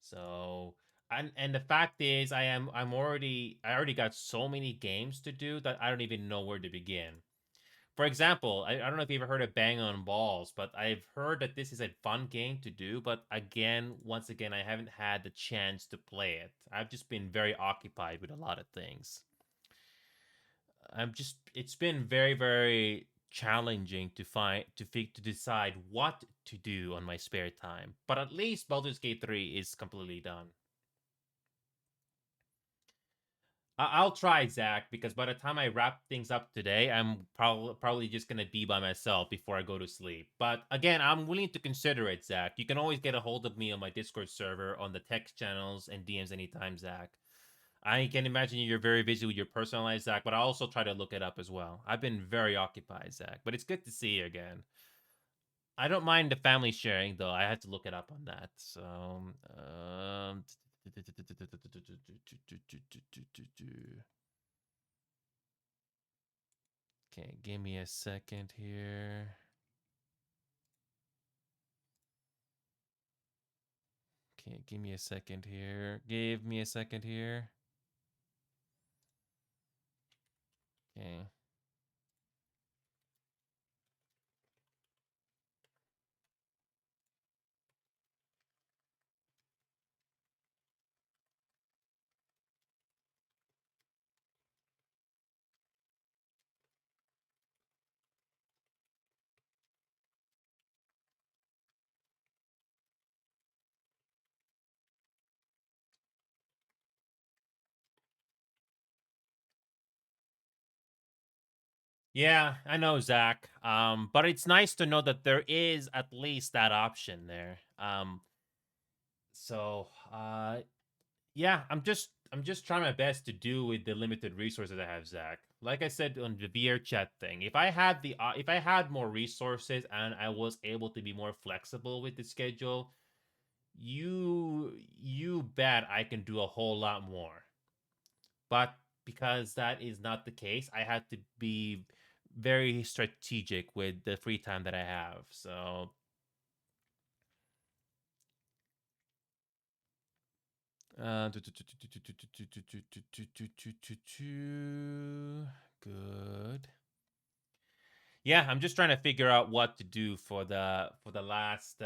So, and the fact is, I already got so many games to do that I don't even know where to begin. For example, I don't know if you ever heard of Bang on Balls, but I've heard that this is a fun game to do. But again, once again, I haven't had the chance to play it. I've just been very occupied with a lot of things. It's been very, very challenging to decide what to do on my spare time. But at least Baldur's Gate 3 is completely done. I'll try, Zach, because by the time I wrap things up today, I'm probably just gonna be by myself before I go to sleep. But again, I'm willing to consider it, Zach. You can always get a hold of me on my Discord server, on the text channels, and DMs anytime, Zach. I can imagine you're very busy with your personal life, Zach, but I also try to look it up as well. I've been very occupied, Zach, but it's good to see you again. I don't mind the family sharing, though. I had to look it up on that. So, okay, give me a second here. Okay, give me a second here. Give me a second here. Okay. Yeah, I know, Zach. But it's nice to know that there is at least that option there. So yeah, I'm just trying my best to do with the limited resources I have, Zach. Like I said on the VRChat thing, if I had more resources and I was able to be more flexible with the schedule, you bet I can do a whole lot more. But because that is not the case, I had to be very strategic with the free time that I have. So good. Yeah, I'm just trying to figure out what to do for the last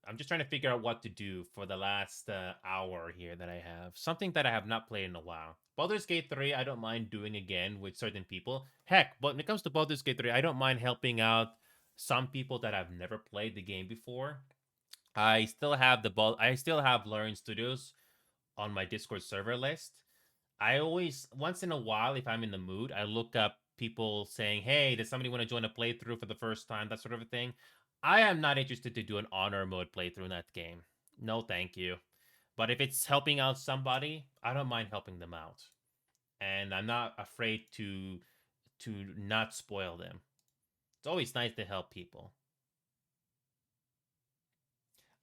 I'm just trying to figure out what to do for the last hour here that I have. Something that I have not played in a while. Baldur's Gate 3 I don't mind doing again with certain people. Heck, but when it comes to Baldur's Gate 3, I don't mind helping out some people that have never played the game before. I still have Learn Studios on my Discord server list. I always, once in a while, if I'm in the mood, I look up people saying, "Hey, does somebody want to join a playthrough for the first time?" That sort of a thing. I am not interested to do an honor mode playthrough in that game. No, thank you. But if it's helping out somebody, I don't mind helping them out, and I'm not afraid to not spoil them. It's always nice to help people.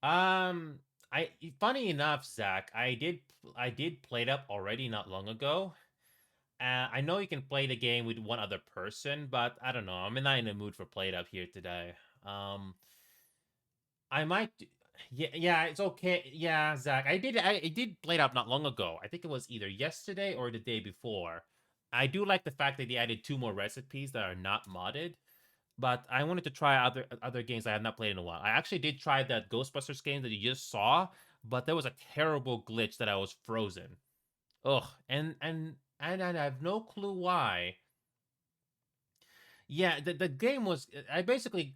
Um, I funny enough, Zach, I did play it up already not long ago. I know you can play the game with one other person, but I don't know. I'm not in the mood for play it up here today. I might. Yeah, yeah, it's okay. Yeah, Zach, I did play it up not long ago. I think it was either yesterday or the day before. I do like the fact that they added 2 more recipes that are not modded, but I wanted to try other games I have not played in a while. I actually did try that Ghostbusters game that you just saw, but there was a terrible glitch that I was frozen. Ugh, and I have no clue why. Yeah, the game was I basically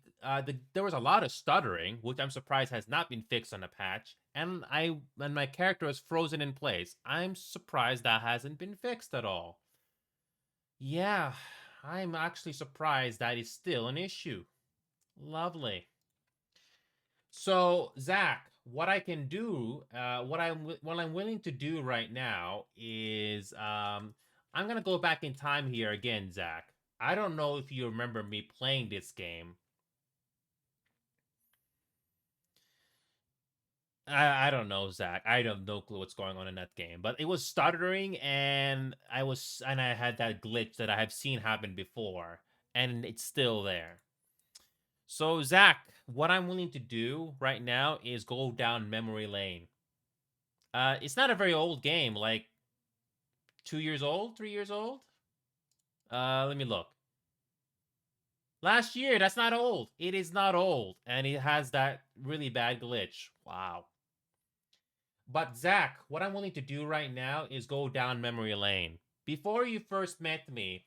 there was a lot of stuttering, which I'm surprised has not been fixed on a patch, and my character was frozen in place. I'm surprised that hasn't been fixed at all. Yeah, I'm actually surprised that is still an issue. Lovely. So, Zach, what I can do, what I'm willing to do right now is, I'm gonna go back in time here again, Zach. I don't know if you remember me playing this game. I don't know, Zach. I have no clue what's going on in that game, but it was stuttering, and I had that glitch that I have seen happen before, and it's still there. So, Zach, what I'm willing to do right now is go down memory lane. It's not a very old game, like 2 years old, 3 years old. Let me look. Last year, that's not old. It is not old, and it has that really bad glitch. Wow. But Zach, what I'm willing to do right now is go down memory lane. Before you first met me,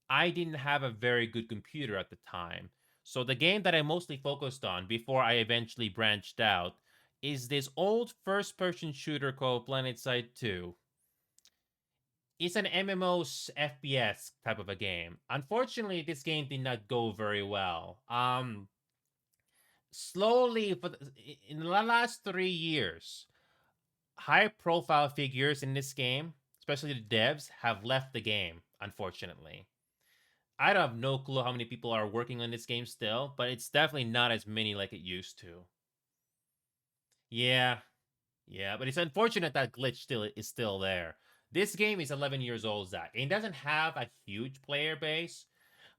I didn't have a very good computer at the time. So the game that I mostly focused on before I eventually branched out is this old first-person shooter called PlanetSide 2. It's an MMO FPS type of a game. Unfortunately, this game did not go very well. Slowly in the last 3 years, high-profile figures in this game, especially the devs, have left the game. Unfortunately, I don't have no clue how many people are working on this game still, but it's definitely not as many like it used to. Yeah, yeah, but it's unfortunate that glitch still there. This game is 11 years old, Zach. It doesn't have a huge player base,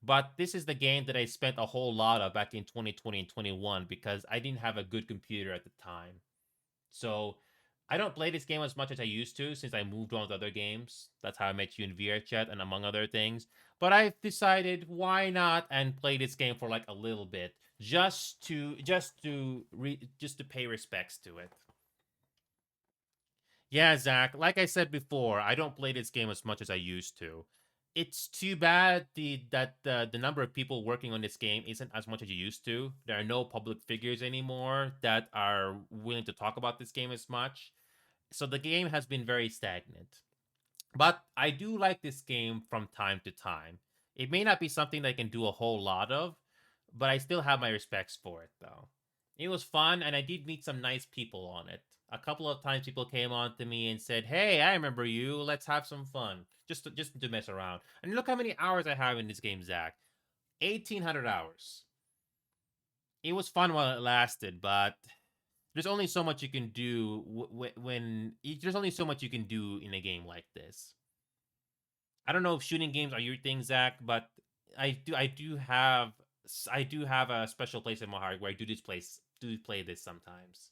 but this is the game that I spent a whole lot of back in 2020 and 21 because I didn't have a good computer at the time. So I don't play this game as much as I used to since I moved on to other games. That's how I met you in VRChat and among other things. But I've decided why not and play this game for like a little bit just to pay respects to it. Yeah, Zach, like I said before, I don't play this game as much as I used to. It's too bad the number of people working on this game isn't as much as you used to. There are no public figures anymore that are willing to talk about this game as much. So the game has been very stagnant. But I do like this game from time to time. It may not be something that I can do a whole lot of, but I still have my respects for it, though. It was fun, and I did meet some nice people on it. A couple of times people came on to me and said, "Hey, I remember you. Let's have some fun." Just to mess around. And look how many hours I have in this game, Zach. 1,800 hours. It was fun while it lasted, but there's only so much you can do there's only so much you can do in a game like this. I don't know if shooting games are your thing, Zach, but I do have a special place in my heart where I do play this sometimes.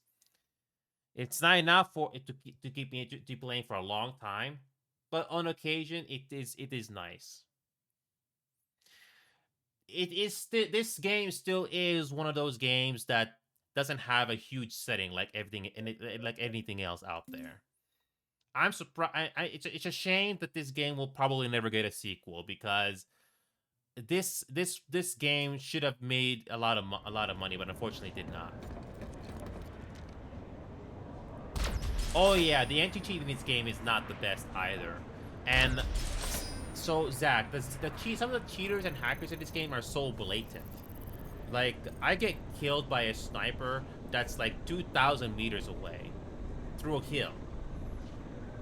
It's not enough for it to keep me playing for a long time, but on occasion it is nice. This game still is one of those games that doesn't have a huge setting like anything else out there. I'm surprised. It's a shame that this game will probably never get a sequel, because this game should have made a lot of money, but unfortunately did not. Oh yeah, the entry cheat in this game is not the best either. And so Zach, some of the cheaters and hackers in this game are so blatant. Like, I get killed by a sniper that's like 2,000 meters away through a hill.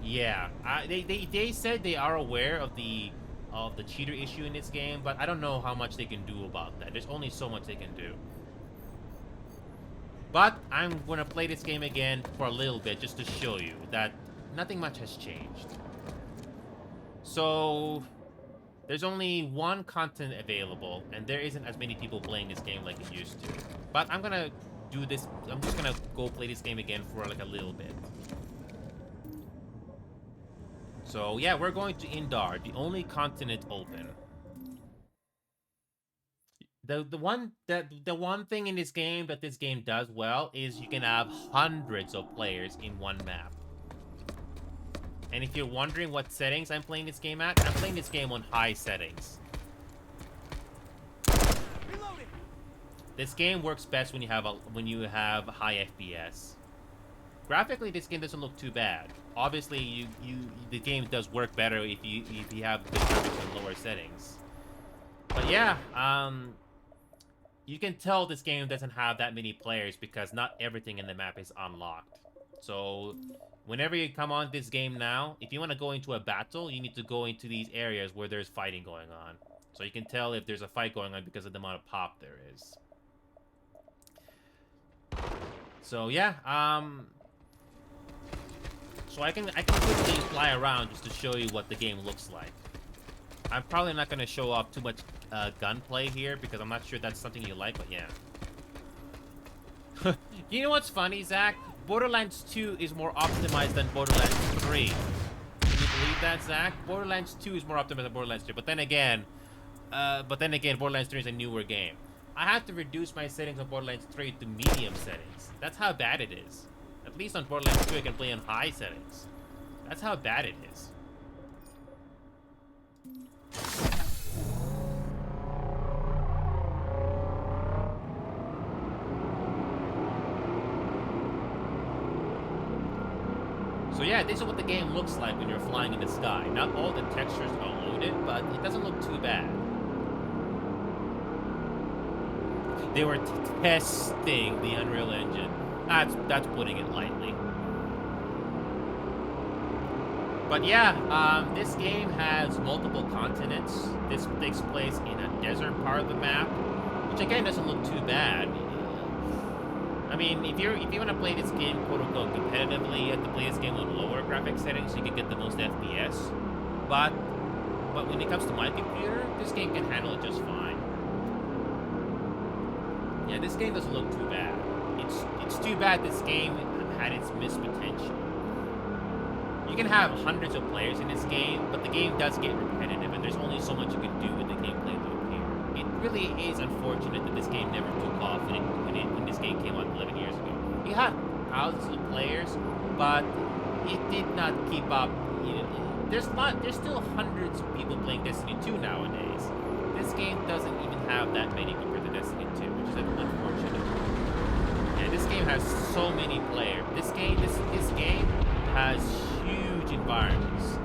Yeah, they said they are aware of the cheater issue in this game, but I don't know how much they can do about that. There's only so much they can do. But I'm going to play this game again for a little bit just to show you that nothing much has changed. So there's only one content available, and there isn't as many people playing this game like it used to. But I'm going to do this. I'm just going to go play this game again for like a little bit. So yeah, we're going to Indar, the only continent open. The one thing in this game that this game does well is you can have hundreds of players in one map. And if you're wondering what settings I'm playing this game at, I'm playing this game on high settings. Reloading. This game works best when you have high FPS. Graphically, this game doesn't look too bad. Obviously, the game does work better if you have good graphics in lower settings. But yeah, you can tell this game doesn't have that many players because not everything in the map is unlocked. So whenever you come on this game now, if you want to go into a battle, you need to go into these areas where there's fighting going on. So you can tell if there's a fight going on because of the amount of pop there is. So yeah, so I can quickly fly around just to show you what the game looks like. I'm probably not going to show off too much gunplay here because I'm not sure that's something you like, but yeah. You know what's funny, Zach? Borderlands 2 is more optimized than Borderlands 3. Can you believe that, Zach? Borderlands 2 is more optimized than Borderlands 3. But then again, Borderlands 3 is a newer game. I have to reduce my settings on Borderlands 3 to medium settings. That's how bad it is. At least on Borderlands 2, I can play on high settings. That's how bad it is. So yeah, this is what the game looks like when you're flying in the sky. Not all the textures are loaded, but it doesn't look too bad. They were testing the Unreal Engine. That's putting it lightly. But yeah, this game has multiple continents. This takes place in a desert part of the map, which again doesn't look too bad. I mean, if you want to play this game quote unquote competitively, you have to play this game on lower graphic settings so you can get the most FPS. But when it comes to my computer, this game can handle it just fine. Yeah, this game doesn't look too bad. It's too bad this game had its missed potential. You can have hundreds of players in this game, but the game does get repetitive, and there's only so much you can do with the gameplay loop here. It really is unfortunate that this game never took off when this game came out 11 years ago. You had thousands of players, but it did not keep up. You know, there's still hundreds of people playing Destiny 2 nowadays. This game doesn't even have that many compared to Destiny 2, which is unfortunate. And this game has so many players. This game has huge environments.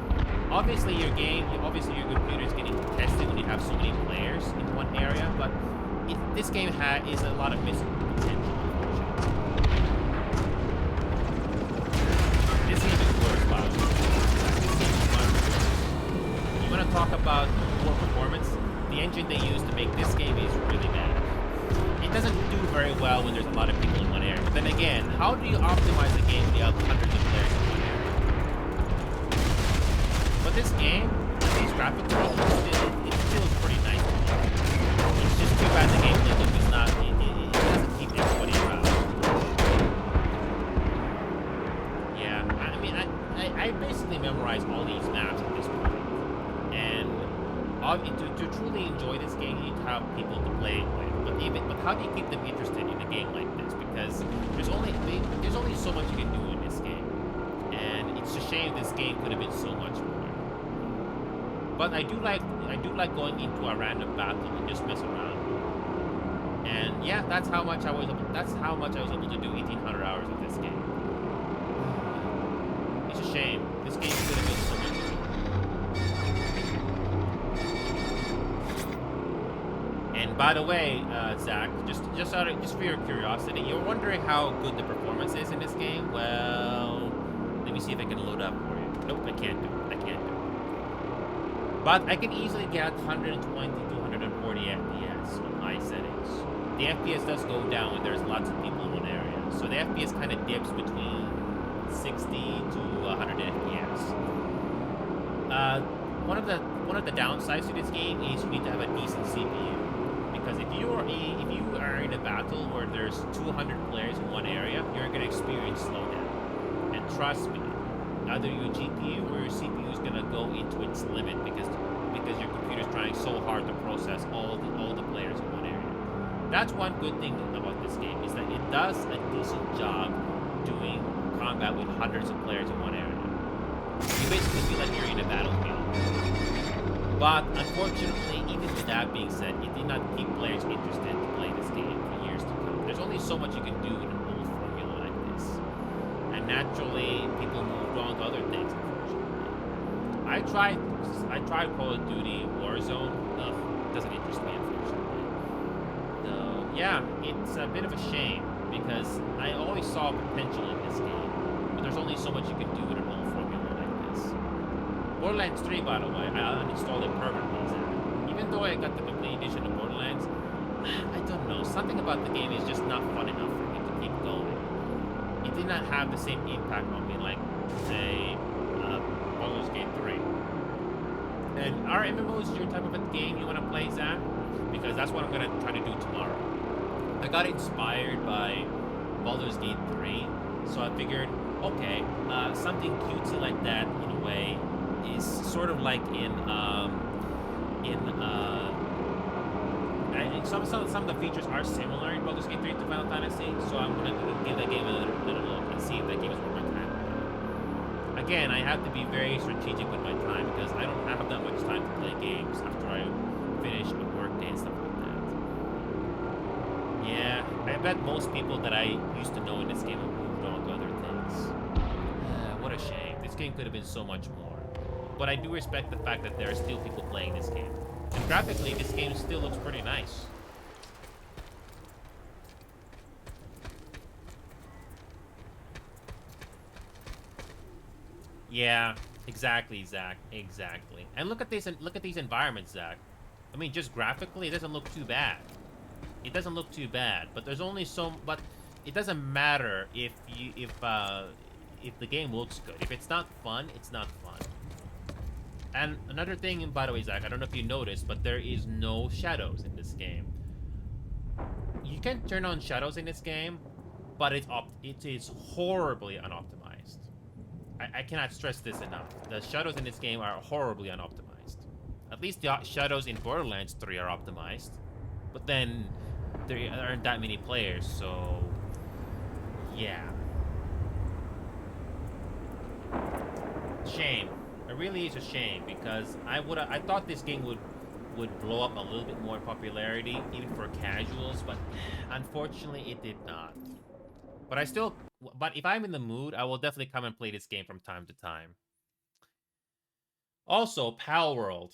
obviously your computer is getting tested when you have so many players in one area, but this game is a lot of missing potential. This is even worse, by the way. You want to talk about poor performance? The engine they use to make this game is really bad. It doesn't do very well when there's a lot of people in one area. But then again, how do you optimize a game when you have hundreds of players in one area? But this game, at least graphically, it feels pretty nice. It's just too bad the gameplay loop is not. It doesn't keep everybody around. Yeah, I mean, I basically memorized all these maps at this point, and to truly enjoy this game, you need to have people to play it with. But how do you keep them interested in a game like this? Because there's only so much you can do in this game, and it's a shame this game could have been so much more. But I do like going into a random battle and just mess around. And yeah, that's how much I was able to do 1,800 hours of this game. It's a shame. This game could have been so much more. And by the way, Zach, just for your curiosity, you're wondering how good the performance is in this game? Well, let me see if I can load up for you. Nope, I can't do it. But I can easily get 120 to 140 FPS on high settings. The FPS does go down when there's lots of people in one area. So the FPS kind of dips between 60 to 100 FPS. One of the downsides to this game is you need to have a decent CPU. Because if you are in a battle where there's 200 players in one area, you're going to experience slowdown. And trust me, either your GPU or your CPU is going to go into its limit because your computer is trying so hard to process all the players in one area. That's one good thing about this game, is that it does a decent job doing combat with hundreds of players in one area. You basically feel like you're in a battlefield. But unfortunately, even with that being said, it did not keep players interested to play this game for years to come. There's only so much you can do in an old formula like this. And naturally, people moved on to other things, unfortunately. I tried Call of Duty Warzone. Ugh, doesn't interest me, unfortunately. So, yeah, it's a bit of a shame, because I always saw potential in this game. But there's only so much you can do in an old formula like this. Borderlands 3, by the way, I uninstalled it permanently. Even though I got the complete edition of Borderlands, I don't know. Something about the game is just not fun enough for me to keep going. It did not have the same impact on me like, say, Baldur's Gate 3. And are MMOs your type of a game you want to play, Zach? Because that's what I'm going to try to do tomorrow. I got inspired by Baldur's Gate 3, so I figured, okay, something cutesy like that, in a way, is sort of like some of the features are similar in Baldur's Gate 3 to Final Fantasy, so I'm going to give that game a little look and see if that game is worth my time. Again, I have to be very strategic with my time, because I don't have that much time to play games after I finish a work day and stuff like that. Yeah, I bet most people that I used to know in this game have moved on to other things. What a shame. This game could have been so much more. But I do respect the fact that there are still people playing this game. And graphically, this game still looks pretty nice. Yeah, exactly, Zach. Exactly. And look at these environments, Zach. I mean, just graphically, it doesn't look too bad. It doesn't look too bad, but there's only but it doesn't matter if the game looks good. If it's not fun, it's not fun. And another thing, by the way, Zach, I don't know if you noticed, but there is no shadows in this game. You can turn on shadows in this game, but it is horribly unoptimized. I cannot stress this enough. The shadows in this game are horribly unoptimized. At least the shadows in Borderlands 3 are optimized. But then, there aren't that many players, so... yeah. Shame. It really is a shame, because I thought this game would blow up a little bit more in popularity, even for casuals, but unfortunately it did not. But if I'm in the mood, I will definitely come and play this game from time to time. Also, Pal World.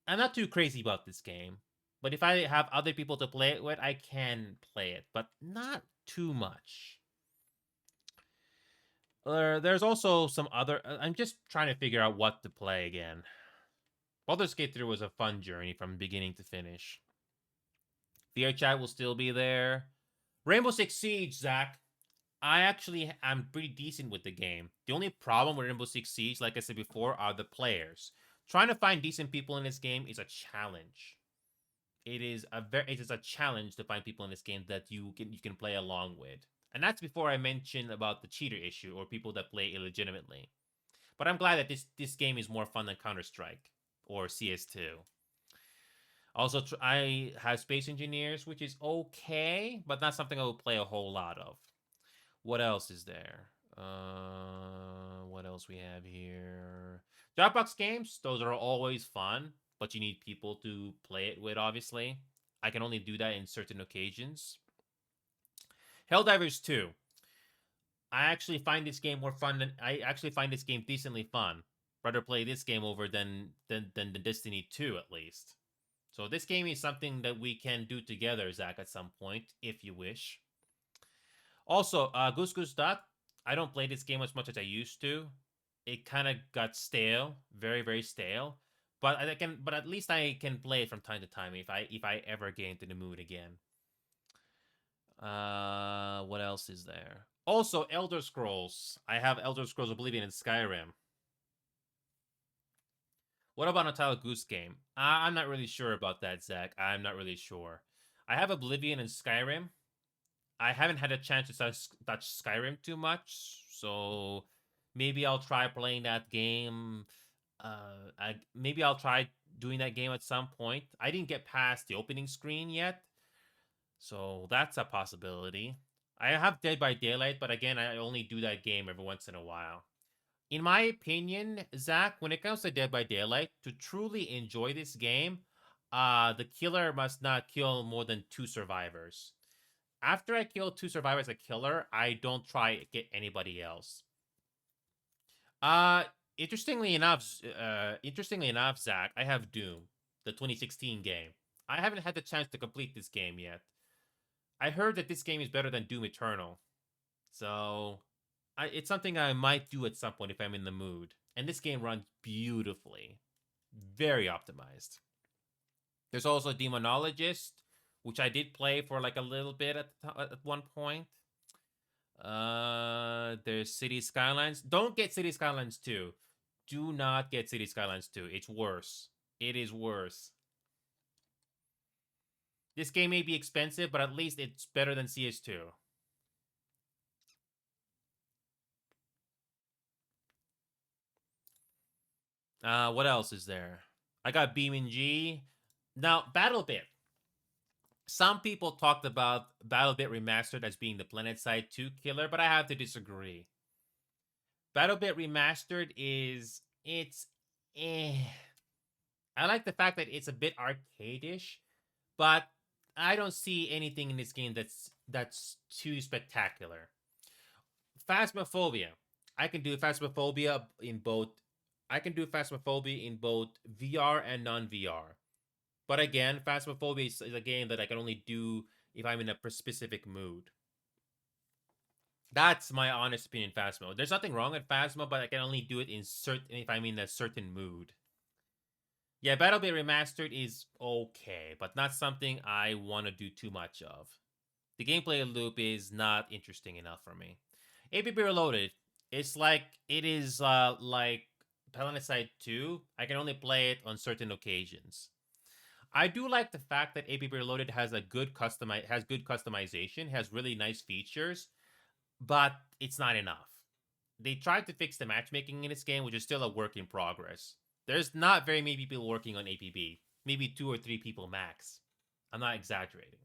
I'm not too crazy about this game, but if I have other people to play it with, I can play it, but not too much. There's also some other. I'm just trying to figure out what to play again. Baldur's Gate 3 was a fun journey from beginning to finish. VRChat will still be there. Rainbow Six Siege, Zach. I actually am pretty decent with the game. The only problem with Rainbow Six Siege, like I said before, are the players. Trying to find decent people in this game is a challenge. It is a challenge to find people in this game that you can play along with. And that's before I mention about the cheater issue or people that play illegitimately. But I'm glad that this game is more fun than Counter-Strike or CS2. Also, I have Space Engineers, which is okay, but not something I will play a whole lot of. What else is there? What else we have here? Dropbox games, those are always fun, but you need people to play it with, obviously. I can only do that in certain occasions. Helldivers 2. I actually find this game more fun than... I actually find this game decently fun. Rather play this game over than the Destiny 2, at least. So this game is something that we can do together, Zach, at some point, if you wish. Also, Goose Goose Duck. I don't play this game as much as I used to. It kind of got stale, very, very stale. But at least I can play it from time to time if I ever get into the mood again. What else is there? Also, Elder Scrolls. I have Elder Scrolls Oblivion and Skyrim. What about a Untitled Goose Game? I'm not really sure about that, Zach. I'm not really sure. I have Oblivion and Skyrim. I haven't had a chance to touch Skyrim too much, so maybe I'll try playing that game. Maybe I'll try doing that game at some point. I didn't get past the opening screen yet, so that's a possibility. I have Dead by Daylight, but again, I only do that game every once in a while. In my opinion, Zach, when it comes to Dead by Daylight, to truly enjoy this game, the killer must not kill more than 2 survivors. After I kill 2 survivors as a killer, I don't try to get anybody else. Interestingly enough, Zach, I have Doom, the 2016 game. I haven't had the chance to complete this game yet. I heard that this game is better than Doom Eternal. So, it's something I might do at some point if I'm in the mood. And this game runs beautifully. Very optimized. There's also Demonologist, which I did play for like a little bit at one point. There's City Skylines. Don't get City Skylines 2. Do not get City Skylines 2. It's worse. It is worse. This game may be expensive, but at least it's better than CS2. What else is there? I got BeamNG. Now, BattleBit. Some people talked about BattleBit Remastered as being the PlanetSide 2 killer, but I have to disagree. BattleBit Remastered is... It's... I like the fact that it's a bit arcade-ish, but I don't see anything in this game that's too spectacular. Phasmophobia. I can do Phasmophobia in both... I can do Phasmophobia in both VR and non-VR. But again, Phasmophobia is a game that I can only do if I'm in a specific mood. That's my honest opinion, Phasmo. There's nothing wrong with Phasmo, but I can only do it if I'm in a certain mood. Yeah, BattleBit Remastered is okay, but not something I want to do too much of. The gameplay loop is not interesting enough for me. APB Reloaded, it's like, it is like PlanetSide 2. I can only play it on certain occasions. I do like the fact that APB Reloaded has good customization, has really nice features, but it's not enough. They tried to fix the matchmaking in this game, which is still a work in progress. There's not very many people working on APB. Maybe 2 or 3 people max. I'm not exaggerating.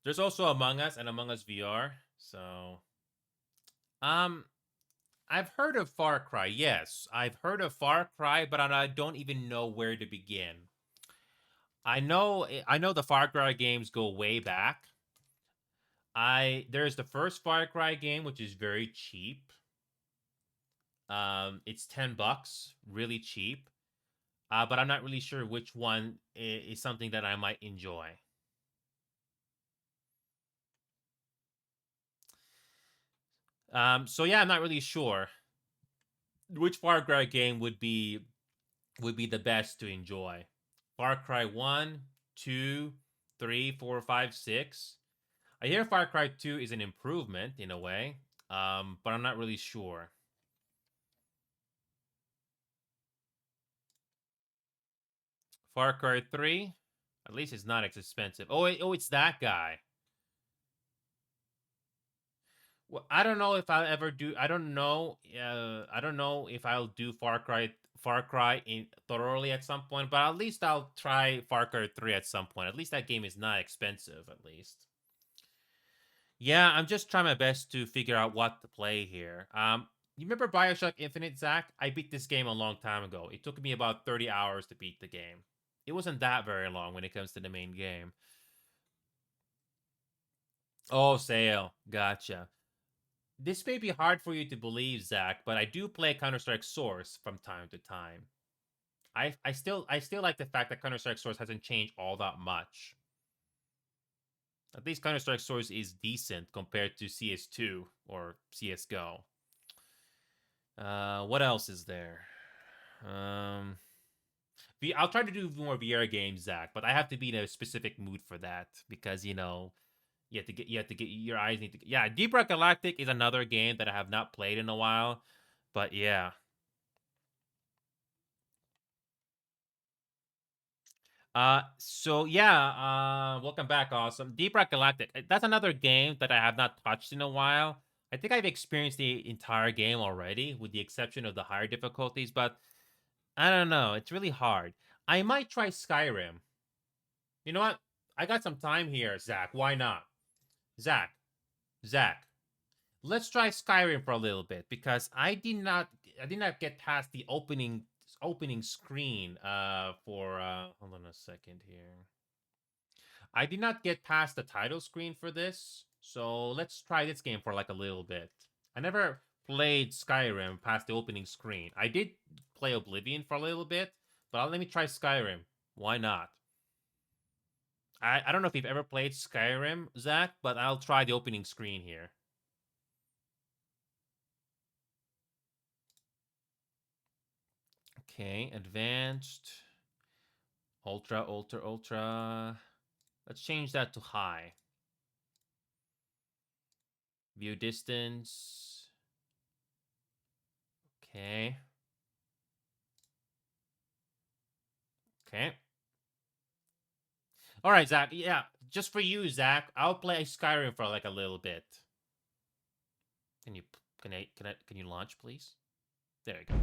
There's also Among Us and Among Us VR. So, I've heard of Far Cry. Yes, I've heard of Far Cry, but I don't even know where to begin. I know the Far Cry games go way back. There's the first Far Cry game, which is very cheap. It's $10, really cheap. But I'm not really sure which one is something that I might enjoy. So yeah, I'm not really sure which Far Cry game would be the best to enjoy. Far Cry 1, 2, 3, 4, 5, 6. I hear Far Cry 2 is an improvement in a way, but I'm not really sure. Far Cry 3, at least it's not as expensive. Oh, it's that guy. Well, I don't know if I'll ever do. I don't know. I don't know if I'll do Far Cry in thoroughly at some point. But at least I'll try Far Cry 3 at some point. At least that game is not expensive. At least. Yeah, I'm just trying my best to figure out what to play here. You remember BioShock Infinite, Zach? I beat this game a long time ago. It took me about 30 hours to beat the game. It wasn't that very long when it comes to the main game. Oh, sale. Gotcha. This may be hard for you to believe, Zach, but I do play Counter-Strike Source from time to time. I still like the fact that Counter-Strike Source hasn't changed all that much. At least Counter-Strike Source is decent compared to CS2 or CSGO. What else is there? I'll try to do more VR games, Zach, but I have to be in a specific mood for that because you have to get your eyes need to. Yeah, Deep Rock Galactic is another game that I have not played in a while, but yeah. Welcome back, awesome. Deep Rock Galactic. That's another game that I have not touched in a while. I think I've experienced the entire game already, with the exception of the higher difficulties, but I don't know. It's really hard. I might try Skyrim. You know what? I got some time here, Zach. Why not? Zach. Let's try Skyrim for a little bit because I did not get past the opening screen for hold on a second here. I did not get past the title screen for this. So let's try this game for like a little bit. I never played Skyrim past the opening screen. I did play Oblivion for a little bit, but let me try Skyrim. Why not? I don't know if you've ever played Skyrim, Zach, but I'll try the opening screen here. Okay, advanced, ultra. Let's change that to high. View distance. Okay. All right, Zach. Yeah, just for you, Zach. I'll play Skyrim for like a little bit. Can you launch, please? There you go.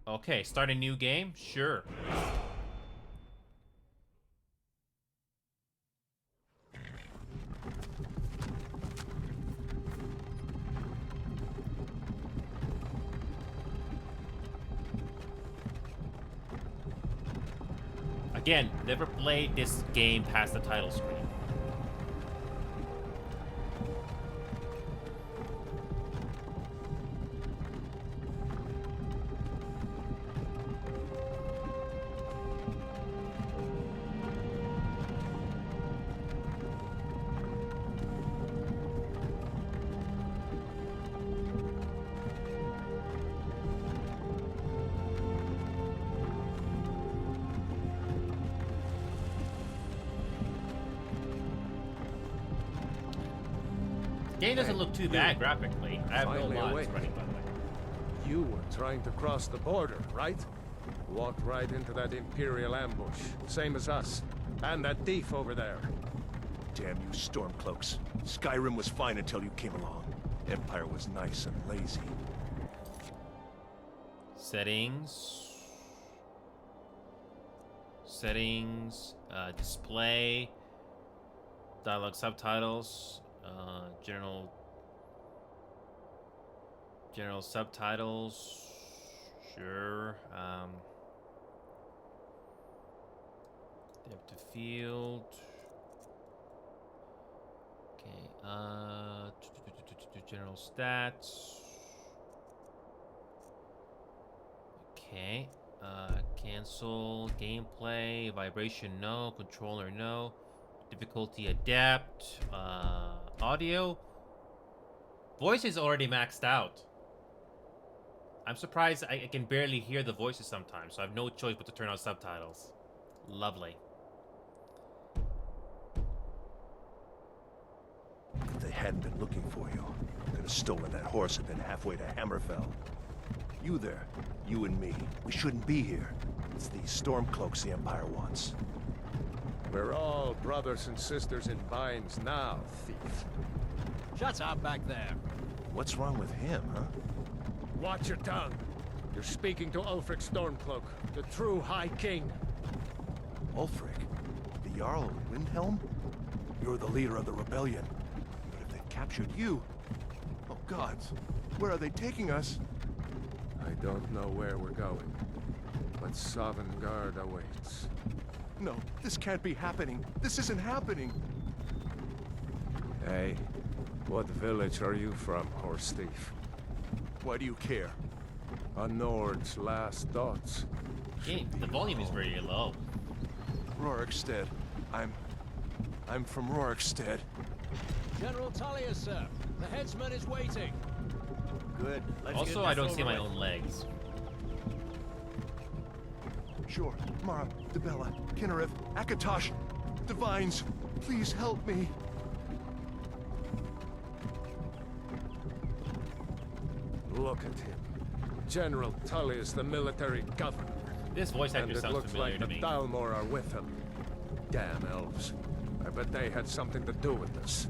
Okay, start a new game? Sure. Again, never played this game past the title screen. Game doesn't look too bad graphically. I have no mods running, by the way. You were trying to cross the border, right? Walked right into that Imperial ambush, same as us. And that thief over there. Damn you Stormcloaks. Skyrim was fine until you came along. Empire was nice and lazy. Settings, display, dialogue, subtitles, general subtitles, sure. Depth to field. Okay. General stats. Okay. Cancel. Gameplay. Vibration, no. Controller, no. Difficulty, adapt. Audio. Voice is already maxed out. I'm surprised I can barely hear the voices sometimes, so I have no choice but to turn on subtitles. Lovely. If they hadn't been looking for you, they could have stolen that horse and been halfway to Hammerfell. You there, you and me, we shouldn't be here. It's these Stormcloaks the Empire wants. We're all brothers and sisters in binds now, thief. Shut up back there. What's wrong with him, huh? Watch your tongue. You're speaking to Ulfric Stormcloak, the true High King. Ulfric? The Jarl of Windhelm? You're the leader of the rebellion. But if they've captured you... Oh gods, where are they taking us? I don't know where we're going, but Sovngarde awaits. No, this can't be happening. This isn't happening. Hey, what village are you from, horse thief? Why do you care? A Nord's last thoughts. The volume is very low. Rorikstead. I'm from Rorikstead. General Tullius, sir. The headsman is waiting. Good. Also, I don't see my own legs. Sure. Mara, Debella, Kinnereth, Akatosh, Divines, please help me. Look at him. General Tullius, the military governor. This voice actor and it sounds looks familiar like to the me. Dalmor are with him. Damn elves. I bet they had something to do with this.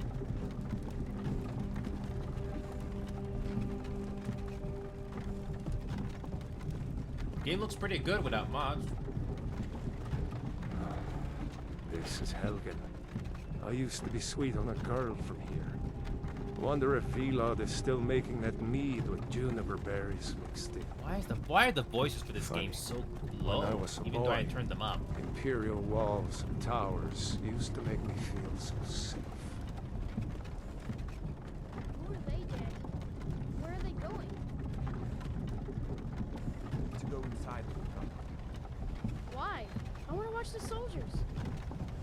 Game looks pretty good without mods. This is Helgen. I used to be sweet on a girl from here. Wonder if Vilod is still making that mead with juniper berries mixed in. Why are the voices for this Funny. game so When I low? was a Even boy, though I turned them up. Imperial walls and towers used to make me feel so safe. Who are they, Daddy? Where are they going? To go inside the tunnel. Why? I want to watch the soldiers.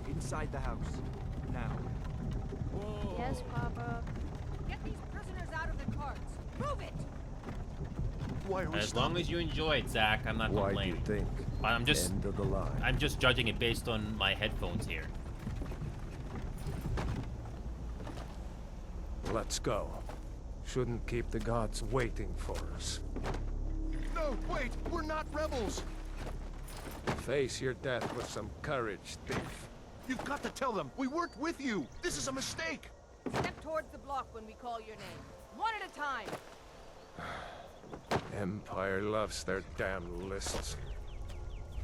Inside the house. Now. Yes, Papa. Get these prisoners out of the carts. Move it! Why are we As long as you enjoy it, Zach, I'm not Why do complaining. you think? But I'm just End of the line. I'm just judging it based on my headphones here. Let's go. Shouldn't keep the gods waiting for us. No, wait! We're not rebels! Face your death with some courage, thief. You've got to tell them! We weren't with you! This is a mistake! Step towards the block when we call your name. One at a time. Empire loves their damn lists.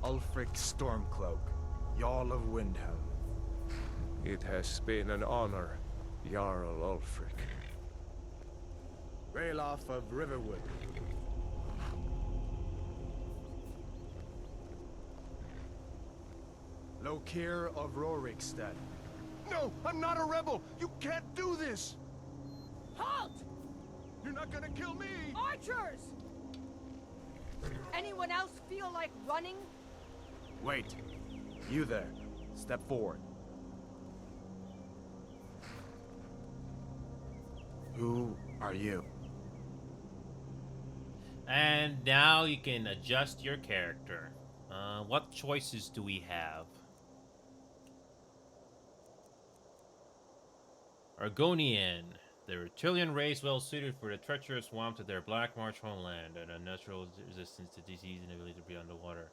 Ulfric Stormcloak, Jarl of Windhelm. It has been an honor, Jarl Ulfric. Ralof of Riverwood. Lokir of Rorikstead. No! I'm not a rebel! You can't do this! Halt! You're not gonna kill me! Archers! Anyone else feel like running? Wait. You there. Step forward. Who are you? And now you can adjust your character. What choices do we have? Argonian. The reptilian race well suited for the treacherous swamp to their Black March homeland and a natural resistance to disease and ability to be underwater.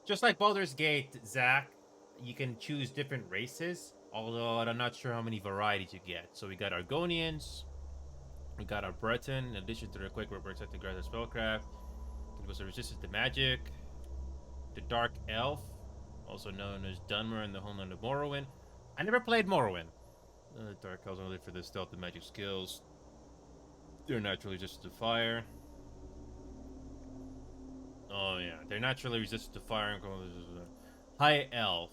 Just like Baldur's Gate, Zach, you can choose different races, although I'm not sure how many varieties you get. So we got Argonians, we got our Breton, in addition to the quick we're protected guard and spellcraft. It was a resistance to magic. The Dark Elf, also known as Dunmer in the homeland of Morrowind. I never played Morrowind. Dark Elves only for their stealth and magic skills. They're naturally resistant to fire. Oh yeah, they're naturally resistant to fire. High Elf,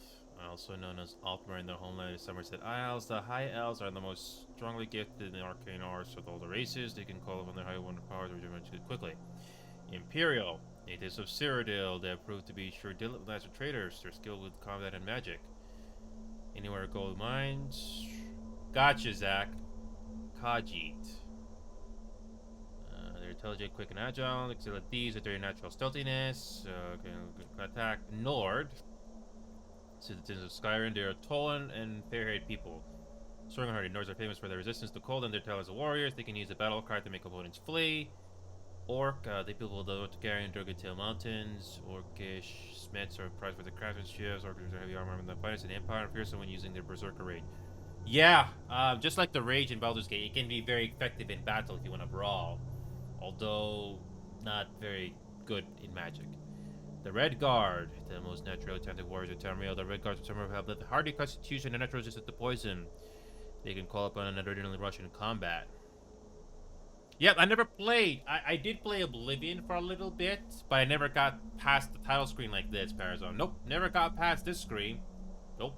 also known as Altmer in their homeland of Somerset Isles. The High Elves are the most strongly gifted in the arcane arts of all the races. They can call upon their high wonder powers to regenerate quickly. Imperial, natives of Cyrodiil. They have proved to be sure diplomats and traders. They're skilled with combat and magic. Anywhere gold mines. Gotcha, Zach. Khajiit. They're intelligent, quick, and agile. Excel at these with their natural stealthiness. Can attack. Nord. Citizens of Skyrim, they are Tolan and fair-haired people. Strong-hearted Nords are famous for their resistance to cold and their talents as warriors. They can use a battle cry to make opponents flee. Orc, they people the Targaryen Durgatail Mountains. Orcish Smiths are prized for their craftsmanship. Orcs are heavy armor and the finest in the Empire, and fearsome when using their Berserker Rage. Yeah, just like the Rage in Baldur's Gate, it can be very effective in battle if you want to brawl. Although, not very good in magic. The Red Guard, the most naturally talented warriors of Tamriel. The Red Guards of Tamriel have the hardy constitution and natural resistance to poison. They can call upon an adrenaline rush in combat. Yep, I never played. I did play Oblivion for a little bit, but I never got past the title screen like this, Parazon. Nope, never got past this screen. Nope.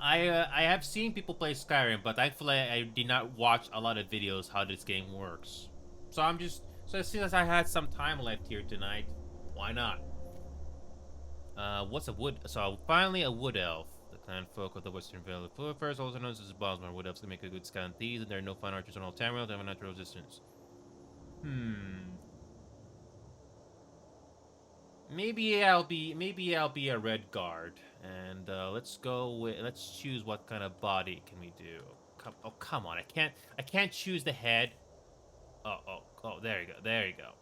I have seen people play Skyrim, but thankfully I did not watch a lot of videos how this game works. So I'm just... So as soon as I had some time left here tonight, why not? What's a wood? So finally a wood elf. The clan folk of the Western Vale of Fulfurs, also known as Bosmar. Wood elves can make a good scout and thieves, and there are no fine archers on all Tamriel. They have a natural resistance. Maybe I'll be a red guard, and let's choose what kind of body can we do. Come on, I can't choose the head. Oh, there you go.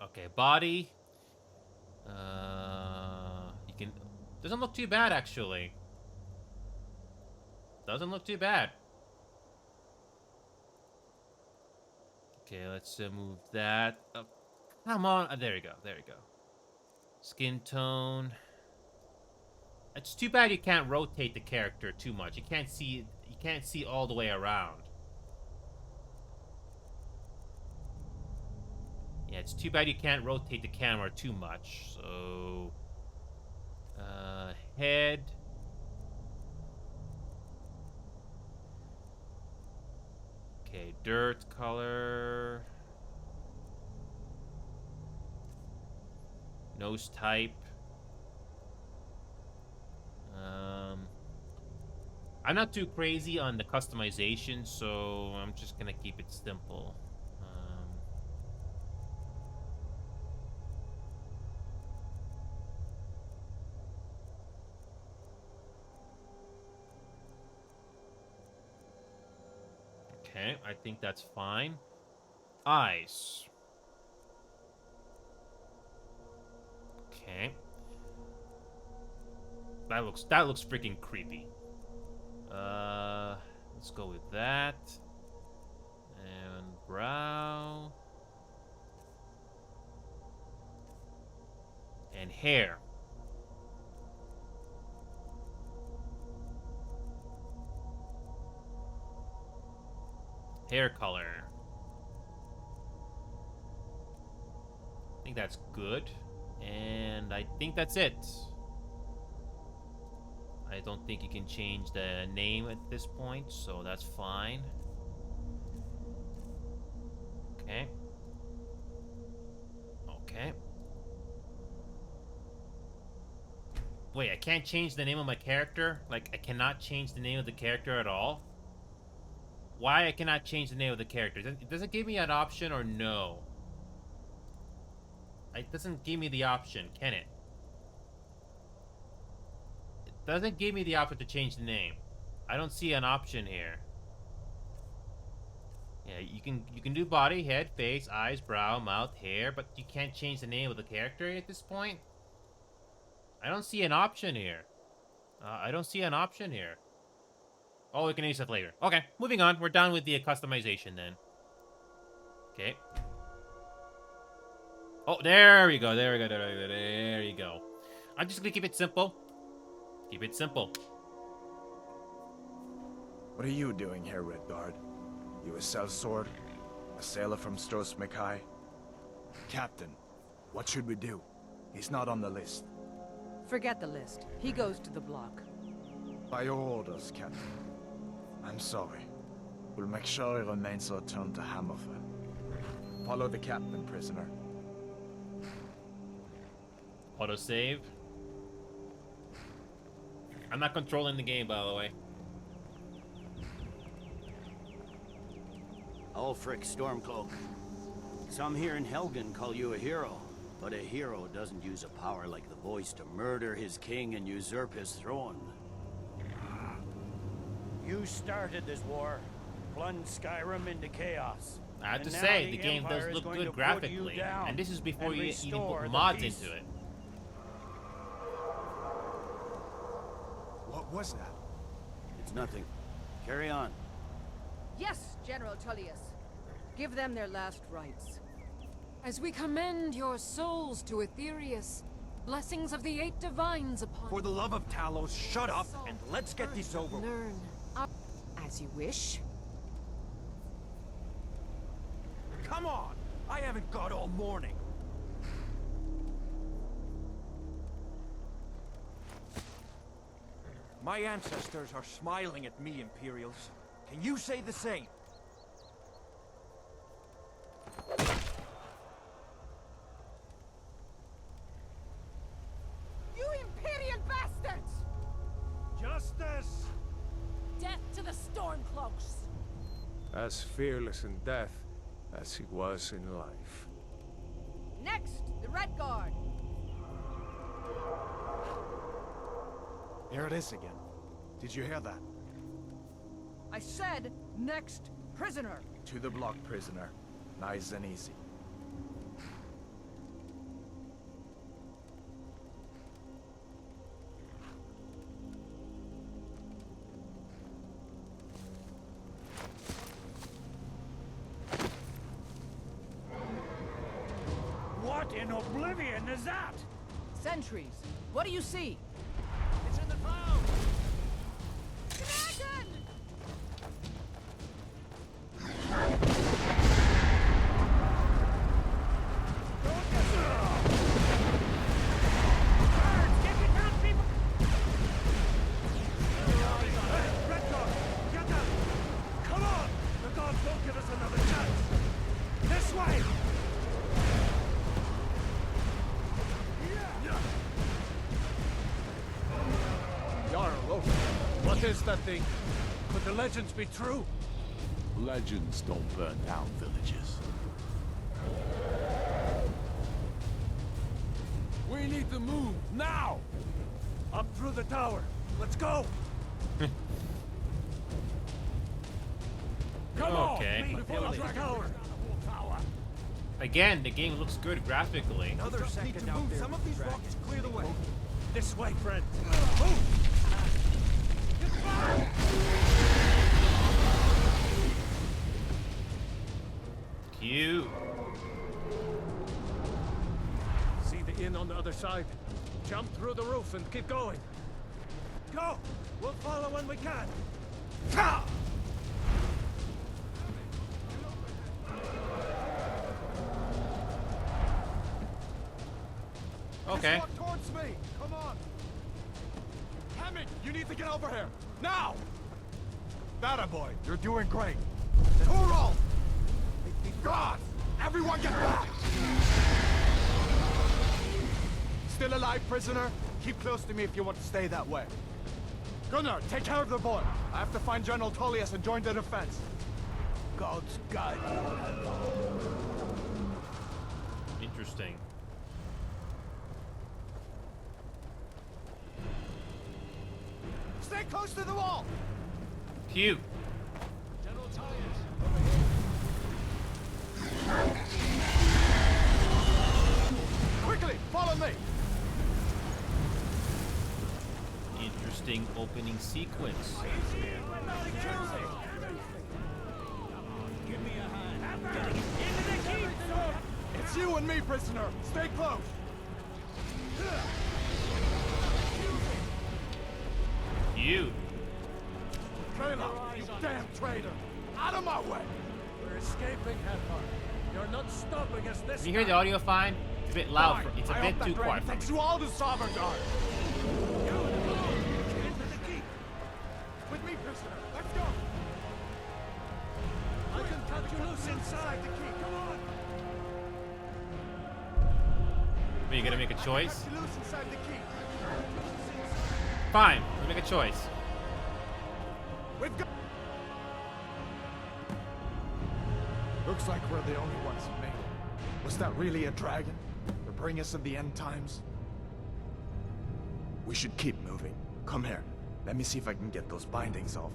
Okay, body. You can... Doesn't look too bad, actually. Doesn't look too bad. Okay, let's move that. Come on. There you go. Skin tone. It's too bad you can't rotate the character too much. You can't see all the way around. Yeah, it's too bad you can't rotate the camera too much. So, head. Okay, dirt color. Nose type. I'm not too crazy on the customization, so I'm just gonna keep it simple. Okay, I think that's fine. Eyes. Okay. That looks freaking creepy. Let's go with that. And brow. And hair. Hair color. I think that's good. And I think that's it. I don't think you can change the name at this point, so that's fine. Okay. Okay. Wait, I can't change the name of my character? Like, I cannot change the name of the character at all? Why I cannot change the name of the character? Does it give me an option or no? It doesn't give me the option, can it? It doesn't give me the option to change the name. I don't see an option here. Yeah, you can do body, head, face, eyes, brow, mouth, hair, but you can't change the name of the character at this point? I don't see an option here. I don't see an option here. Oh, we can use that later. Okay, moving on. We're done with the customization then. Okay. Oh, there we go. There you go. I'm just gonna keep it simple. Keep it simple. What are you doing here, Redguard? You a sellsword? A sailor from Stros Mackay? Captain, what should we do? He's not on the list. Forget the list. He goes to the block. By your orders, Captain. I'm sorry. We'll make sure he remains returned to Hammerfell. Follow the captain, prisoner. Autosave. I'm not controlling the game, by the way. Ulfric Stormcloak. Some here in Helgen call you a hero, but a hero doesn't use a power like the voice to murder his king and usurp his throne. You started this war, plunged Skyrim into chaos. I have to And now say, the game Empire does is look going good to put graphically, you down and this is before and you even restore put the mods peace. into it. What was that? It's nothing. Carry on. Yes, General Tullius. Give them their last rites. As we commend your souls to Aetherius, blessings of the 8 divines upon For the love of Talos, shut up and let's get this over with. Learn. As you wish. Come on! I haven't got all morning. My ancestors are smiling at me, Imperials. Can you say the same? You Imperial bastards! Justice! Death to the Stormcloaks! As fearless in death as he was in life. Next, the Red Guard. Here it is again. Did you hear that? I said, next prisoner. To the block, prisoner. Nice and easy. What in oblivion is that? Sentries. What do you see? It's in the clouds! Dragon! Come on! The gods won't give us another chance! This way! Jarl, what is that thing? Could the legends be true? Legends don't burn down villages. We need to move, now! Up through the tower. Let's go! Come Okay. on! Before the tower! Again, the game looks good graphically. Another second out there. Some of these rocks clear the way. This way, friend. Cute. See the inn on the other side? Jump through the roof and keep going. Go! We'll follow when we can. Ha! Okay. Just walk towards me. Come on. Hammond, you need to get over here. Now! That boy, you're doing great. Turo! God! Everyone get back! Still alive, prisoner? Keep close to me if you want to stay that way. Gunnar, take care of the boy. I have to find General Tullius and join the defense. God's guide. Interesting. Stay close to the wall! Cute. General Tullius, Quickly, follow me! Interesting opening sequence. give me a hand. Getting into the keep! It's you and me, prisoner. Stay close. Cute. Kayla, you damn traitor! Out of my way! We're escaping, Headhunter. You're not stopping us this Can you hear the audio fine? It's a bit loud. Fine. It's a I bit hope too that quiet dragon for takes me. you all to Sovngarde. With me, prisoner. Let's go. I can cut you loose inside the key. Come on. Are you gonna make a choice? Cut you loose inside the key. Fine. We make a choice. We've got. Looks like we're the only ones who made it. Was that really a dragon? To bring us in the end times? We should keep moving. Come here. Let me see if I can get those bindings off.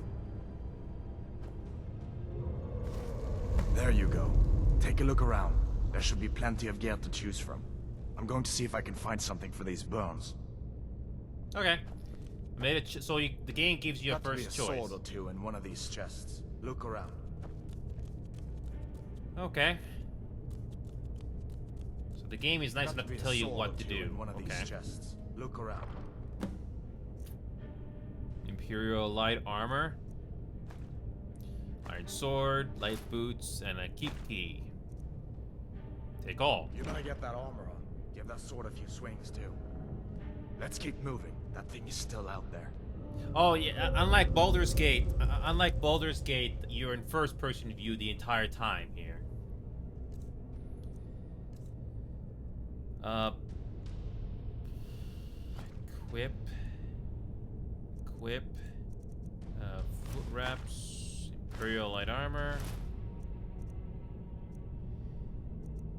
There you go. Take a look around. There should be plenty of gear to choose from. I'm going to see if I can find something for these burns. Okay. I made it. So the game gives you a Got to be first a choice. sword or two in one of these chests. Look around. Okay. So the game is nice Got enough be to a tell you sword what or to two do. in one of Okay. these chests. Look around. Imperial light armor, iron sword, light boots, and a keep key. Take all. You better get that armor on. Give that sword a few swings too. Let's keep moving. That thing is still out there. Oh yeah, unlike Baldur's Gate, you're in first-person view the entire time here. Equip, foot wraps, Imperial light armor,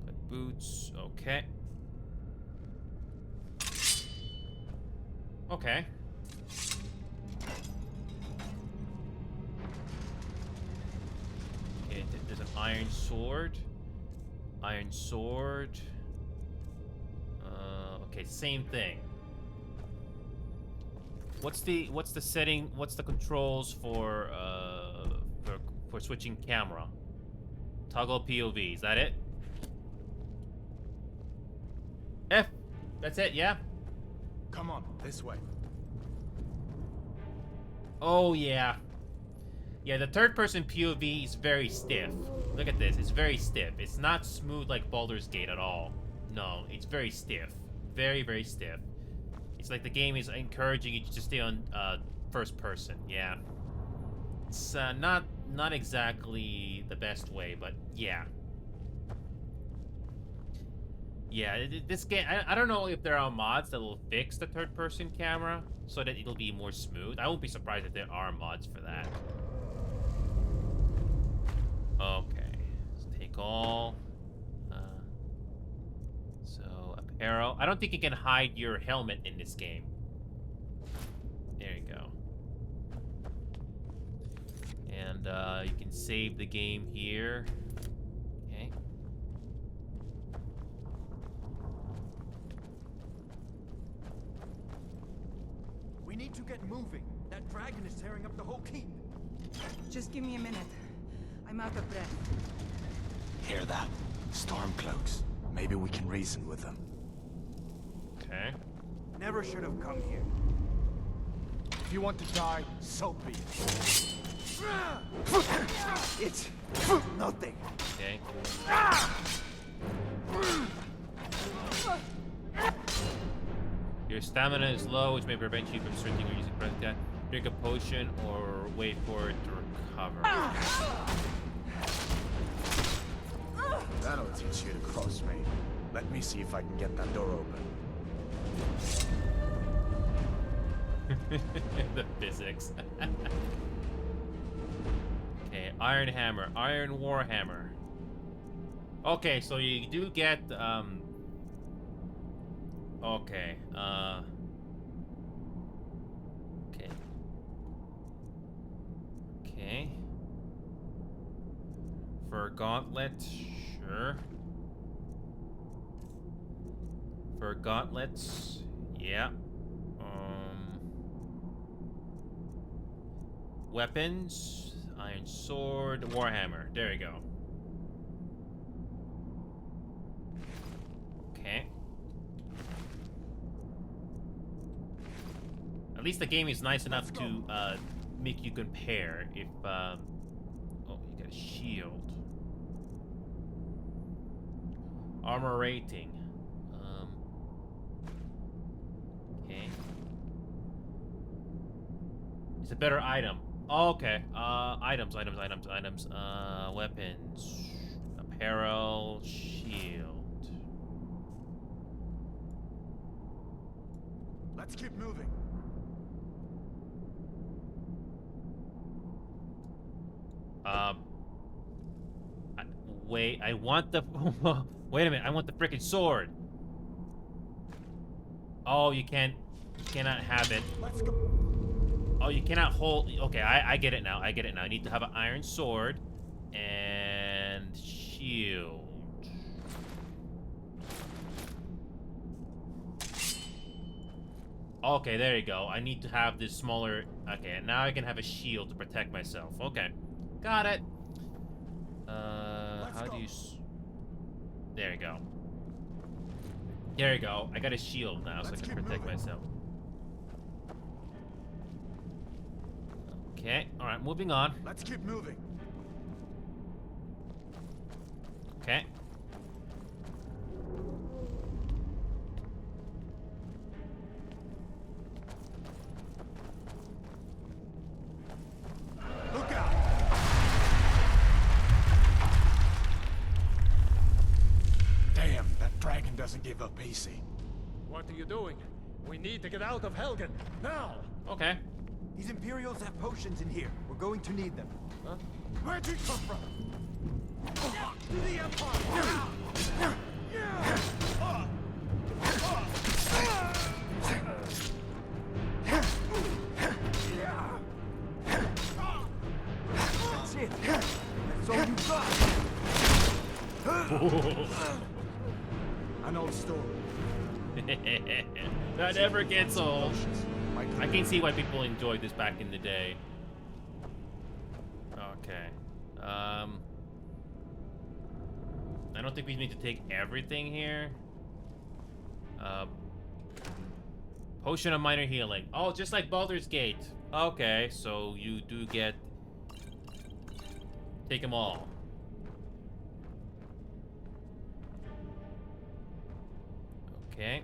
put boots. Okay. Okay. Okay, there's an iron sword. Iron sword. Okay, same thing. What's the setting? What's the controls for switching camera? Toggle POV. Is that it? F. That's it. Yeah. Come on, this way. Oh yeah. Yeah, the third-person POV is very stiff. Look at this. It's very stiff. It's not smooth like Baldur's Gate at all. No, it's very stiff. Very, very stiff. It's like the game is encouraging you to stay on first person. Yeah. It's not exactly the best way, but yeah. Yeah, this game, I don't know if there are mods that will fix the third-person camera so that it'll be more smooth. I won't be surprised if there are mods for that. Okay, let's take all. So, apparel. I don't think you can hide your helmet in this game. There you go. And you can save the game here. Okay. We need to get moving. That dragon is tearing up the whole keep. Just give me a minute. I'm out of breath. Hear that? Stormcloaks. Maybe we can reason with them. Okay. Never should have come here. If you want to die, so be it. It's nothing. Okay. Your stamina is low, which may prevent you from switching or using press attack. Drink a potion or wait for it to recover. That'll teach you to cross me. Let me see if I can get that door open. The physics. Okay, iron hammer, iron war hammer. Okay, so you do get okay, okay. Okay. For a gauntlet, sure. For gauntlets, yeah. Weapons, iron sword, warhammer. There we go. Okay. At least the game is nice enough to make you compare. If oh, you got a shield. Armor rating. Okay. It's a better item. Oh, okay. Items. Weapons. Apparel. Shield. Let's keep moving. Wait, I want the... Wait a minute, I want the frickin' sword. Oh, you cannot have it. Let's go. Oh, you cannot hold... Okay, I get it now. I get it now. You need to have an iron sword and shield. Okay, there you go. I need to have this smaller... Okay, now I can have a shield to protect myself. Okay, got it. How do you... There you go. There you go. I got a shield now, so I can protect myself. Okay, alright, moving on. Let's keep moving. Okay. Look out! Damn, that dragon doesn't give up easy. What are you doing? We need to get out of Helgen, now! Okay. These Imperials have potions in here. We're going to need them. Huh? Where'd you come from? To the Empire! That's it. That's all you got. An old story. That never gets old. I can see why people enjoyed this back in the day. Okay. I don't think we need to take everything here. Potion of minor healing. Oh, just like Baldur's Gate. Okay, so you do get... Take them all. Okay.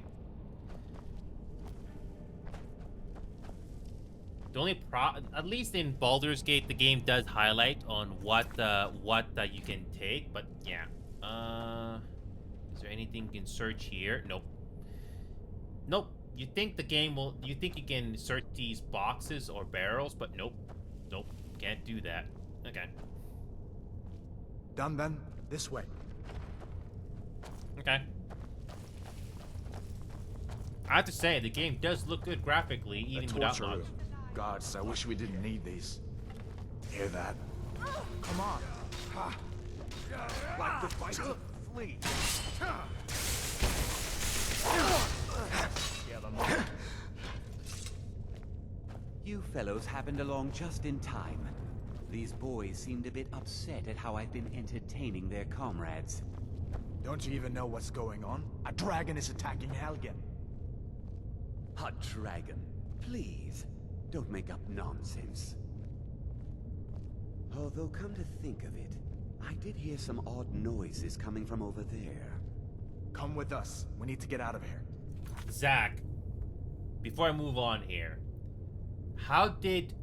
The only at least in Baldur's Gate, the game does highlight on what you can take, but yeah. Is there anything you can search here? Nope. Nope. You think the game will... You think you can search these boxes or barrels, but nope. Nope. Can't do that. Okay. Done then. This way. Okay. I have to say, the game does look good graphically, even without mods. Gods, I wish we didn't need these. Hear that? Come on. Like the fight to flee. You fellows happened along just in time. These boys seemed a bit upset at how I've been entertaining their comrades. Don't you even know what's going on? A dragon is attacking Helgen. A dragon? Please, don't make up nonsense. Although, come to think of it, I did hear some odd noises coming from over there. Come with us. We need to get out of here. Zach, before I move on here, how did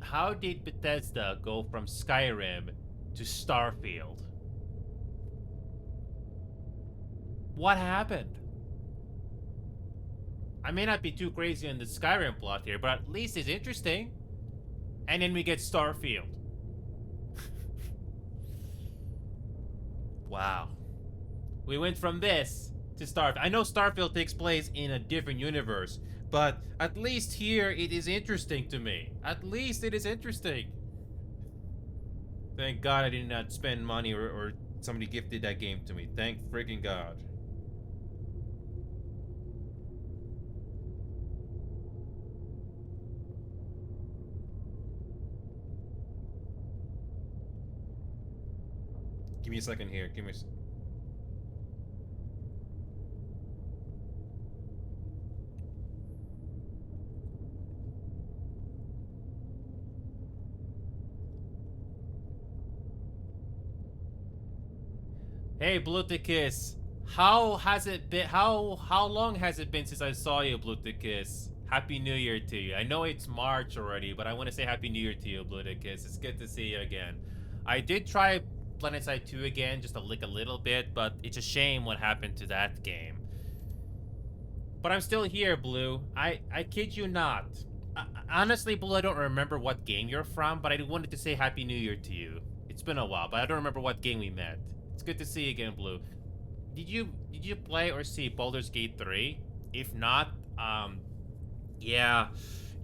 Bethesda go from Skyrim to Starfield? What happened? I may not be too crazy on the Skyrim plot here, but at least it's interesting. And then we get Starfield. Wow. We went from this to Starfield. I know Starfield takes place in a different universe, but at least here it is interesting to me. At least it is interesting. Thank God I did not spend money or somebody gifted that game to me. Thank friggin' God. Give me a second here. Give me a Hey, Bluticus. How has it been? How long has it been since I saw you, Bluticus? Happy New Year to you. I know it's March already, but I want to say Happy New Year to you, Bloodicus. It's good to see you again. I did try PlanetSide 2 again, just to lick a little bit, but it's a shame what happened to that game. But I'm still here, Blue. I kid you not. Honestly, Blue, I don't remember what game you're from, but I wanted to say Happy New Year to you. It's been a while, but I don't remember what game we met. It's good to see you again, Blue. Did you play or see Baldur's Gate 3? If not, yeah.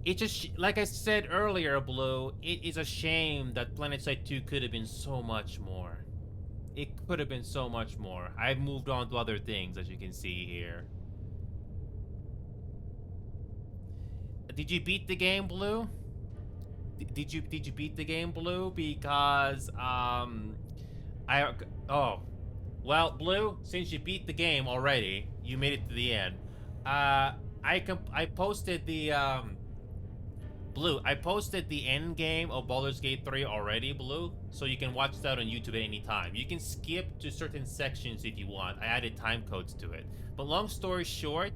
It just, like I said earlier, Blue, it is a shame that PlanetSide 2 could have been so much more. It could have been so much more. I've moved on to other things, as you can see here. Did you beat the game, Blue? Did you beat the game, Blue? Because well, Blue, since you beat the game already, you made it to the end. I posted the Blue, I posted the end game of Baldur's Gate 3 already, Blue, so you can watch that on YouTube at any time. You can skip to certain sections if you want. I added time codes to it. But long story short,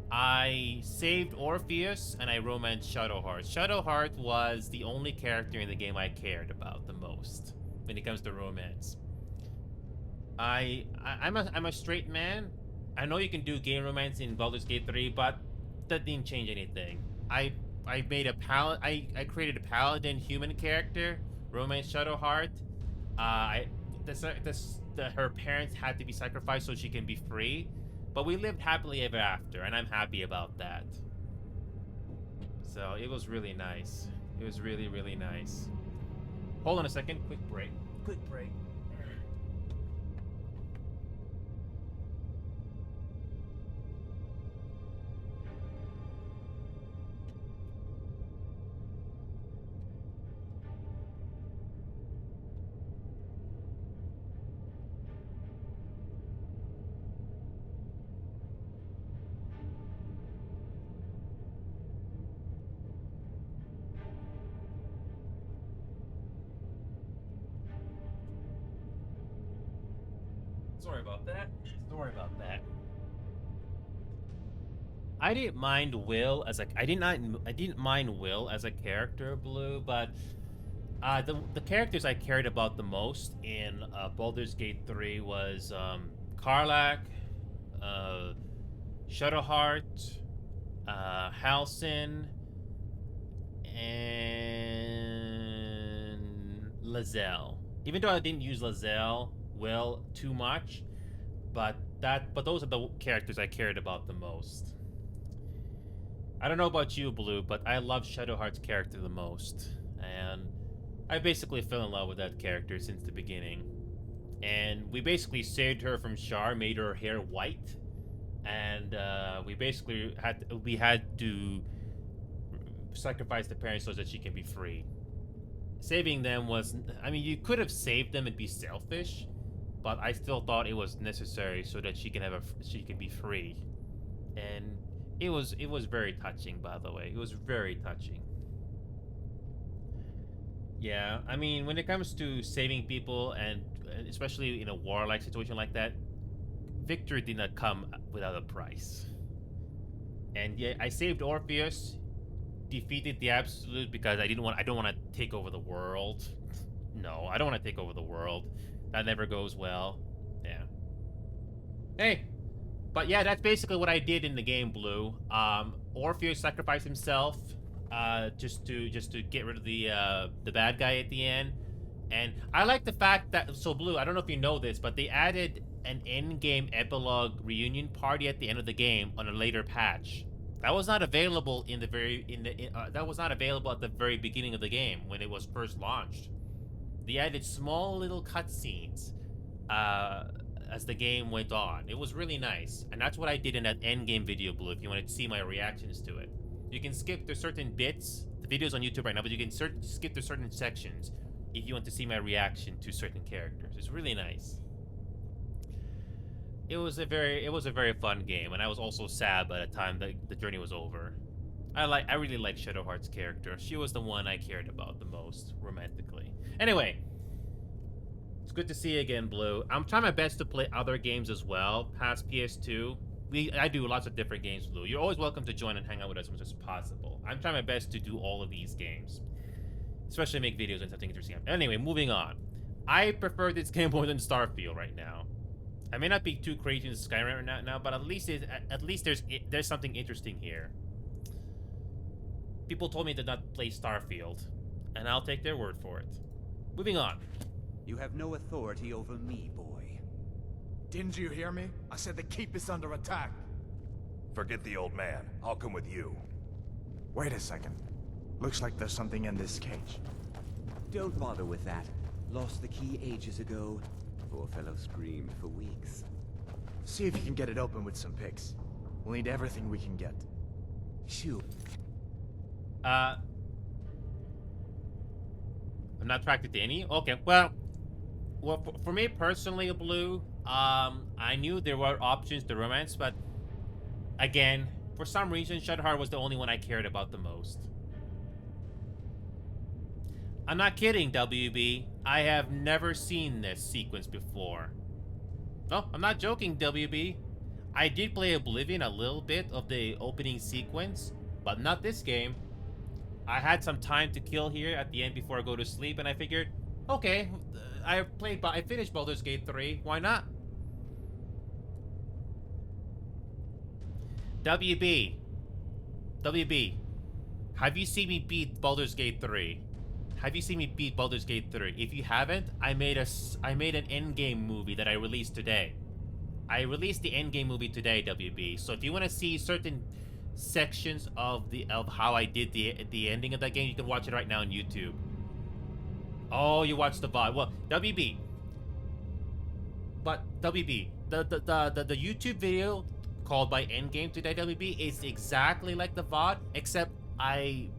I saved Orpheus and I romanced Shadowheart. Shadowheart was the only character in the game I cared about the most when it comes to romance. I'm a straight man. I know you can do game romance in Baldur's Gate 3, but that didn't change anything. I made a I created a paladin human character, romance Shadowheart. Her parents had to be sacrificed so she can be free. But we lived happily ever after, and I'm happy about that. So it was really nice. It was really, really nice. Hold on a second. Quick break. Quick break. Sorry about that. Sorry about that. I didn't mind Will as I didn't mind Will as a character, Blue, but the characters I cared about the most in Baldur's Gate 3 was Karlach, Shadowheart, Halsin, and Lae'zel. Even though I didn't use Lae'zel Will too much, but those are the characters I cared about the most. I don't know about you, Blue, but I love Shadowheart's character the most, and I basically fell in love with that character since the beginning. And we basically saved her from Shar, made her hair white, and we basically had to sacrifice the parents so that she can be free. Saving them was, I mean, you could have saved them and be selfish, but I still thought it was necessary so that she can be free. And it was very touching, by the way. It was very touching. Yeah, I mean, when it comes to saving people, and especially in a warlike situation like that, victory did not come without a price. And yeah, I saved Orpheus, defeated the Absolute because I don't want to take over the world. No, I don't want to take over the world. That never goes well. Yeah. Hey, but yeah, that's basically what I did in the game, Blue. Orpheus sacrificed himself just to get rid of the bad guy at the end. And I like the fact that, so Blue, I don't know if you know this, but they added an in-game epilogue reunion party at the end of the game on a later patch. That was not available that was not available at the very beginning of the game when it was first launched. They added small little cutscenes as the game went on. It was really nice, and that's what I did in that end game video, Blue. If you want to see my reactions to it, you can skip to certain bits. The video's on YouTube right now, but you can skip to certain sections if you want to see my reaction to certain characters. It's really nice. It was a very fun game, and I was also sad by the time that the journey was over. I really like Shadowheart's character. She was the one I cared about the most romantically. Anyway, it's good to see you again, Blue. I'm trying my best to play other games as well past PS2. I do lots of different games, Blue. You're always welcome to join and hang out with us as much as possible. I'm trying my best to do all of these games, especially make videos and something interesting. Anyway, moving on. I prefer this game more than Starfield right now. I may not be too crazy in Skyrim right now, but at least there's something interesting here. People told me to not play Starfield, and I'll take their word for it. Moving on. You have no authority over me, boy. Didn't you hear me? I said the keep is under attack. Forget the old man. I'll come with you. Wait a second. Looks like there's something in this cage. Don't bother with that. Lost the key ages ago. Poor fellow screamed for weeks. See if you can get it open with some picks. We'll need everything we can get. Shoot. I'm not attracted to any? Okay, well, for me personally, Blue, I knew there were options to romance, but again, for some reason, Shadowheart was the only one I cared about the most. I'm not kidding, WB. I have never seen this sequence before. No, I'm not joking, WB. I did play Oblivion a little bit of the opening sequence, but not this game. I had some time to kill here at the end before I go to sleep, and I figured, okay, I finished Baldur's Gate 3, why not? WB, have you seen me beat Baldur's Gate 3? Have you seen me beat Baldur's Gate 3? If you haven't, I made an endgame movie that I released today. I released the endgame movie today, WB. So if you want to see certain sections of how I did the ending of that game, you can watch it right now on YouTube. Oh, you watched the VOD. Well, WB. But WB, the YouTube video called by Endgame today, WB, is exactly like the VOD, except I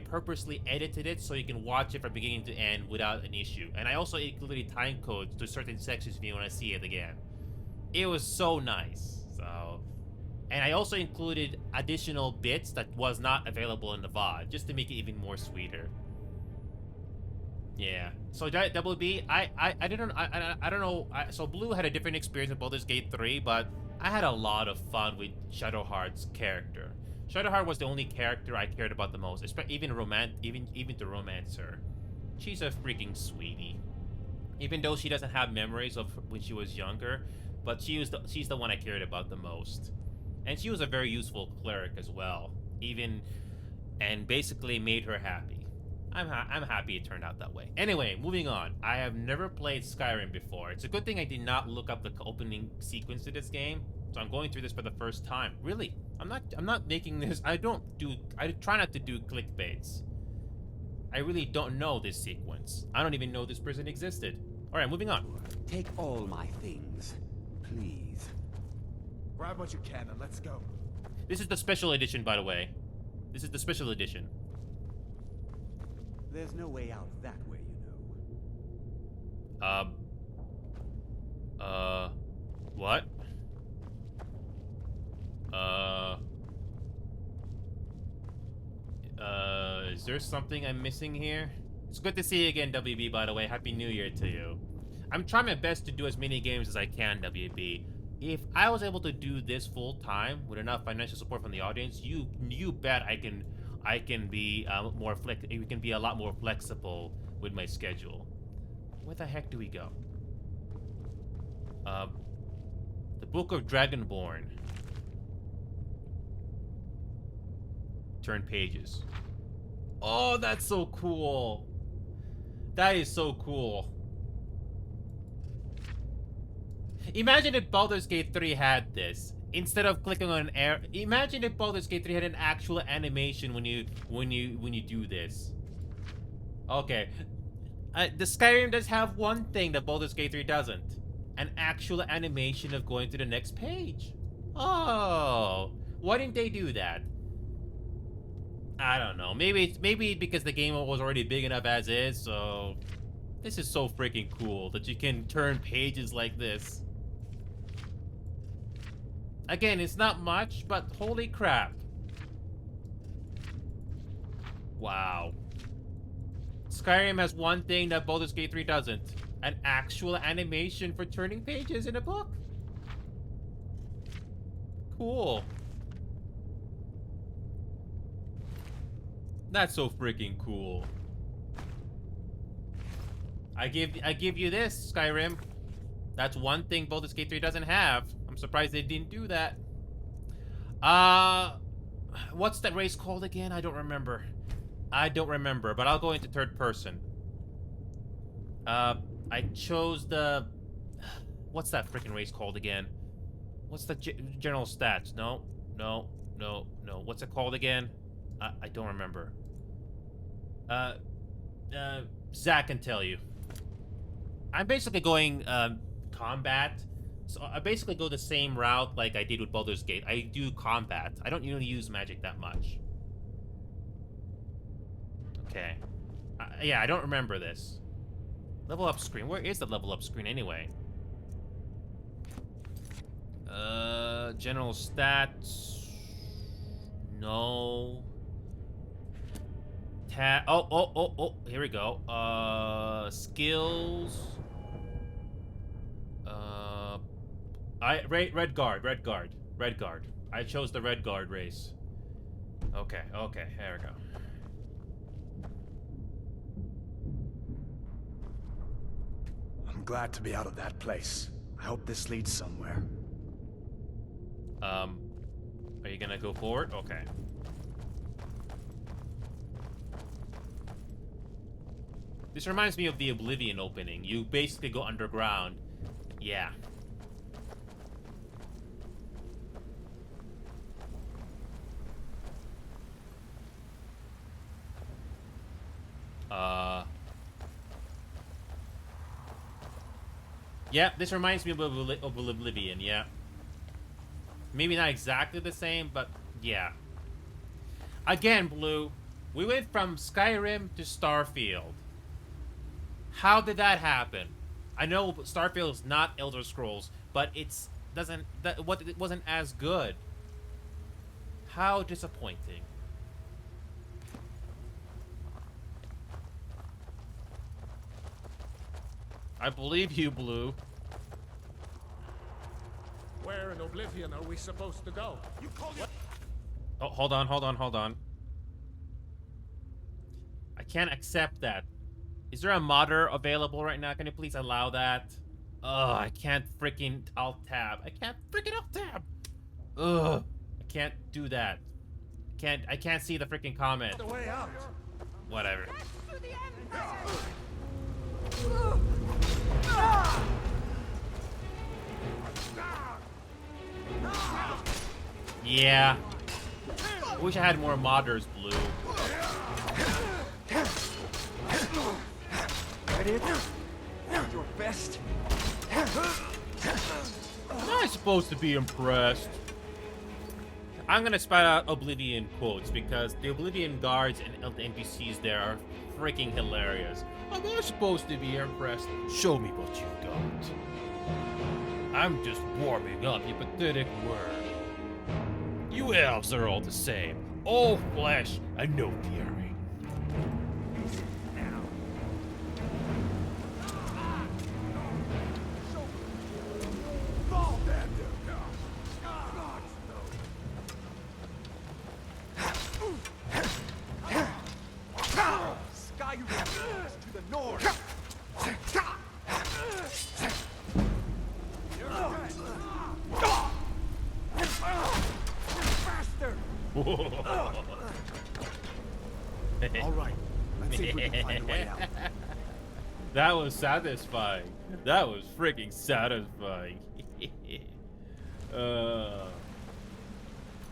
purposely edited it so you can watch it from beginning to end without an issue. And I also included time codes to certain sections if you want to see it again. It was so nice. So, and I also included additional bits that was not available in the VOD, just to make it even more sweeter. Yeah. So WB, I don't know. So Blue had a different experience with Baldur's Gate 3, but I had a lot of fun with Shadowheart's character. Shadowheart was the only character I cared about the most, even to romance her. She's a freaking sweetie. Even though she doesn't have memories of when she was younger, but she's the one I cared about the most. And she was a very useful cleric as well, and basically made her happy. I'm happy it turned out that way. Anyway, moving on. I have never played Skyrim before. It's a good thing I did not look up the opening sequence to this game, so I'm going through this for the first time. Really, I'm not making this. I try not to do clickbaits. I really don't know this sequence. I don't even know this person existed. All right, moving on. Take all my things, please. Grab what you can and let's go. This is the special edition, by the way. This is the special edition. There's no way out that way, you know. What? Is there something I'm missing here? It's good to see you again, WB, by the way. Happy New Year to you. I'm trying my best to do as many games as I can, WB. If I was able to do this full time with enough financial support from the audience, you bet I can be we can be a lot more flexible with my schedule. Where the heck do we go? The Book of Dragonborn. Turn pages. Oh, that's so cool. That is so cool. Imagine if Baldur's Gate 3 had this. Instead of clicking on an arrow, imagine if Baldur's Gate 3 had an actual animation when you do this. Okay, the Skyrim does have one thing that Baldur's Gate 3 doesn't: an actual animation of going to the next page. Oh, why didn't they do that? I don't know. Maybe because the game was already big enough as is. So this is so freaking cool that you can turn pages like this. Again, it's not much, but holy crap. Wow. Skyrim has one thing that Baldur's Gate 3 doesn't: an actual animation for turning pages in a book. cool. That's so freaking cool. I give you this, Skyrim. That's one thing Baldur's Gate 3 doesn't have. I'm surprised they didn't do that. What's that race called again? I don't remember. But I'll go into third person. I chose the... What's that freaking race called again? What's the general stats? No. What's it called again? I don't remember. Zach can tell you. I'm basically going, combat. So I basically go the same route like I did with Baldur's Gate. I do combat. I don't really use magic that much. Okay. Yeah, I don't remember this. Level up screen. Where is the level up screen anyway? General stats. No. Oh, here we go. Skills. Red guard. I chose the red guard race. Okay, there we go. I'm glad to be out of that place. I hope this leads somewhere. Are you gonna go forward? Okay. This reminds me of the Oblivion opening. You basically go underground. Yeah. Yeah, this reminds me of Oblivion, yeah. Maybe not exactly the same, but yeah. Again, Blue, we went from Skyrim to Starfield. How did that happen? I know Starfield is not Elder Scrolls, but it wasn't as good. How disappointing. I believe you, Blue. Where in Oblivion are we supposed to go? You call your... Oh, hold on. I can't accept that. Is there a modder available right now? Can you please allow that? Ugh, I can't freaking alt-tab. Ugh, I can't do that. I can't see the freaking comment. The way out. Whatever. Yeah. I wish I had more modders, Blue. Ready? Your best. I'm not supposed to be impressed. I'm gonna spout out Oblivion quotes because the Oblivion guards and the NPCs there are freaking hilarious. I'm not supposed to be impressed. Show me what you got. I'm just warming up, you pathetic worm. You elves are all the same. All flesh and no fury. Sky you to the north. All right, let's see if we can find a way out. That was satisfying. That was freaking satisfying.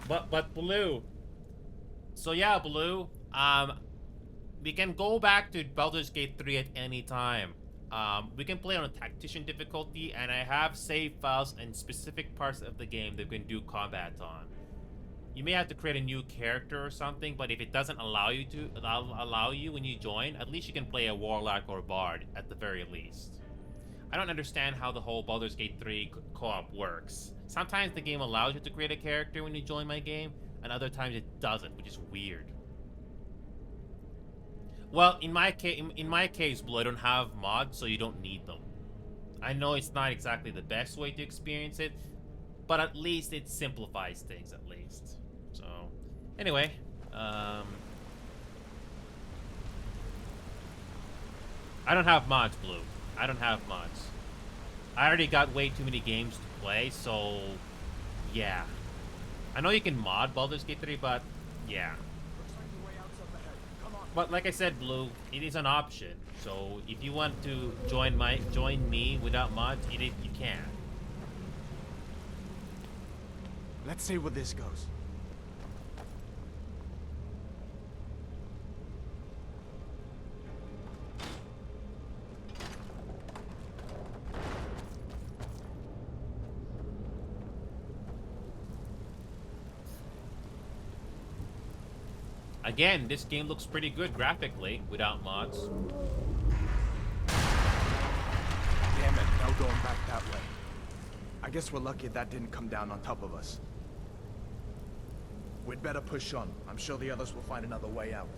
But Blue. So yeah, Blue. We can go back to Baldur's Gate 3 at any time. We can play on a tactician difficulty, and I have save files in specific parts of the game that we can do combat on. You may have to create a new character or something, but if it doesn't allow you when you join, at least you can play a warlock or a bard at the very least. I don't understand how the whole Baldur's Gate 3 co-op works. Sometimes the game allows you to create a character when you join my game, and other times it doesn't, which is weird. Well, in my case, Blue, I don't have mods, so you don't need them. I know it's not exactly the best way to experience it, but at least it simplifies things at least. So, anyway, I don't have mods, Blue. I don't have mods. I already got way too many games to play, so yeah. I know you can mod Baldur's Gate 3, but yeah. But like I said, Blue, it is an option. So if you want to join me without mods, you can. Let's see where this goes. Again, this game looks pretty good graphically without mods. Damn it, no going back that way. I guess we're lucky that didn't come down on top of us. We'd better push on. I'm sure the others will find another way out.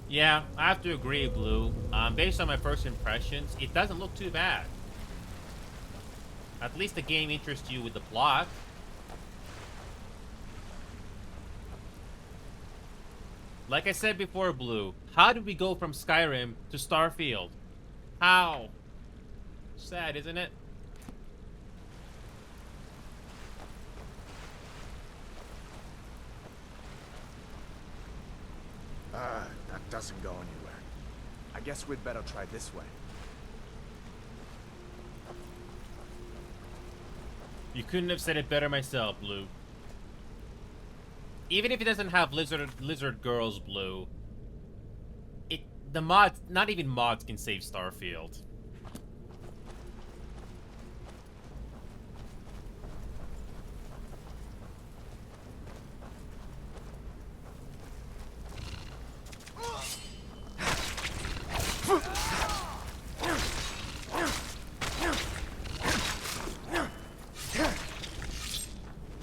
Yeah, I have to agree, Blue. Based on my first impressions, it doesn't look too bad. At least the game interests you with the plot. Like I said before, Blue, how did we go from Skyrim to Starfield? How? Sad, isn't it? That doesn't go anywhere. I guess we'd better try this way. You couldn't have said it better myself, Blue. Even if it doesn't have lizard girls, Blue, the mods, not even mods can save Starfield.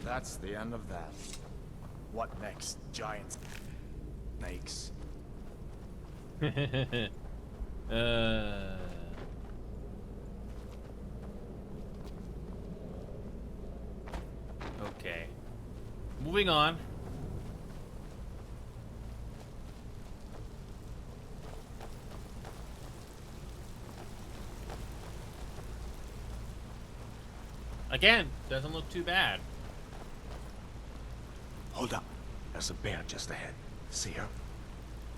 That's the end of that. What next? Giant snakes. Okay. Moving on. Again, doesn't look too bad. Hold up. There's a bear just ahead. See her?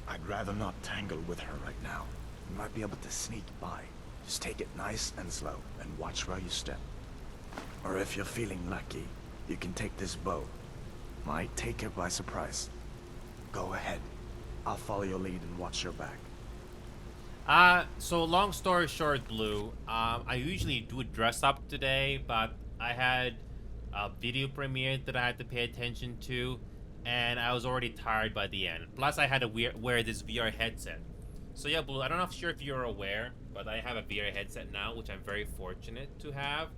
I'd rather not tangle with her right now. You might be able to sneak by. Just take it nice and slow, and watch where you step. Or if you're feeling lucky, you can take this bow. Might take her by surprise. Go ahead. I'll follow your lead and watch your back. So long story short, Blue, I usually do dress up today, but I had a video premiere that I had to pay attention to, and I was already tired by the end. Plus, I had to wear this VR headset. So yeah, Blue, I don't know if you're aware, but I have a VR headset now, which I'm very fortunate to have.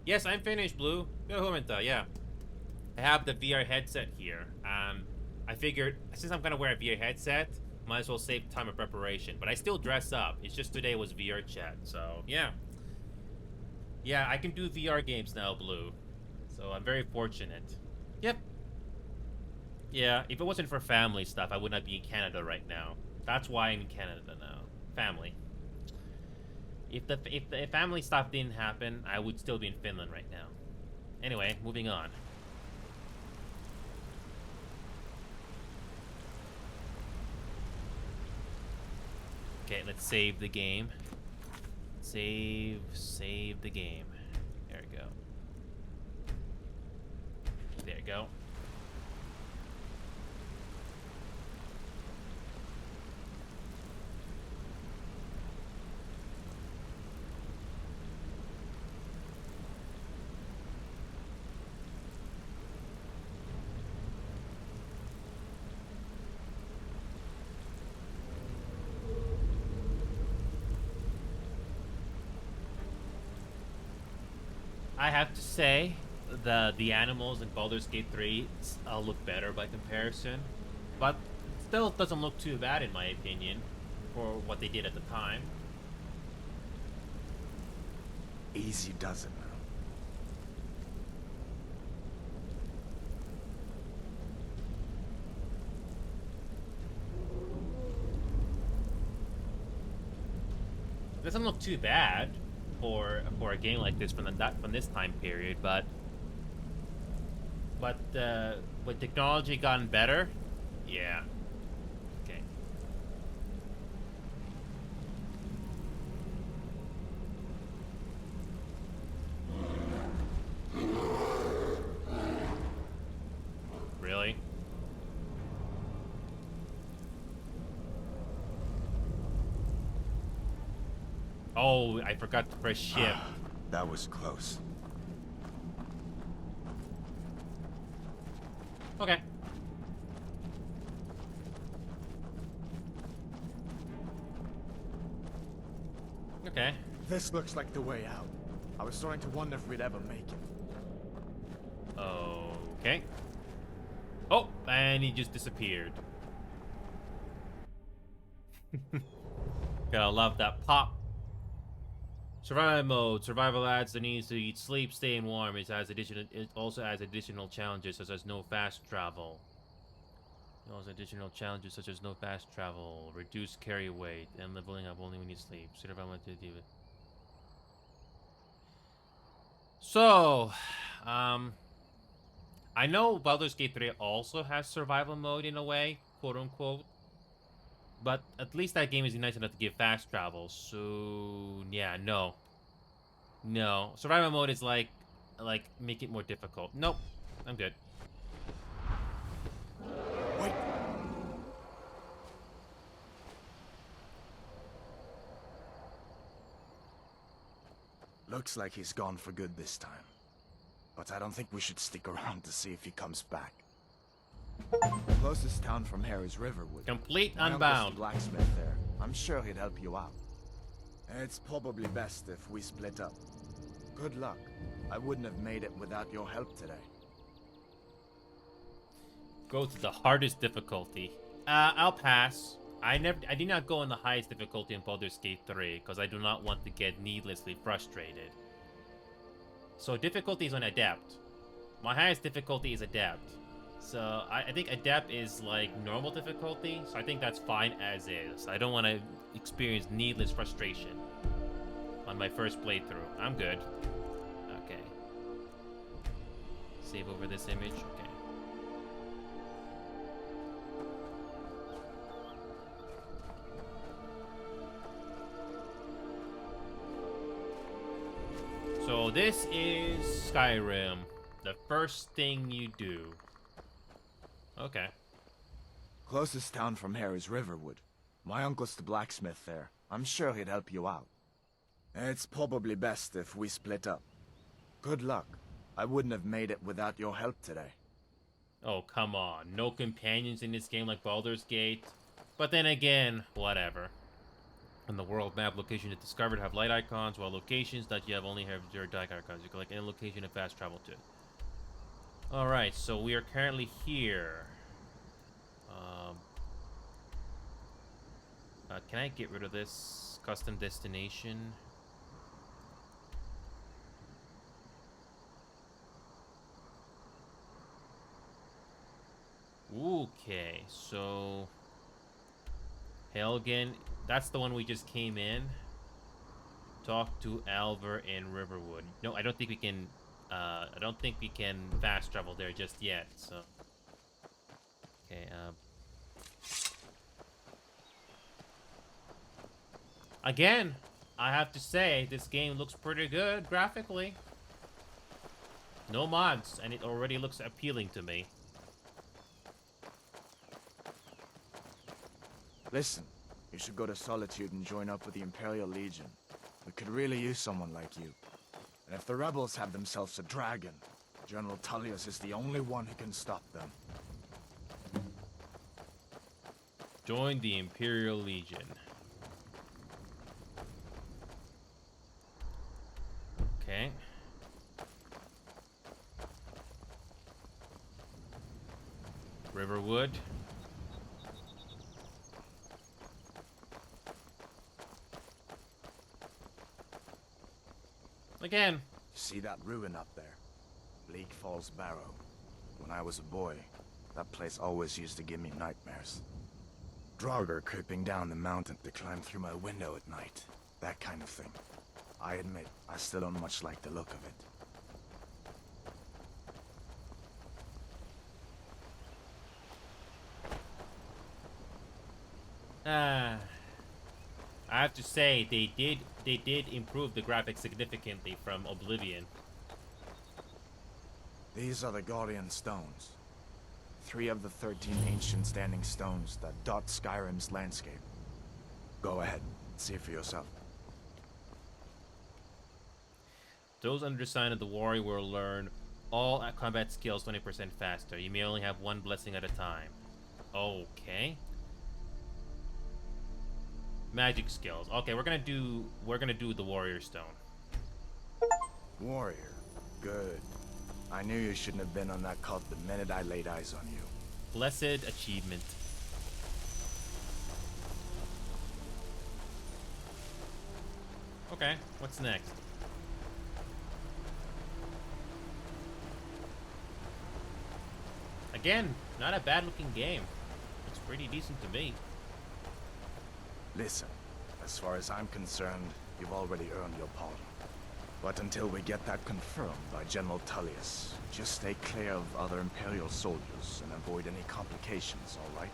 Yes, I'm finished, Blue. Yeah. I have the VR headset here. I figured, since I'm gonna wear a VR headset, might as well save time of preparation. But I still dress up. It's just today was VRChat, so yeah. Yeah, I can do VR games now, Blue. So I'm very fortunate. Yep. Yeah, if it wasn't for family stuff, I would not be in Canada right now. That's why I'm in Canada now. Family. If the family stuff didn't happen, I would still be in Finland right now. Anyway, moving on. Okay, let's save the game. Save the game. There we go. There you go. I have to say, the animals in Baldur's Gate 3 look better by comparison, but still doesn't look too bad in my opinion for what they did at the time. Easy does it now. Doesn't look too bad for a game like this from this time period, but with technology gotten better, yeah. Okay. Really? Oh, I forgot to press shift. That was close. Okay. Okay. This looks like the way out. I was starting to wonder if we'd ever make it. Okay. Oh, and he just disappeared. Gotta love that pop. Survival mode. Survival adds the needs to eat, sleep, staying warm. It also adds additional challenges such as no fast travel. It also additional challenges such as no fast travel, reduced carry weight, and leveling up only when you sleep. Survival to do it. So, I know Baldur's Gate 3 also has survival mode in a way, quote unquote. But at least that game is nice enough to give fast travel. So yeah, no. Survival mode is like make it more difficult. Nope. I'm good. Wait. Looks like he's gone for good this time. But I don't think we should stick around to see if he comes back. The closest town from here is Riverwood. Complete My uncle's unbound. the blacksmith there. I'm sure he'd help you out. It's probably best if we split up. Good luck. I wouldn't have made it without your help today. Go to the hardest difficulty. I'll pass. I did not go on the highest difficulty in Baldur's Gate 3 because I do not want to get needlessly frustrated. So difficulty is on Adept. My highest difficulty is Adept. So I think Adept is like normal difficulty, so I think that's fine as is. I don't want to experience needless frustration on my first playthrough. I'm good. Okay. Save over this image. Okay. So this is Skyrim. The first thing you do. Okay. Closest town from here is Riverwood. My uncle's the blacksmith there. I'm sure he'd help you out. It's probably best if we split up. Good luck. I wouldn't have made it without your help today. Oh, come on. No companions in this game like Baldur's Gate. But then again, whatever. On the world map, locations discovered have light icons, while locations that you have only have your dark icons. You can like any location and fast travel to. Alright, so we are currently here. Can I get rid of this custom destination? Okay, so Helgen, that's the one we just came in. Talk to Alver in Riverwood. No, I don't think we can. I don't think we can fast travel there just yet. So, okay. Again, I have to say this game looks pretty good graphically. No mods, and it already looks appealing to me. Listen, you should go to Solitude and join up with the Imperial Legion. We could really use someone like you. And if the rebels have themselves a dragon, General Tullius is the only one who can stop them. Join the Imperial Legion. Okay. Riverwood. Again. See that ruin up there? Bleak Falls Barrow. When I was a boy, that place always used to give me nightmares. Draugr creeping down the mountain to climb through my window at night. That kind of thing. I admit, I still don't much like the look of it. I have to say they did improve the graphics significantly from Oblivion. These are the Guardian Stones. 3 of the 13 ancient standing stones that dot Skyrim's landscape. Go ahead, see for yourself. Those under the sign of the warrior will learn all combat skills 20% faster. You may only have one blessing at a time. Okay. Magic skills. Okay, we're gonna do the warrior stone. Warrior. Good. I knew you shouldn't have been on that cult the minute I laid eyes on you. Blessed achievement. Okay, what's next? Again, not a bad looking game. It's pretty decent to me. Listen, as far as I'm concerned, you've already earned your pardon. But until we get that confirmed by General Tullius, just stay clear of other Imperial soldiers and avoid any complications, all right?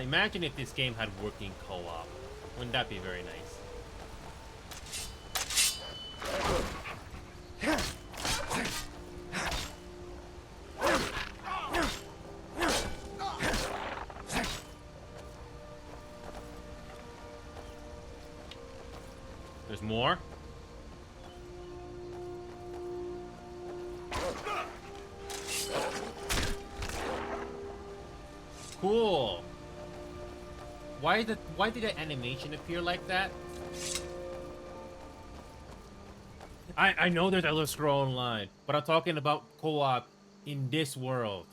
Imagine if this game had working co-op. Wouldn't that be very nice? There's more? Cool. Why did the animation appear like that? I know there's Elder Scrolls Online, but I'm talking about co-op in this world.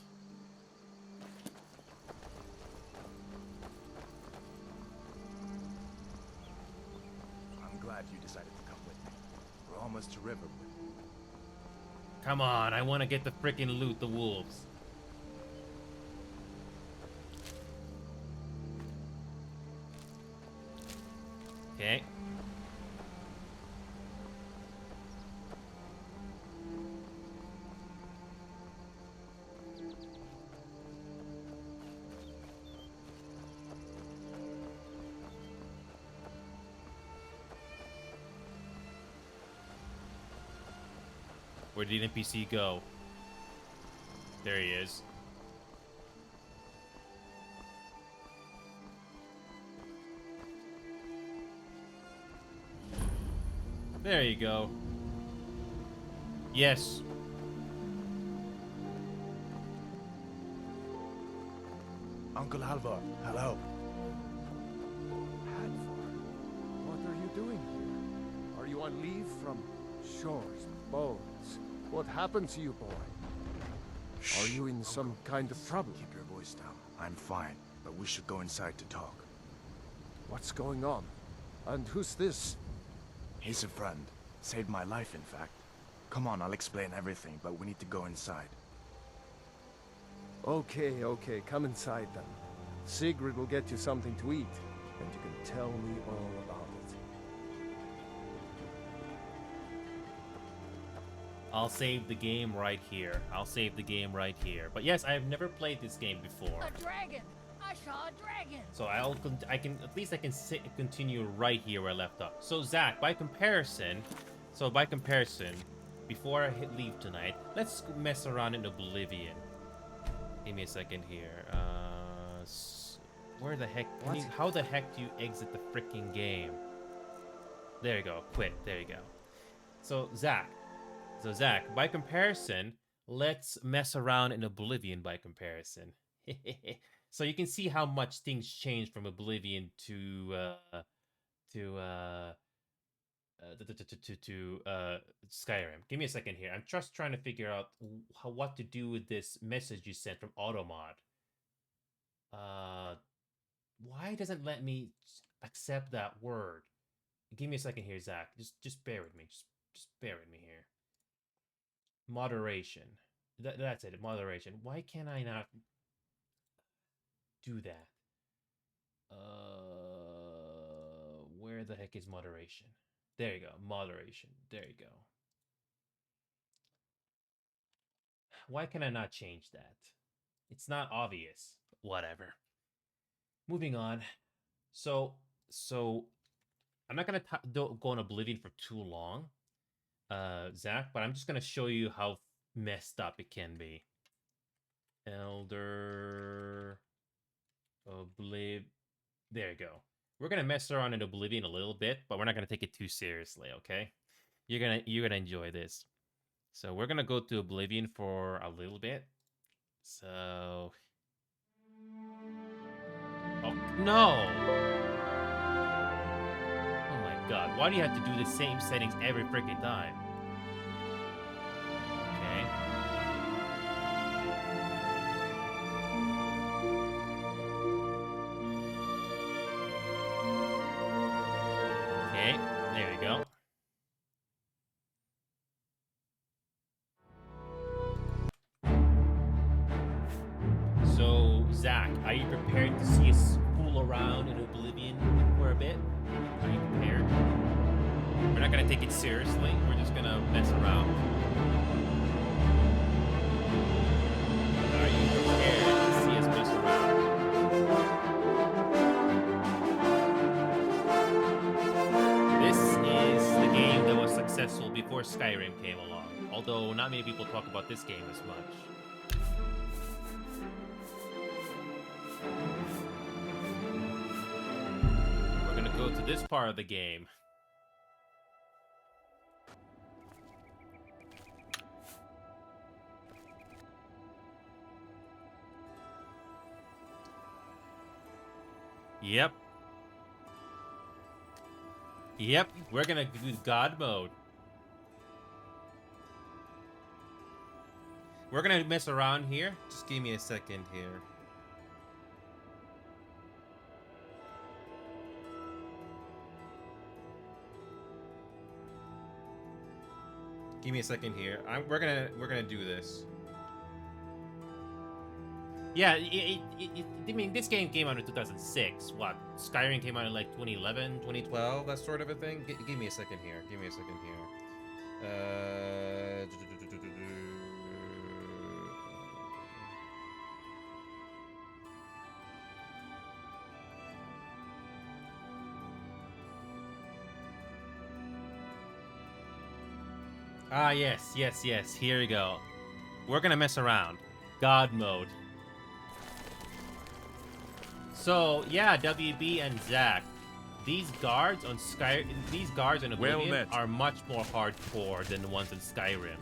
I'm glad you decided to come with me. We're almost to Riverwood. Come on, I want to get the frickin' loot, the wolves. Okay. Where did NPC go? There he is. There you go. Yes. Uncle Halvor, hello. What are you doing here? Are you on leave from shores, boats? What happened to you, boy? Are you in some kind of trouble? Keep your voice down. I'm fine, but we should go inside to talk. What's going on? And who's this? He's a friend. Saved my life, in fact. Come on, I'll explain everything, but we need to go inside. Okay, come inside then. Sigrid will get you something to eat, and you can tell me all about it. I'll save the game right here. I'll save the game right here. But yes, I have never played this game before. A dragon! I saw a dragon! So I can continue right here where I left off. So Zach, by comparison, before I leave tonight, let's mess around in Oblivion. Give me a second here. Where the heck? How the heck do you exit the freaking game? There you go. Quit. There you go. So Zach, by comparison, let's mess around in Oblivion by comparison. So you can see how much things changed from Oblivion to Skyrim. Give me a second here. I'm just trying to figure out what to do with this message you sent from Automod. Why doesn't let me accept that word? Give me a second here, Zach. Just bear with me. Just bear with me here. Moderation. That's it. Moderation. Why can't I not do that? Where the heck is moderation? There you go. Moderation. There you go. Why can I not change that? It's not obvious. Whatever. Moving on. So I'm not gonna go in Oblivion for too long, Zach, but I'm just gonna show you how messed up it can be. Elder Obliv. There you go. We're gonna mess around in Oblivion a little bit, but we're not gonna take it too seriously, okay? You're gonna enjoy this. So we're gonna go to Oblivion for a little bit. So, oh no! Oh my god! Why do you have to do the same settings every freaking time? Okay. Okay, there we go. So, Zach, are you prepared to see us fool around in Oblivion for a bit? Are you prepared? We're not gonna take it seriously. We're just gonna mess around. Are you prepared to see us mess around? This is the game that was successful before Skyrim came along. Although not many people talk about this game as much. We're gonna go to this part of the game. Yep. Yep, we're gonna do God mode. We're gonna mess around here. Just give me a second here. Give me a second here. We're gonna do this. Yeah, I mean, this game came out in 2006. What? Skyrim came out in like 2011, 2012, that sort of a thing. Give me a second here. Give me a second here. Ah, yes. Here we go. We're gonna mess around. God mode. So yeah, WB and Zach, these guards on Oblivion are much more hardcore than the ones in Skyrim.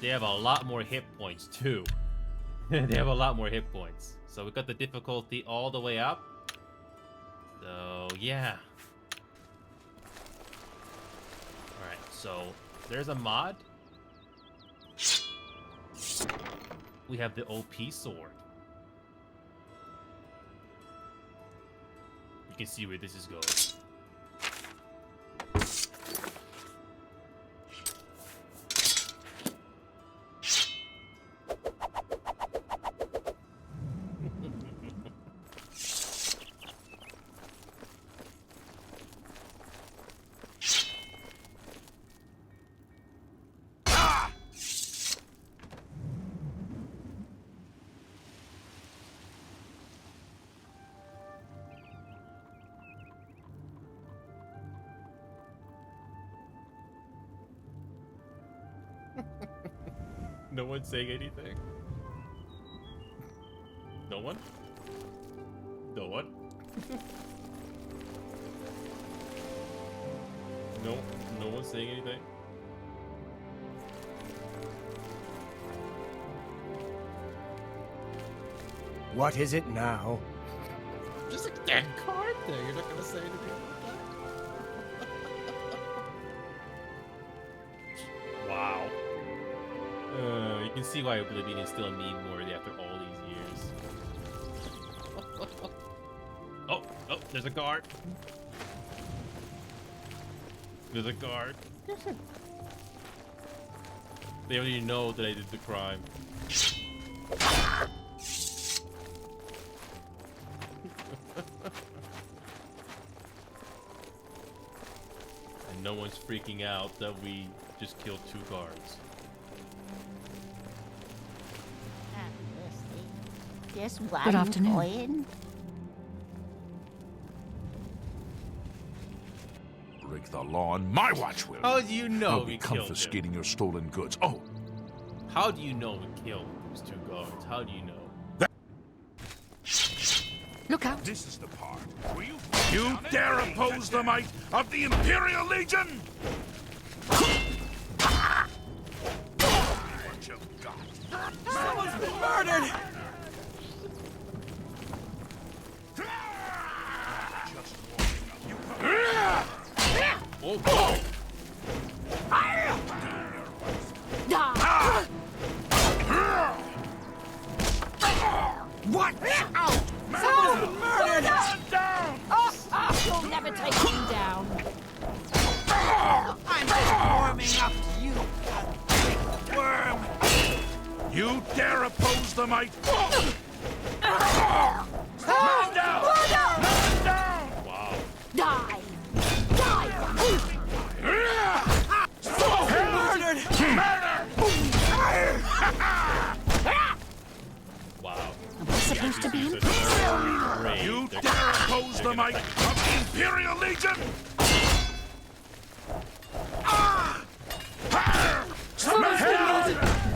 They have a lot more hit points too. They have a lot more hit points. So we got the difficulty all the way up. So yeah. Alright, so there's a mod. We have the OP sword. You can see where this is going. No one's saying anything. No one? No one? No one's saying anything. What is it now? Just a dead card there. You're not gonna say anything about that? Wow. You can see why Oblivion is still a meme worthy after all these years. There's a guard. There's a guard. They already know that I did the crime. And no one's freaking out that we just killed 2 guards. Just one Good afternoon. coin. Break the law on my watch, will you? How do you know I'll we be killed him? confiscating your stolen goods. Oh, How do you know we killed those 2 guards? How do you know? Look out! this is the part where you dare oppose the might of the Imperial Legion? What you got? Someone's been murdered! Oh, God. What? Out! Someone's been murdered! You'll never take him down. I'm just warming up to you, big worm! You dare oppose the might? Man down! Man down! Wow. Die! Die! Someone's been murdered! Wow. Am I supposed to be in? You dare oppose the might of the Imperial Legion?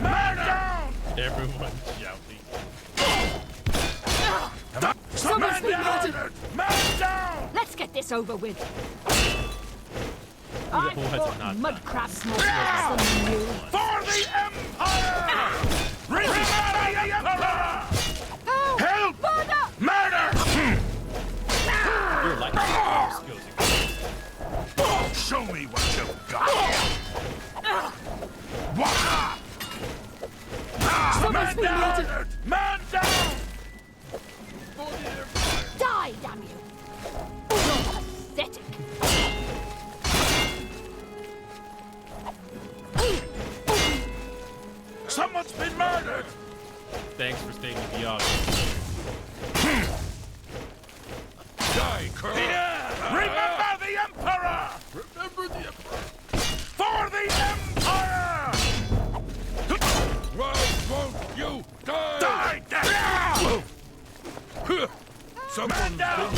Man down! Everyone's shouting. Someone's been murdered! Man down! Let's get this over with. Who I've has it fought not mud done? crabs more times than you. For the Empire! Remember the Emperor! Help! Murder! You're like skills. Show me what you got! Wah! Man down! Man down! Die, damn you! You're pathetic. Someone's been murdered! Thanks for stating the obvious. Die, Colonel! Remember the Emperor! Remember the Emperor! For the Empire! Why won't you die? Die, death! Man down!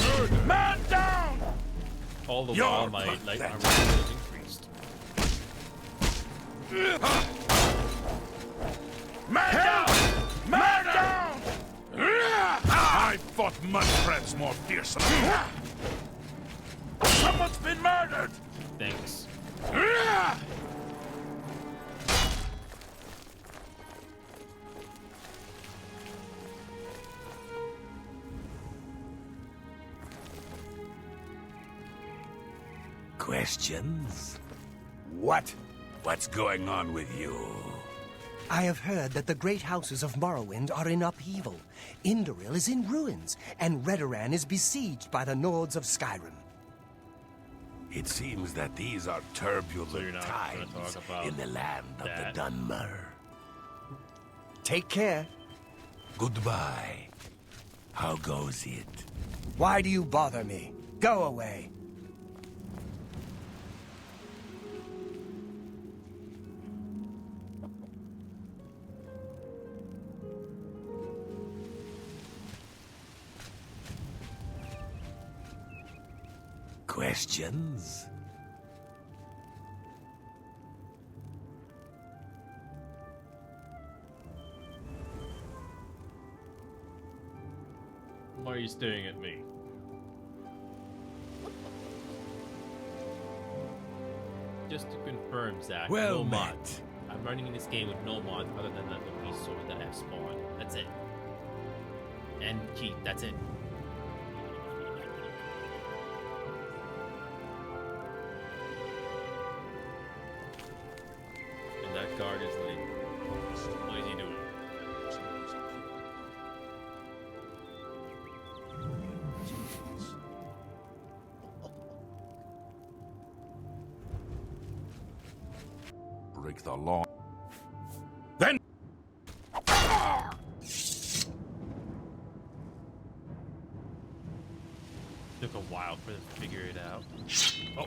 Man down! All the You're while my light pathetic. armor has increased. Man down! Man down! I fought mud crabs more fiercely. Someone's been murdered! Thanks. Questions? What? What's going on with you? I have heard that the great houses of Morrowind are in upheaval. Indoril is in ruins, and Redoran is besieged by the Nords of Skyrim. It seems that these are turbulent times in the land of the Dunmer. Take care. Goodbye. How goes it? Why do you bother me? Go away. Questions? Why are you staring at me? Just to confirm, Zach, Well no mod. met. I'm running in this game with no mod other than the beast sword that I've spawned. That's it. And cheat, that's it. And that guard is like, what is he doing? Ulrich the Long. Then Took a while for them to figure it out. Oh.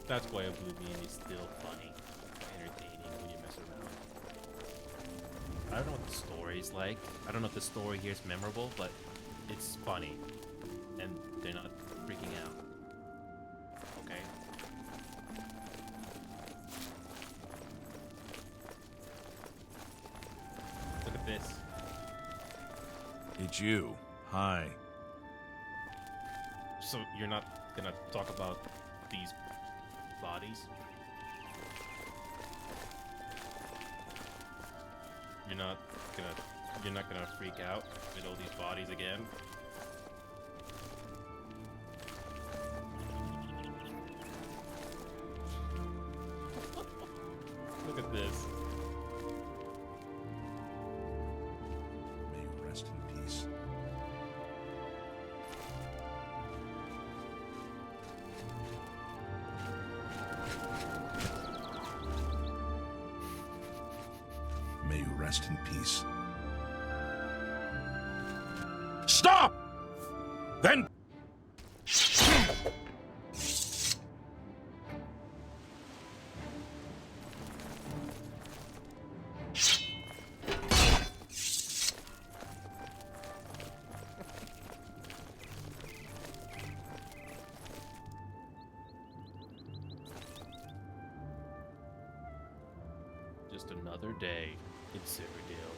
That's why Oblivion is still funny, entertaining when you mess around. I don't know what the story is like. I don't know if the story here is memorable, but it's funny. And they're not freaking out. Okay. Look at this. it's you. Hi. So you're not gonna talk about these bodies? You're not gonna freak out with all these bodies again? Look at this. May you rest in peace. May you rest in peace. Stop! Then... Just another day in Cyrodiil.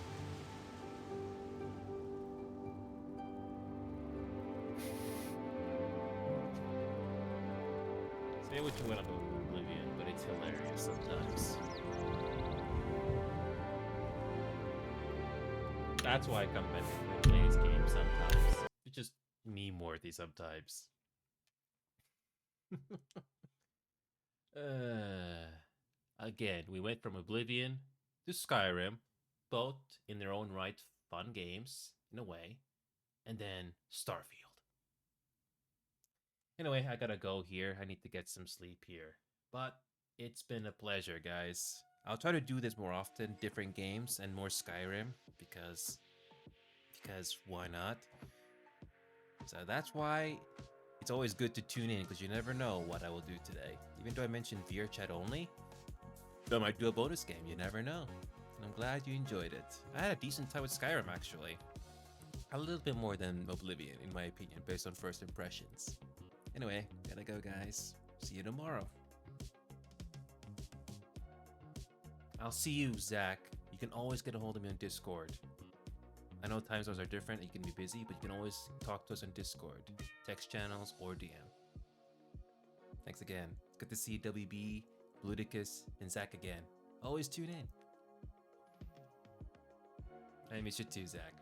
Say what you want about Oblivion, but it's hilarious sometimes. That's why I come back and play this game sometimes. It's just meme-worthy sometimes. Again, we went from Oblivion to Skyrim, both in their own right fun games, in a way, and then Starfield. Anyway, I gotta go here. I need to get some sleep here. But it's been a pleasure, guys. I'll try to do this more often, different games, and more Skyrim, because why not? So that's why it's always good to tune in, because you never know what I will do today. Even though I mentioned VRChat only, I might do a bonus game, you never know. And I'm glad you enjoyed it. I had a decent time with Skyrim, actually. A little bit more than Oblivion, in my opinion, based on first impressions. Anyway, gotta go, guys. See you tomorrow. I'll see you, Zach. You can always get a hold of me on Discord. I know time zones are different, you can be busy, but you can always talk to us on Discord, text channels, or DM. Thanks again. It's good to see WB, Bluticus, and Zach again. Always tune in. I miss you too, Zach.